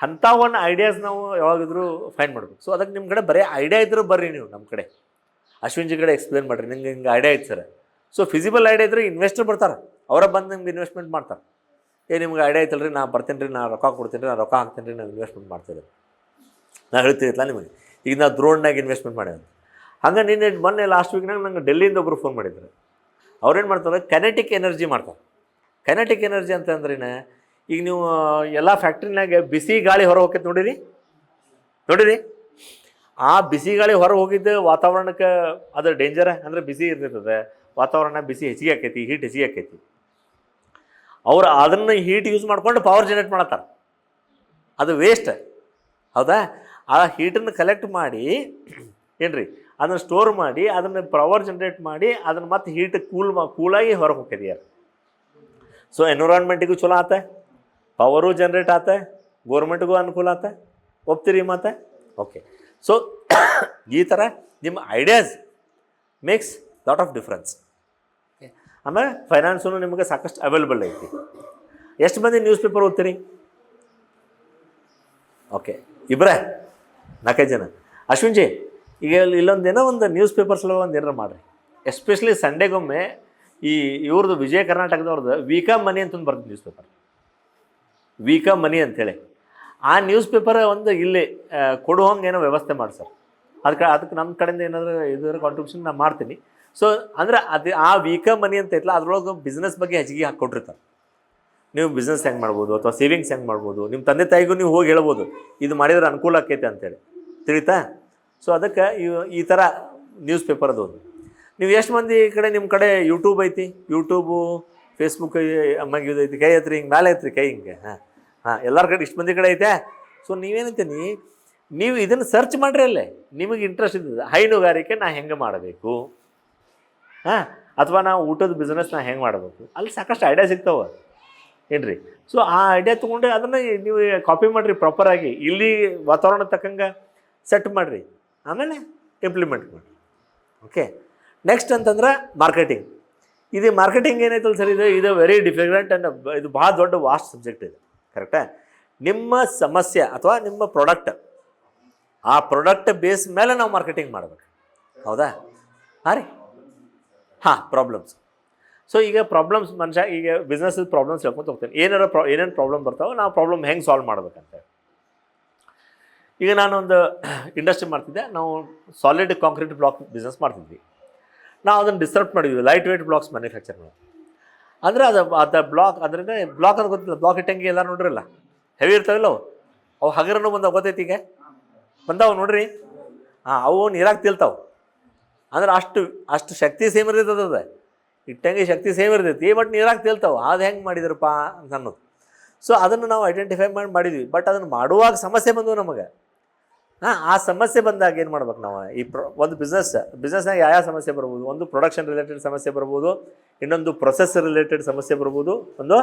ಅಂಥ ಒಂದು ಐಡಿಯಾಸ್ ನಾವು ಯಾವಾಗಿದ್ರೂ ಫೈಂಡ್ ಮಾಡ್ಬೇಕು. ಸೊ ಅದಕ್ಕೆ ನಿಮ್ಮ ಕಡೆ ಬರೀ ಐಡಿಯಾ ಇದ್ರೂ ಬರ್ರಿ, ನೀವು ನಮ್ಮ ಕಡೆ ಅಶ್ವಿನ್ ಜಿ ಕಡೆ ಎಕ್ಸ್ಪ್ಲೇನ್ ಮಾಡಿರಿ, ನಿಂಗೆ ಹಿಂಗೆ ಐಡಿಯಾ ಐತೆ ಸರ್. ಸೊ ಫಿಸಿಬಲ್ ಐಡಿಯಾ ಇದ್ರೆ ಇನ್ವೆಸ್ಟರ್ ಬರ್ತಾರೆ, ಅವರ ಬಂದು ನಿಮ್ಗೆ ಇನ್ವೆಸ್ಟ್ಮೆಂಟ್ ಮಾಡ್ತಾರೆ. ನಿಮ್ಗೆ ಐಡಿಯಾ ಐತಲ್ಲ ರೀ, ನಾ ಬರ್ತೀನಿ ರೀ, ನಾ ರೊಕ್ಕ ಕೊಡ್ತೀನಿ ರೀ, ನಾ ರೊಕ್ಕ ಹಾಕ್ತೀನಿ ರೀ, ನಾವು ಇನ್ವೆಸ್ಟ್ಮೆಂಟ್ ಮಾಡ್ತೀವಿ. ನಾ ಹೇಳ್ತೀನಿಲ್ಲ ನಿಮಗೆ, ಈಗ ನಾವು ದ್ರೋಣ್ನಾಗ ಇನ್ವೆಸ್ಟ್ಮೆಂಟ್ ಮಾಡ್ಯಾವ. ಹಂಗೆ ಮೊನ್ನೆ ಲಾಸ್ಟ್ ವೀಕ್ನಾಗ ನಂಗೆ ಡೆಲ್ಲಿಯಿಂದ ಒಬ್ಬರು ಫೋನ್ ಮಾಡಿದ್ರು. ಅವ್ರೇನು ಮಾಡ್ತಾರೆ, ಕೈನೆಟಿಕ್ ಎನರ್ಜಿ ಮಾಡ್ತಾರೆ. ಕೈನೆಟಿಕ್ ಎನರ್ಜಿ ಅಂತಂದ್ರೆ ಈಗ ನೀವು ಎಲ್ಲ ಫ್ಯಾಕ್ಟ್ರಿನಾಗ ಬಿಸಿ ಗಾಳಿ ಹೊರ ಹೋಗ್ತೈತೆ ನೋಡಿರಿ. ಆ ಬಿಸಿ ಗಾಳಿ ಹೊರ ಹೋಗಿದ್ದು ವಾತಾವರಣಕ್ಕೆ ಅದು ಡೇಂಜರ್. ಅಂದರೆ ಬಿಸಿ ಇರ್ತೈತದೆ ವಾತಾವರಣ, ಬಿಸಿ ಹೆಚ್ಚಿಗೆ ಆಕೈತಿ, ಹೀಟ್ ಹೆಚ್ಚಿಗೆ ಆಕೈತಿ. ಅವ್ರು ಅದನ್ನು ಹೀಟ್ ಯೂಸ್ ಮಾಡ್ಕೊಂಡು ಪವರ್ ಜನರೇಟ್ ಮಾಡತ್ತಾರೆ. ಅದು ವೇಸ್ಟ್, ಹೌದಾ? ಆ ಹೀಟನ್ನು ಕಲೆಕ್ಟ್ ಮಾಡಿ ಏನ್ರಿ ಅದನ್ನು ಸ್ಟೋರ್ ಮಾಡಿ ಅದನ್ನು ಪವರ್ ಜನ್ರೇಟ್ ಮಾಡಿ ಅದನ್ನು ಮತ್ತೆ ಹೀಟ್ ಕೂಲಾಗಿ ಹೊರಗೆ ಹೋಗ್ತದೆ ಯಾರು. ಸೊ ಎನ್ವಿರಾನ್ಮೆಂಟಿಗೂ ಚಲೋ ಆತ, ಪವರು ಜನ್ರೇಟ್ ಆತ, ಗೋರ್ಮೆಂಟ್ಗೂ ಅನುಕೂಲ ಆತ. ಒಪ್ತೀರಿ ಮತ್ತೆ? ಓಕೆ. ಸೊ ಈ ಥರ ನಿಮ್ಮ ideas makes lot of difference. ಆಮೇಲೆ ಫೈನಾನ್ಸೂ ನಿಮಗೆ ಸಾಕಷ್ಟು ಅವೈಲೇಬಲ್ ಐತಿ. ಎಷ್ಟು ಮಂದಿ ನ್ಯೂಸ್ ಪೇಪರ್ ಓದ್ತೀರಿ? ಓಕೆ, 4-5 ಜನ. ಅಶ್ವಿನ್ ಜಿ, ಈಗ ಇಲ್ಲೊಂದೇನೋ ಒಂದು ನ್ಯೂಸ್ ಪೇಪರ್ಸ್లో ಒಂದು ಏನಾರು ಮಾಡಿರಿ. ಎಸ್ಪೆಷಲಿ ಸಂಡೇಗೊಮ್ಮೆ ಇವ್ರದ್ದು ವಿಜಯ ಕರ್ನಾಟಕದವ್ರದ್ದು ವೀಕಾ ಮನಿ ಅಂತ ಒಂದು ಬರ್ತದೆ ನ್ಯೂಸ್ ಪೇಪರ್, ವೀಕಾ ಮನಿ ಅಂಥೇಳಿ. ಆ ನ್ಯೂಸ್ ಪೇಪರ್ ಒಂದು ಇಲ್ಲಿ ಕೊಡುವಂಗೆ ಏನೋ ವ್ಯವಸ್ಥೆ ಮಾಡಿ ಸರ್. ಅದಕ್ಕೆ ನಮ್ಮ ಕಡೆಯಿಂದ ಏನಾದರೂ ಇದರ ಕಾಂಟ್ರಿಬ್ಯೂಷನ್ ನಾನು ಮಾಡ್ತೀನಿ. ಸೊ ಅಂದರೆ ಆ ವೀಕಾ ಮನಿ ಅಂತ ಐತಲ್ಲ, ಅದ್ರೊಳಗೆ ಬಿಸ್ನೆಸ್ ಬಗ್ಗೆ ಹೆಚ್ಚಿಗೆ ಹಾಕ್ಕೊಟ್ಟಿರ್ತಾರೆ. ನೀವು ಬಿಸ್ನೆಸ್ ಹೆಂಗೆ ಮಾಡ್ಬೋದು ಅಥವಾ ಸೇವಿಂಗ್ಸ್ ಹೆಂಗೆ ಮಾಡ್ಬೋದು, ನಿಮ್ಮ ತಂದೆ ತಾಯಿಗೂ ನೀವು ಹೋಗಿ ಹೇಳ್ಬೋದು, ಇದು ಮಾಡಿದ್ರೆ ಅನುಕೂಲ ಆಕೈತೆ ಅಂತೇಳಿ. ತಿಳಿತಾ? ಸೊ ಅದಕ್ಕೆ ಈ ಥರ ನ್ಯೂಸ್ ಪೇಪರ್ ಅದು. ನೀವು ಎಷ್ಟು ಮಂದಿ ನಿಮ್ಮ ಕಡೆ ಯೂಟ್ಯೂಬ್ ಐತಿ? ಯೂಟ್ಯೂಬು, ಫೇಸ್ಬುಕ್ ಅಮ್ಮಗೆ ಇದೈತಿ, ಕೈ ಐತ್ರಿ, ಹಿಂಗೆ ಮೇಲೆ ಐತ್ರಿ ಕೈ ಹಿಂಗೆ. ಎಲ್ಲರ ಕಡೆ ಇಷ್ಟು ಮಂದಿ ಕಡೆ ಐತೆ. ಸೊ ನೀವೇನಂತೀನಿ, ನೀವು ಇದನ್ನು ಸರ್ಚ್ ಮಾಡಿರಿ ಅಲ್ಲೇ, ನಿಮಗೆ ಇಂಟ್ರೆಸ್ಟ್ ಇದ್ದದ್ದು ಹೈನುಗಾರಿಕೆ ನಾ ಹೆಂಗೆ ಮಾಡಬೇಕು, ಅಥವಾ ನಾವು ಊಟದ ಬಿಸ್ನೆಸ್ ನಾ ಹೆಂಗೆ ಮಾಡಬೇಕು, ಅಲ್ಲಿ ಸಾಕಷ್ಟು ಐಡಿಯಾ ಸಿಗ್ತಾವೆ ಏನ್ರಿ. ಸೊ ಆ ಐಡಿಯಾ ತೊಗೊಂಡು ಅದನ್ನು ನೀವು ಕಾಪಿ ಮಾಡಿರಿ ಪ್ರಾಪರಾಗಿ, ಇಲ್ಲಿ ವಾತಾವರಣ ತಕ್ಕಂಗೆ ಸೆಟ್ ಮಾಡಿರಿ, ಆಮೇಲೆ ಇಂಪ್ಲಿಮೆಂಟ್ ಮಾಡಿ. ಓಕೆ. ನೆಕ್ಸ್ಟ್ ಅಂತಂದ್ರೆ ಮಾರ್ಕೆಟಿಂಗ್. ಇದು ಮಾರ್ಕೆಟಿಂಗ್ ಏನೈತಲ್ಲ ಸರ್, ಇದು ವೆರಿ ಡಿಫಿಕಲ್ಟ್ ಆ್ಯಂಡ್ ಇದು ಭಾಳ ದೊಡ್ಡ ವಾಸ್ಟ್ ಸಬ್ಜೆಕ್ಟ್ ಇದೆ. ಕರೆಕ್ಟಾ? ನಿಮ್ಮ ಸಮಸ್ಯೆ ಅಥವಾ ನಿಮ್ಮ ಪ್ರಾಡಕ್ಟ್, ಆ ಪ್ರಾಡಕ್ಟ್ ಬೇಸ್ ಮೇಲೆ ನಾವು ಮಾರ್ಕೆಟಿಂಗ್ ಮಾಡ್ಬೇಕು. ಹೌದಾ? ಹಾಂ ರೀ. ಹಾಂ, ಪ್ರಾಬ್ಲಮ್ಸ್. ಸೊ ಈಗ ಪ್ರಾಬ್ಲಮ್ಸ್, ಮನುಷ್ಯ ಈಗ ಬಿಸ್ನೆಸ್ ಪ್ರಾಬ್ಲಮ್ಸ್ ಹೇಳ್ಕೊತ ಹೋಗ್ತೇನೆ. ಏನೇನು ಪ್ರಾಬ್ಲಮ್ ಬರ್ತಾವೆ, ನಾವು ಪ್ರಾಬ್ಲಮ್ ಹೆಂಗೆ ಸಾಲ್ವ್ ಮಾಡ್ಬೇಕಂತ. ಈಗ ನಾನೊಂದು ಇಂಡಸ್ಟ್ರಿ ಮಾಡ್ತಿದ್ದೆ. ನಾವು ಸಾಲಿಡ್ ಕಾಂಕ್ರೀಟ್ ಬ್ಲಾಕ್ ಬಿಸ್ನೆಸ್ ಮಾಡ್ತಿದ್ವಿ. ನಾವು ಅದನ್ನು ಡಿಸ್ಟರ್ಬ್ ಮಾಡಿದ್ವಿ, ಲೈಟ್ ವೇಟ್ ಬ್ಲಾಕ್ಸ್ ಮ್ಯಾನುಫ್ಯಾಕ್ಚರ್ ಮಾಡಿ. ಅಂದರೆ ಅದು ಬ್ಲಾಕ್ ಅಂದ್ರೆ ಬ್ಲಾಕ್ ಅಂತ ಗೊತ್ತಿಲ್ಲ, ಬ್ಲಾಕ್ ಇಟ್ಟಂಗೆ ಎಲ್ಲ ನೋಡ್ರಿಲ್ಲ, ಹೆವಿ ಇರ್ತಾವಿಲ್ಲ ಅವು ಹಗರನು ಬಂದಾವ, ಗೊತ್ತೈತಿ ಈಗ ಬಂದಾವ ನೋಡ್ರಿ. ಹಾಂ, ಅವು ನೀರಾಗಿ ತಿಳ್ತಾವೆ. ಅಂದ್ರೆ ಅಷ್ಟು ಶಕ್ತಿ ಸೇಮ್ ಇರ್ತೈತೆ, ಅದು ಇಟ್ಟಂಗೆ ಶಕ್ತಿ ಸೇಮ್ ಇರ್ತೈತಿ, ಬಟ್ ನೀರಾಗಿ ತೇಲ್ತಾವೆ. ಅದು ಹೆಂಗೆ ಮಾಡಿದ್ರಪ್ಪ ಅಂತ ಅನ್ನೋದು. ಸೊ ಅದನ್ನು ನಾವು ಐಡೆಂಟಿಫೈ ಮಾಡಿದ್ವಿ. ಬಟ್ ಅದನ್ನು ಮಾಡುವಾಗ ಸಮಸ್ಯೆ ಬಂದವು ನಮಗೆ. ಆ ಸಮಸ್ಯೆ ಬಂದಾಗ ಏನು ಮಾಡ್ಬೇಕು ನಾವು? ಒಂದು ಬಿಸ್ನೆಸ್ನಾಗ ಯಾವ ಸಮಸ್ಯೆ ಬರ್ಬೋದು? ಒಂದು ಪ್ರೊಡಕ್ಷನ್ ರಿಲೇಟೆಡ್ ಸಮಸ್ಯೆ ಬರ್ಬೋದು, ಇನ್ನೊಂದು ಪ್ರೊಸೆಸ್ ರಿಲೇಟೆಡ್ ಸಮಸ್ಯೆ ಬರ್ಬೋದು, ಒಂದು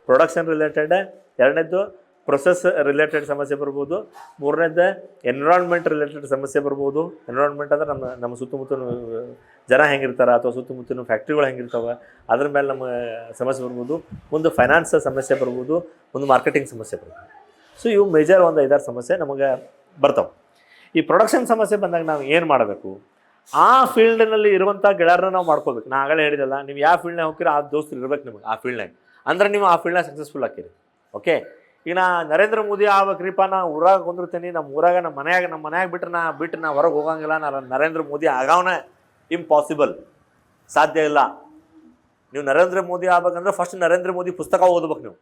ಪ್ರೊಡಕ್ಷನ್ ರಿಲೇಟೆಡ್, ಎರಡನೇದು ಪ್ರೊಸೆಸ್ ರಿಲೇಟೆಡ್ ಸಮಸ್ಯೆ ಬರ್ಬೋದು, ಮೂರನೇದು ಎನ್ವಿರಾನ್ಮೆಂಟ್ ರಿಲೇಟೆಡ್ ಸಮಸ್ಯೆ ಬರ್ಬೋದು. ಎನ್ವಿರಾನ್ಮೆಂಟ್ ಅಂದ್ರೆ ನಮ್ಮ ಸುತ್ತಮುತ್ತಲು ಜನ ಹೆಂಗಿರ್ತಾರೆ ಅಥವಾ ಸುತ್ತಮುತ್ತಲಿನ ಫ್ಯಾಕ್ಟ್ರಿಗಳು ಹೆಂಗಿರ್ತಾವೆ, ಅದ್ರ ಮೇಲೆ ನಮ್ಮ ಸಮಸ್ಯೆ ಬರ್ಬೋದು. ಒಂದು ಫೈನಾನ್ಸ್ ಸಮಸ್ಯೆ ಬರ್ಬೋದು, ಒಂದು ಮಾರ್ಕೆಟಿಂಗ್ ಸಮಸ್ಯೆ ಬರ್ಬೋದು. ಸೊ ಇವು ಮೇಜರ್ ಒಂದು 5-6 ಸಮಸ್ಯೆ ನಮಗೆ ಬರ್ತಾವೆ. ಈ ಪ್ರೊಡಕ್ಷನ್ ಸಮಸ್ಯೆ ಬಂದಾಗ ನಾವು ಏನು ಮಾಡಬೇಕು? ಆ ಫೀಲ್ಡ್ನಲ್ಲಿ ಇರುವಂಥ ಗೆಳೆಯರನ್ನ ನಾವು ಮಾಡ್ಕೋಬೇಕು. ನಾನು ಆಗಲೇ ಹೇಳಿದಲ್ಲ, ನೀವು ಯಾವ ಫೀಲ್ಡ್ನಾಗ ಹೋಗ್ತೀರೋ ಆ ದೋಸ್ತರು ಇರ್ಬೇಕು ನಿಮಗೆ ಆ ಫೀಲ್ಡ್ನಾಗ. ಅಂದ್ರೆ ನೀವು ಆ ಫೀಲ್ಡ್ನಾಗ ಸಕ್ಸಸ್ಫುಲ್ ಆಗ್ತೀರಿ. ಓಕೆ, ಈಗ ನಾ ನರೇಂದ್ರ ಮೋದಿ ಆಗ್ಬೇಕ್ರಿಪ್ಪ, ನಾ ಊರಾಗ ಕುಂದಿರ್ತೀನಿ, ನಮ್ಮ ಊರಾಗ ನಮ್ಮ ಮನ್ಯಾಗ ಬಿಟ್ಟು ನಾ ಹೊರಗೆ ಹೋಗಂಗಿಲ್ಲ, ನಾನು ನರೇಂದ್ರ ಮೋದಿ ಆಗವನ ಇಂಪಾಸಿಬಲ್, ಸಾಧ್ಯ ಇಲ್ಲ. ನೀವು ನರೇಂದ್ರ ಮೋದಿ ಆಗ್ಬೇಕಂದ್ರೆ ಫಸ್ಟ್ ನರೇಂದ್ರ ಮೋದಿ ಪುಸ್ತಕ ಓದ್ಬೇಕು ನೀವು.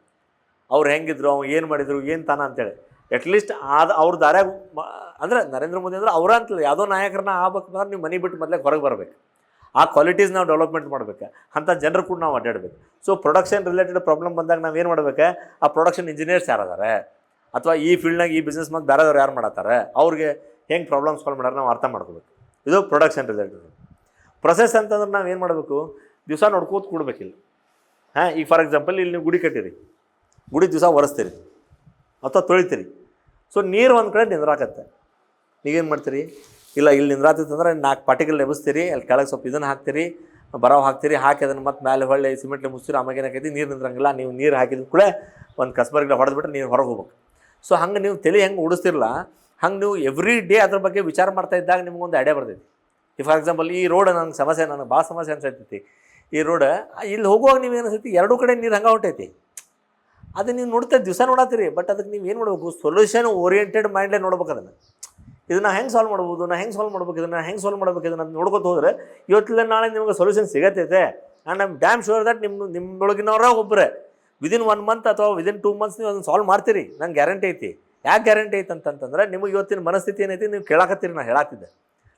ಅವ್ರು ಹೆಂಗಿದ್ರು, ಅವ್ರು ಏನು ಮಾಡಿದ್ರು, ಏನು ತಾನ ಅಂತೇಳಿ. ಅಟ್ಲೀಸ್ಟ್ ಅವ್ರ ದಾರ್ಯಾಗ ಅಂದ್ರೆ ನರೇಂದ್ರ ಮೋದಿ ಅಂದ್ರೆ ಅವರ ಅಂತಲ್ಲ, ಯಾವುದೋ ನಾಯಕರನ್ನ ಆಗ್ಬೇಕಂದ್ರೆ ನೀವು ಮನೆ ಬಿಟ್ಟು ಮೊದಲೇ ಹೊರಗೆ ಬರಬೇಕು. ಆ ಕ್ವಾಲಿಟೀಸ್ ನಾವು ಡೆವಲಪ್ಮೆಂಟ್ ಮಾಡ್ಬೇಕು. ಅಂಥ ಜನರು ಕೂಡ ನಾವು ಅಡ್ಡಾಡ್ಬೇಕು. ಸೊ ಪ್ರೊಡಕ್ಷನ್ ರಿಲೇಟೆಡ್ ಪ್ರಾಬ್ಲಮ್ ಬಂದಾಗ ನಾವು ಏನು ಮಾಡ್ಬೇಕು? ಆ ಪ್ರೊಡಕ್ಷನ್ ಇಂಜಿನಿಯರ್ಸ್ ಯಾರದಾರೆ ಅಥವಾ ಈ ಫೀಲ್ಡ್ನಾಗ ಈ ಬಿಸ್ನೆಸ್ ಮಂದಿ ಬೇರೆದವ್ರು ಯಾರು ಮಾಡತ್ತಾರೆ, ಅವ್ರಿಗೆ ಹೆಂಗೆ ಪ್ರಾಬ್ಲಮ್ ಸಾಲ್ವ್ ಮಾಡ್ಯಾರ ನಾವು ಅರ್ಥ ಮಾಡ್ಕೋಬೇಕು. ಇದು ಪ್ರೊಡಕ್ಷನ್ ರಿಲೇಟೆಡ್. ಪ್ರೊಸೆಸ್ ಅಂತಂದ್ರೆ ನಾವು ಏನು ಮಾಡಬೇಕು? ದಿವಸ ನೋಡ್ಕೋತ ಕೂಡ್ಬೇಕಿಲ್ಲ. ಹಾಂ, ಈಗ ಫಾರ್ ಎಕ್ಸಾಂಪಲ್ ಇಲ್ಲಿ ನೀವು ಗುಡಿ ಕಟ್ಟಿರಿ, ಗುಡಿ ದಿವಸ ಒರೆಸ್ತೀರಿ ಅಥವಾ ತೊಳಿತೀರಿ. ಸೊ ನೀರು ಒಂದು ಕಡೆ ನಿಂದ್ರಾಕತ್ತೆ, ನೀವೇನು ಮಾಡ್ತೀರಿ? ಇಲ್ಲ, ಇಲ್ಲಿ ನಿಂದ್ರಾತಿತ್ತಂದ್ರೆ 4 ಪಾರ್ಟಿಕಲ್ ಎಬ್ಬಿಸ್ತೀರಿ, ಅಲ್ಲಿ ಕೆಳಗೆ ಸ್ವಲ್ಪ ಇದನ್ನು ಹಾಕ್ತೀರಿ, ಬರಾವ್ ಹಾಕ್ತೀರಿ, ಹಾಕಿ ಅದನ್ನು ಮತ್ತೆ ಮೇಲೆ ಹೊಳ್ಳಿ ಸಿಮೆಂಟ್ಲಿ ಮುಚ್ಚಿರಿ. ಆಮೇಲೆ ಏನಾಕೈತಿ, ನೀರು ನಿಂದ್ರಂಗಿಲ್ಲ. ನೀವು ನೀರು ಹಾಕಿದ ಕೂಡ ಒಂದು ಕಸ್ಬರ್ಗಿಲ್ಲ ಹೊಡೆದ್ಬಿಟ್ರೆ ನೀರು ಹೊರಗೆ ಹೋಗ್ಬೇಕು. ಸೊ ಹಂಗೆ ನೀವು ತಲೆ ಹೆಂಗೆ ಉಡಿಸ್ತಿರಲ್ಲ, ಹಂಗೆ ನೀವು ಎವ್ರಿ ಡೇ ಅದ್ರ ಬಗ್ಗೆ ವಿಚಾರ ಮಾಡ್ತಾ ಇದ್ದಾಗ ನಿಮ್ಗೊಂದು ಐಡಿಯಾ ಬರ್ತೈತಿ. ಈ ಫಾರ್ ಎಕ್ಸಾಂಪಲ್ ಈ ರೋಡ್ ನನಗೆ ಭಾಳ ಸಮಸ್ಯೆ ಅನ್ಸೈತಿ. ಈ ರೋಡ್ ಇಲ್ಲಿ ಹೋಗುವಾಗ ನೀವು ಏನಿಸ್ತೈತಿ, ಎರಡೂ ಕಡೆ ನೀರು ಹಂಗೆ ಹೊಂಟೈತಿ. ಅದು ನೀವು ನೋಡ್ತಾ ದಿವಸ ನೋಡತ್ತೀರಿ. ಬಟ್ ಅದಕ್ಕೆ ನೀವು ಏನು ಮಾಡಬೇಕು? ಸೊಲ್ಯೂಷನ್ ಓರಿಯೆಂಟೆಡ್ ಮೈಂಡ್ಲೇ ನೋಡ್ಬೇಕು. ಇದನ್ನು ಹೆಂಗೆ ಸಾಲ್ವ್ ಮಾಡ್ಬೋದು, ಇದನ್ನು ಹೆಂಗೆ ಸಾಲ್ವ್ ಮಾಡ್ಬೇಕು ಇದನ್ನು ನೋಡ್ಕೊತ ಹೋದ್ರೆ ಇವತ್ತಿಲ್ಲ ನಾಳೆ ನಿಮಗೆ ಸೊಲ್ಯೂಷನ್ ಸಿಗತ್ತೈತೆ. And I am damn sure that ನಿಮ್ಮೊಳಗಿನವರ ಒಬ್ಬರೇ ವಿದಿನ್ 1 ಮಂತ್ ಅಥವಾ ವಿದಿನ್ 2 ಮಂತ್ಸ್ ನೀವು ಅದನ್ನು ಸಾಲ್ವ್ ಮಾಡ್ತೀರಿ. ನಂಗೆ ಗ್ಯಾರಂಟಿ ಐತಿ. ಯಾಕೆ ಗ್ಯಾರಂಟಿ ಐತೆ ಅಂತಂತಂದ್ರೆ ನಿಮಗೆ ಇವತ್ತಿನ ಮನಸ್ಥಿತಿ ಏನೈತಿ ನೀವು ಕೇಳಾಕತ್ತೀರಿ, ನಾನು ಹೇಳಾತಿದ್ದೆ,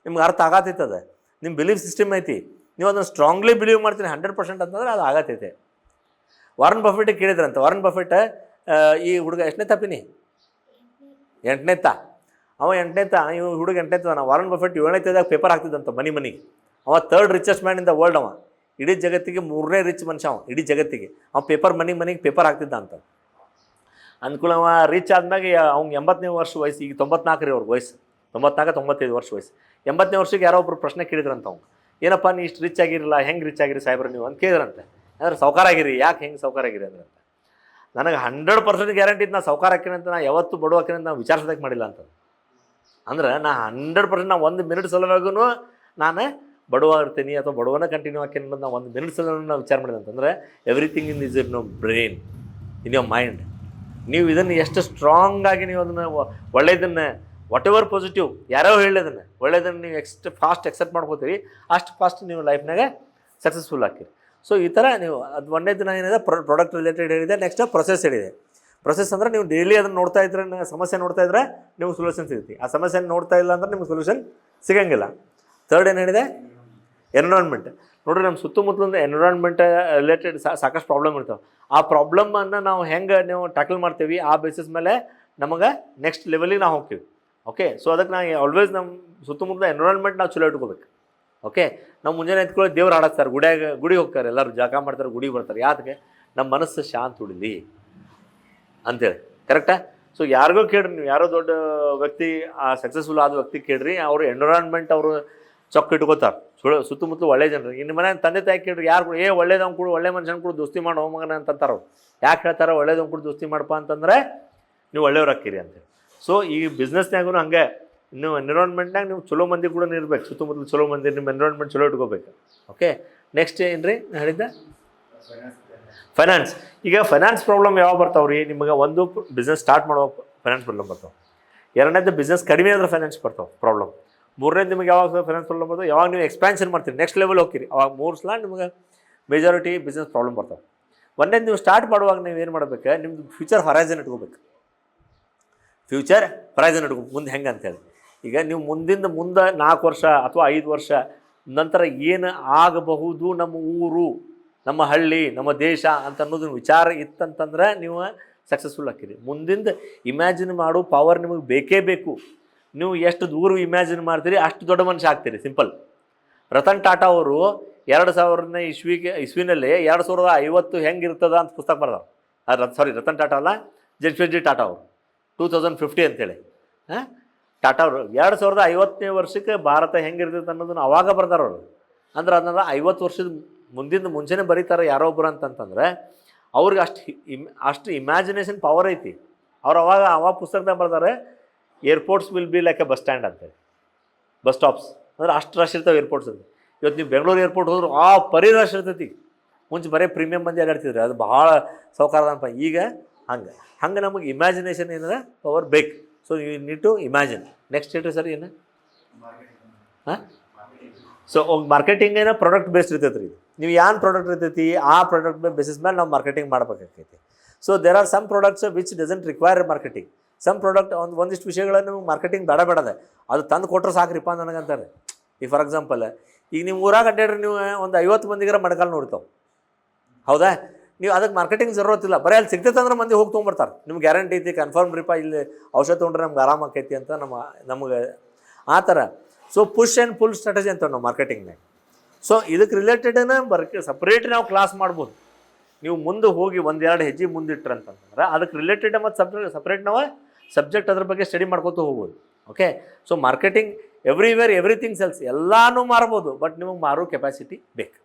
ನಿಮ್ಗೆ ಅರ್ಥ ಆಗತ್ತೈತದ. ನಿಮ್ಮ ಬಿಲೀಫ್ ಸಿಸ್ಟಮ್ ಐತಿ, ನೀವು ಅದನ್ನು ಸ್ಟ್ರಾಂಗ್ಲಿ ಬಿಲೀವ್ ಮಾಡ್ತೀನಿ 100% ಅಂತಂದ್ರೆ ಅದು ಆಗತ್ತೈತೆ. ವಾರನ್ ಬಫೆಟ್ಟಿಗೆ ಕೇಳಿದ್ರಂತ. ವಾರನ್ ಬಫೆಟ್ ಈ ಹುಡುಗ ಎಷ್ಟನೇ ತಪ್ಪಿನಿ? 8ನೇ ತಾ. ಅವ 8ನೇ ತಾ, ಇವು ಹುಡುಗ 8ನೇ ತಾ. ವಾರನ್ ಬಫೆಟ್ 7ನೇ ತಾದಾಗ ಪೇಪರ್ ಹಾಕ್ತಿದ್ದಂತ ಮನಿಗೆ. ಅವ 3rd richest man in the world. ಅವ ಇಡೀ ಜಗತ್ತಿಗೆ 3ನೇ ರಿಚ್ ಮನುಷ್ಯ. ಅವ ಇಡೀ ಜಗತ್ತಿಗೆ ಅವ ಪೇಪರ್ ಮನಿಗೆ ಪೇಪರ್ ಹಾಕ್ತಿದ್ದ ಅಂತ ಅನ್ಕೂಲ. ಅವ ರೀಚ್ ಆದ್ಮೇಲೆ ಅವ್ನಿಗೆ 80ನೇ ವರ್ಷ ವಯಸ್ಸು. ಈಗ 94 ಅವ್ರ ವಯಸ್ಸು, 94-95 ವರ್ಷ ವಯಸ್ಸು. 80ನೇ ವರ್ಷಕ್ಕೆ ಯಾರೋ ಒಬ್ರು ಪ್ರಶ್ನೆ ಕೇಳಿದ್ರಂತ. ಅವ್ನು, ಏನಪ್ಪ ನೀ ಇಷ್ಟು ರಿಚ್ ಆಗಿರಲ್ಲ, ಹೆಂಗೆ ರಿಚ್ ಆಗಿರಿ ಸಾಹೇಬ್ರು ನೀವು ಅಂತ ಕೇಳಿದ್ರಂತೆ. ಅಂದ್ರೆ ಸೌಕಾರ ಆಗಿರಿ, ಯಾಕೆ ಹೆಂಗೆ ಸೌಕಾರ ಆಗಿರಿ ಅಂದ್ರೆ ನನಗೆ 100% ಗ್ಯಾರಂಟಿ ಇತ್ತು. ನಾ ಸೌಕಾರ ಹಾಕಿನ ಅಂತ ನಾ ಯಾವತ್ತು ಬಡವ ಹಾಕಿನ ಅಂತ ನಾವು ವಿಚಾರಿಸೋದಕ್ಕೆ ಮಾಡಿಲ್ಲ ಅಂತ. ಅಂದ್ರೆ ನಾ 100% ನಾ 1 ಮಿನಿಟ್ ಸಲುವಾಗೂ ನಾನು ಬಡವ ಇರ್ತೀನಿ ಅಥವಾ ಬಡವನ ಕಂಟಿನ್ಯೂ ಹಾಕಿ ಅನ್ನೋದು ನಾವು 1 ಮಿನಿಟ್ ಸಲ ನಾವು ವಿಚಾರ ಮಾಡಿದೆ ಅಂತಂದರೆ everything in is in your brain, in your mind. ನೀವು ಇದನ್ನು ಎಷ್ಟು ಸ್ಟ್ರಾಂಗಾಗಿ ನೀವು ಅದನ್ನು ಒಳ್ಳೆಯದನ್ನು ವಾಟ್ ಎವರ್ ಪಾಸಿಟಿವ್ ಯಾರೋ ಹೇಳೋದನ್ನು ಒಳ್ಳೆಯದನ್ನು ನೀವು ಫಾಸ್ಟ್ ಎಕ್ಸೆಪ್ಟ್ ಮಾಡ್ಕೋತೀರಿ, ಅಷ್ಟು ಫಾಸ್ಟ್ ನೀವು ಲೈಫ್ನಾಗ ಸಕ್ಸಸ್ಫುಲ್ ಆಗ್ತೀರಿ. ಸೊ ಈ ಥರ ನೀವು ಅದು ಒಂದೇ ದಿನ ಏನಿದೆ ಪ್ರಾಡಕ್ಟ್ ರಿಲೇಟೆಡ್ ಹೇಳಿದೆ. ನೆಕ್ಸ್ಟ್ ಪ್ರೊಸೆಸ್ ಹೇಳಿದೆ. ಪ್ರೊಸೆಸ್ ಅಂದರೆ ನೀವು ಡೈಲಿ ಅದನ್ನು ನೋಡ್ತಾ ಇದ್ರೆ, ಸಮಸ್ಯೆ ನೋಡ್ತಾ ಇದ್ದರೆ ನಿಮ್ಗೆ ಸೊಲ್ಯೂಷನ್ ಸಿಗುತ್ತೆ. ಆ ಸಮಸ್ಯೆ ನೋಡ್ತಾ ಇಲ್ಲ ಅಂದ್ರೆ ನಿಮ್ಗೆ ಸೊಲ್ಯೂಷನ್ ಸಿಗೋಂಗಿಲ್ಲ. 3rd ಏನು ಹೇಳಿದೆ? ಎನ್ವಿರಾನ್ಮೆಂಟ್. ನೋಡಿರಿ, ನಮ್ಮ ಸುತ್ತಮುತ್ತಲಿಂದ ಎನ್ವಿರಾನ್ಮೆಂಟ್ ರಿಲೇಟೆಡ್ ಸಾಕಷ್ಟು ಪ್ರಾಬ್ಲಮ್ ಇರ್ತಾವೆ. ಆ ಪ್ರಾಬ್ಲಮನ್ನು ನಾವು ಹೆಂಗೆ ನೀವು ಟ್ಯಾಕಲ್ ಮಾಡ್ತೀವಿ, ಆ ಬೇಸಿಸ್ ಮೇಲೆ ನಮಗೆ ನೆಕ್ಸ್ಟ್ ಲೆವೆಲಿಗೆ ನಾವು ಹೋಗ್ತೀವಿ. ಓಕೆ, ಸೊ ಅದಕ್ಕೆ ನಾವು ಆಲ್ವೇಸ್ ನಮ್ಮ ಸುತ್ತಮುತ್ತಲ ಎನ್ವಿರಾನ್ಮೆಂಟ್ ನಾವು ಚಲೋ ಇಟ್ಕೋಬೇಕು. ಓಕೆ, ನಾವು ಮುಂಜಾನೆ ಎತ್ಕೊಳ್ಳಿ ದೇವ್ರು ಆಡಿಸ್ತಾರೆ, ಗುಡಿಗೆ ಹೋಗ್ತಾರೆ, ಎಲ್ಲರೂ ಜಳಕ ಮಾಡ್ತಾರೆ, ಗುಡಿಗೆ ಬರ್ತಾರೆ. ಯಾತಕ್ಕೆ? ನಮ್ಮ ಮನಸ್ಸು ಶಾಂತ ಉಳಿಲಿ ಅಂತೇಳಿ. ಕರೆಕ್ಟಾ? ಸೊ ಯಾರಿಗೋ ಕೇಳ್ರಿ, ನೀವು ಯಾರೋ ದೊಡ್ಡ ವ್ಯಕ್ತಿ, ಆ ಸಕ್ಸಸ್ಫುಲ್ ಆದ ವ್ಯಕ್ತಿ ಕೇಳ್ರಿ, ಅವರು ಎನ್ವಿರಾನ್ಮೆಂಟ್ ಅವರು ಚೊಕ್ಕ ಇಟ್ಕೋತಾರೆ ಸುತ್ತಮುತ್ತಲು ಒಳ್ಳೆ ಜನರು. ಇನ್ನು ಮನೆ ತಂದೆ ತಾಯಿ ಕೇಳ್ರಿ ಯಾರು ಕೂಡ ಒಳ್ಳೇದವ್ ಕೂಡ ಒಳ್ಳೆ ಮನುಷ್ಯನ ಕೂಡ ದೋಸ್ತಿ ಮಾಡೋ ಮಗನ ಅಂತಾರ ಅವ್ರು. ಯಾಕೆ ಹೇಳ್ತಾರೆ ಒಳ್ಳೇದವ್ ಕೂಡ ದೋಸ್ತಿ ಮಾಡಪ್ಪ ಅಂತಂದರೆ ನೀವು ಒಳ್ಳೆಯವ್ರು ಹಾಕಿರಿ ಅಂತೇಳಿ. ಸೊ ಈ ಬಿಸ್ನೆಸ್ನಾಗೂ ಹಂಗೆ ನೀವು ಎನ್ವಿರಾನ್ಮೆಂಟ್ನಾಗ ನೀವು ಚಲೋ ಮಂದಿ ಕೂಡ ಇರ್ಬೇಕು, ಸುತ್ತಮುತ್ತಲು ಚಲೋ ಮಂದಿ, ನಿಮ್ಮ ಎನ್ವಿರಾನ್ಮೆಂಟ್ ಚಲೋ ಇಟ್ಕೋಬೇಕು. ಓಕೆ, ನೆಕ್ಸ್ಟ್ ಏನು ರೀ ಹೇಳಿದ್ದೆ? ಫೈನಾನ್ಸ್. ಈಗ ಫೈನಾನ್ಸ್ ಪ್ರಾಬ್ಲಮ್ ಯಾವಾಗ ಬರ್ತಾವೆ ರೀ ನಿಮಗೆ? ಒಂದು ಬಿಸ್ನೆಸ್ ಸ್ಟಾರ್ಟ್ ಮಾಡೋ ಫೈನಾನ್ಸ್ ಪ್ರಾಬ್ಲಮ್ ಬರ್ತಾವೆ. ಎರಡನೇದು ಬಿಸ್ನೆಸ್ ಕಡಿಮೆ ಆದ್ರೆ ಫೈನಾನ್ಸ್ ಬರ್ತಾವೆ ಪ್ರಾಬ್ಲಮ್. ಮೂರನೇದು ನಿಮಗೆ ಯಾವಾಗ ಫೈನಾನ್ಸ್ ಪ್ರಾಬ್ಲಮ್ ಬರ್ತಾವೆ? ಯಾವಾಗ ನೀವು ಎಕ್ಸ್ಪ್ಯಾನ್ಷನ್ ಮಾಡ್ತೀರಿ, ನೆಕ್ಸ್ಟ್ ಲೆವೆಲ್ ಹೋಗ್ತೀರಿ, ಅವಾಗ 3 ಸಲ ನಿಮಗೆ ಮೆಜಾರಿಟಿ ಬಿಸ್ನೆಸ್ ಪ್ರಾಬ್ಲಮ್ ಬರ್ತಾವೆ. ಒಂದೇ ನೀವು ಸ್ಟಾರ್ಟ್ ಮಾಡುವಾಗ ನೀವು ಏನು ಮಾಡ್ಬೇಕು? ನಿಮ್ಮದು ಫ್ಯೂಚರ್ ಹೊರೈಸನ್ ಇಟ್ಕೋಬೇಕು. ಫ್ಯೂಚರ್ ಹೊರೈಸನ್ ಇಟ್ಕೋಬೇಕು, ಮುಂದೆ ಹೆಂಗೆ ಅಂತೇಳಿ. ಈಗ ನೀವು ಮುಂದೆ 4 ವರ್ಷ ಅಥವಾ 5 ವರ್ಷ ನಂತರ ಏನು ಆಗಬಹುದು ನಮ್ಮ ಊರು, ನಮ್ಮ ಹಳ್ಳಿ, ನಮ್ಮ ದೇಶ ಅಂತ ಅನ್ನೋದು ವಿಚಾರ ಇತ್ತಂತಂದ್ರೆ ನೀವು ಸಕ್ಸಸ್ಫುಲ್ ಆಗ್ತೀರಿ. ಮುಂದಿಂದ ಇಮ್ಯಾಜಿನ್ ಮಾಡೋ ಪವರ್ ನಿಮಗೆ ಬೇಕೇ ಬೇಕು. ನೀವು ಎಷ್ಟು ದೂರ ಇಮ್ಯಾಜಿನ್ ಮಾಡ್ತೀರಿ ಅಷ್ಟು ದೊಡ್ಡ ಮನುಷ್ಯ ಆಗ್ತೀರಿ. ಸಿಂಪಲ್. ರತನ್ ಟಾಟಾ ಅವರು 2000ನೇ ಇಸ್ವಿನಲ್ಲಿ 2050 ಹೆಂಗಿರ್ತದ ಅಂತ ಪುಸ್ತಕ ಬರ್ದಾವ. ಸಾರಿ, ರತನ್ ಟಾಟಾ ಅಲ್ಲ, ಜೆಮ್ಶೆಡ್ಜಿ ಟಾಟಾ ಅವರು 2050 ಅಂತೇಳಿ. ಟಾಟಾ ಅವರು 2050ನೇ ವರ್ಷಕ್ಕೆ ಭಾರತ ಹೆಂಗಿರ್ತೈತೆ ಅನ್ನೋದನ್ನು ಅವಾಗ ಬರ್ದಾರ ಅವರು. ಅಂದ್ರೆ ಅದನ್ನ 50 ವರ್ಷದ ಮುಂಚೆನೇ ಬರೀತಾರೆ ಯಾರೋ ಒಬ್ಬರು ಅಂತಂತಂದ್ರೆ ಅವ್ರಿಗೆ ಅಷ್ಟು ಇಮ್ಯಾಜಿನೇಷನ್ ಪವರ್ ಐತಿ. ಅವ್ರು ಅವಾಗ ಪುಸ್ತಕದಾಗ ಬರ್ತಾರೆ airports will be like A bus stand ಅಂತೇಳಿ. ಬಸ್ ಸ್ಟಾಪ್ಸ್ ಅಂದ್ರೆ ಅಷ್ಟು ರಶ್ ಇರ್ತಾವೆ ಏರ್ಪೋರ್ಟ್ಸ್ ಅಂತ. ಇವತ್ತು ನೀವು ಬೆಂಗಳೂರು ಏರ್ಪೋರ್ಟ್ ಹೋದ್ರು ಪರಿ ರಶ್ ಇರ್ತೈತಿ. ಮುಂಚೆ ಬರೀ ಪ್ರೀಮಿಯಂ ಮಂದಿ ಅಡ್ಡಾಡ್ತಿದ್ರು, ಅದು ಭಾಳ ಸೌಕಾರದಪ್ಪ. ಈಗ ಹಂಗೆ ನಮಗೆ ಇಮ್ಯಾಜಿನೇಷನ್ ಏನದ ಪವರ್ ಬೇಕು. So you need to imagine. Next ಹೇಳ್ರಿ ಸರ್ ಏನು? ಹಾಂ, ಸೊ ಮಾರ್ಕೆಟಿಂಗ್ ಏನೋ ಪ್ರಾಡಕ್ಟ್ ಬೇಸ್ಡ್ ಇರ್ತೈತೆ ರೀ. ನೀವು ಏನು ಪ್ರಾಡಕ್ಟ್ ಇರ್ತೈತಿ ಆ ಪ್ರಾಡಕ್ಟ್ ಬೇಸಿಸ್ ಮೇಲೆ ನಾವು ಮಾರ್ಕೆಟಿಂಗ್ ಮಾಡ್ಬೇಕಾಗ್ತೈತಿ. So there are some products which doesn't require marketing. Some product ಒಂದಿಷ್ಟು ವಿಷಯಗಳನ್ನು ಮಾರ್ಕೆಟಿಂಗ್ ಬೇಡದೆ ಅದು ತಂದು ಕೊಟ್ಟರೆ ಸಾಕ್ರಿಪ್ಪ ನನಗಂತಾರೆ. ಈಗ ಫಾರ್ ಎಕ್ಸಾಂಪಲ್, ಈಗ ನೀವು ಊರಾಗ ಅಡ್ಡಾಡ್ರಿ, ನೀವು ಒಂದು 50 ಮಂದಿಗಾರ ಮಡ್ಕಾಲು ನೋಡ್ತಾವೆ, ಹೌದಾ? ನೀವು ಅದಕ್ಕೆ ಮಾರ್ಕೆಟಿಂಗ್ ಜರೂರತ್ತಿಲ್ಲ, ಬರೀ ಅಲ್ಲಿ ಸಿಗ್ತೈತೆ ಅಂದ್ರೆ ಮಂದಿ ಹೋಗಿ ತೊಗೊಂಬರ್ತಾರೆ. ನಿಮ್ಗೆ ಗ್ಯಾರಂಟಿ ಐತಿ, ಕನ್ಫರ್ಮ್ ರೀಪ, ಇಲ್ಲಿ ಔಷಧ ತೊಗೊಂಡ್ರೆ ನಮ್ಗೆ ಆರಾಮ ಆಕೈತಿ ಅಂತ ನಮಗೆ ಆ ಥರ. So push and pull strategy ಅಂತ ನಾವು ಮಾರ್ಕೆಟಿಂಗ್ನಾಗ. ಸೊ ಇದಕ್ಕೆ ರಿಲೇಟೆಡನ್ನ ಸಪ್ರೇಟ್ ನಾವು ಕ್ಲಾಸ್ ಮಾಡ್ಬೋದು. ನೀವು ಮುಂದೆ ಹೋಗಿ 1-2 ಹೆಜ್ಜೆ ಮುಂದಿಟ್ರೆ ಅಂತಂದ್ರೆ ಅದಕ್ಕೆ ರಿಲೇಟೆಡ್ ಮತ್ತು ಸಪ್ರೇಟ್ ನಾವು ಸಬ್ಜೆಕ್ಟ್ ಅದ್ರ ಬಗ್ಗೆ ಸ್ಟಡಿ ಮಾಡ್ಕೊತ ಹೋಗ್ಬೋದು. Okay, so marketing everywhere everything cells, ಎಲ್ಲನೂ ಮಾರ್ಬೋದು, ಬಟ್ ನಿಮಗೆ ಮಾರೋ ಕೆಪಾಸಿಟಿ ಬೇಕು.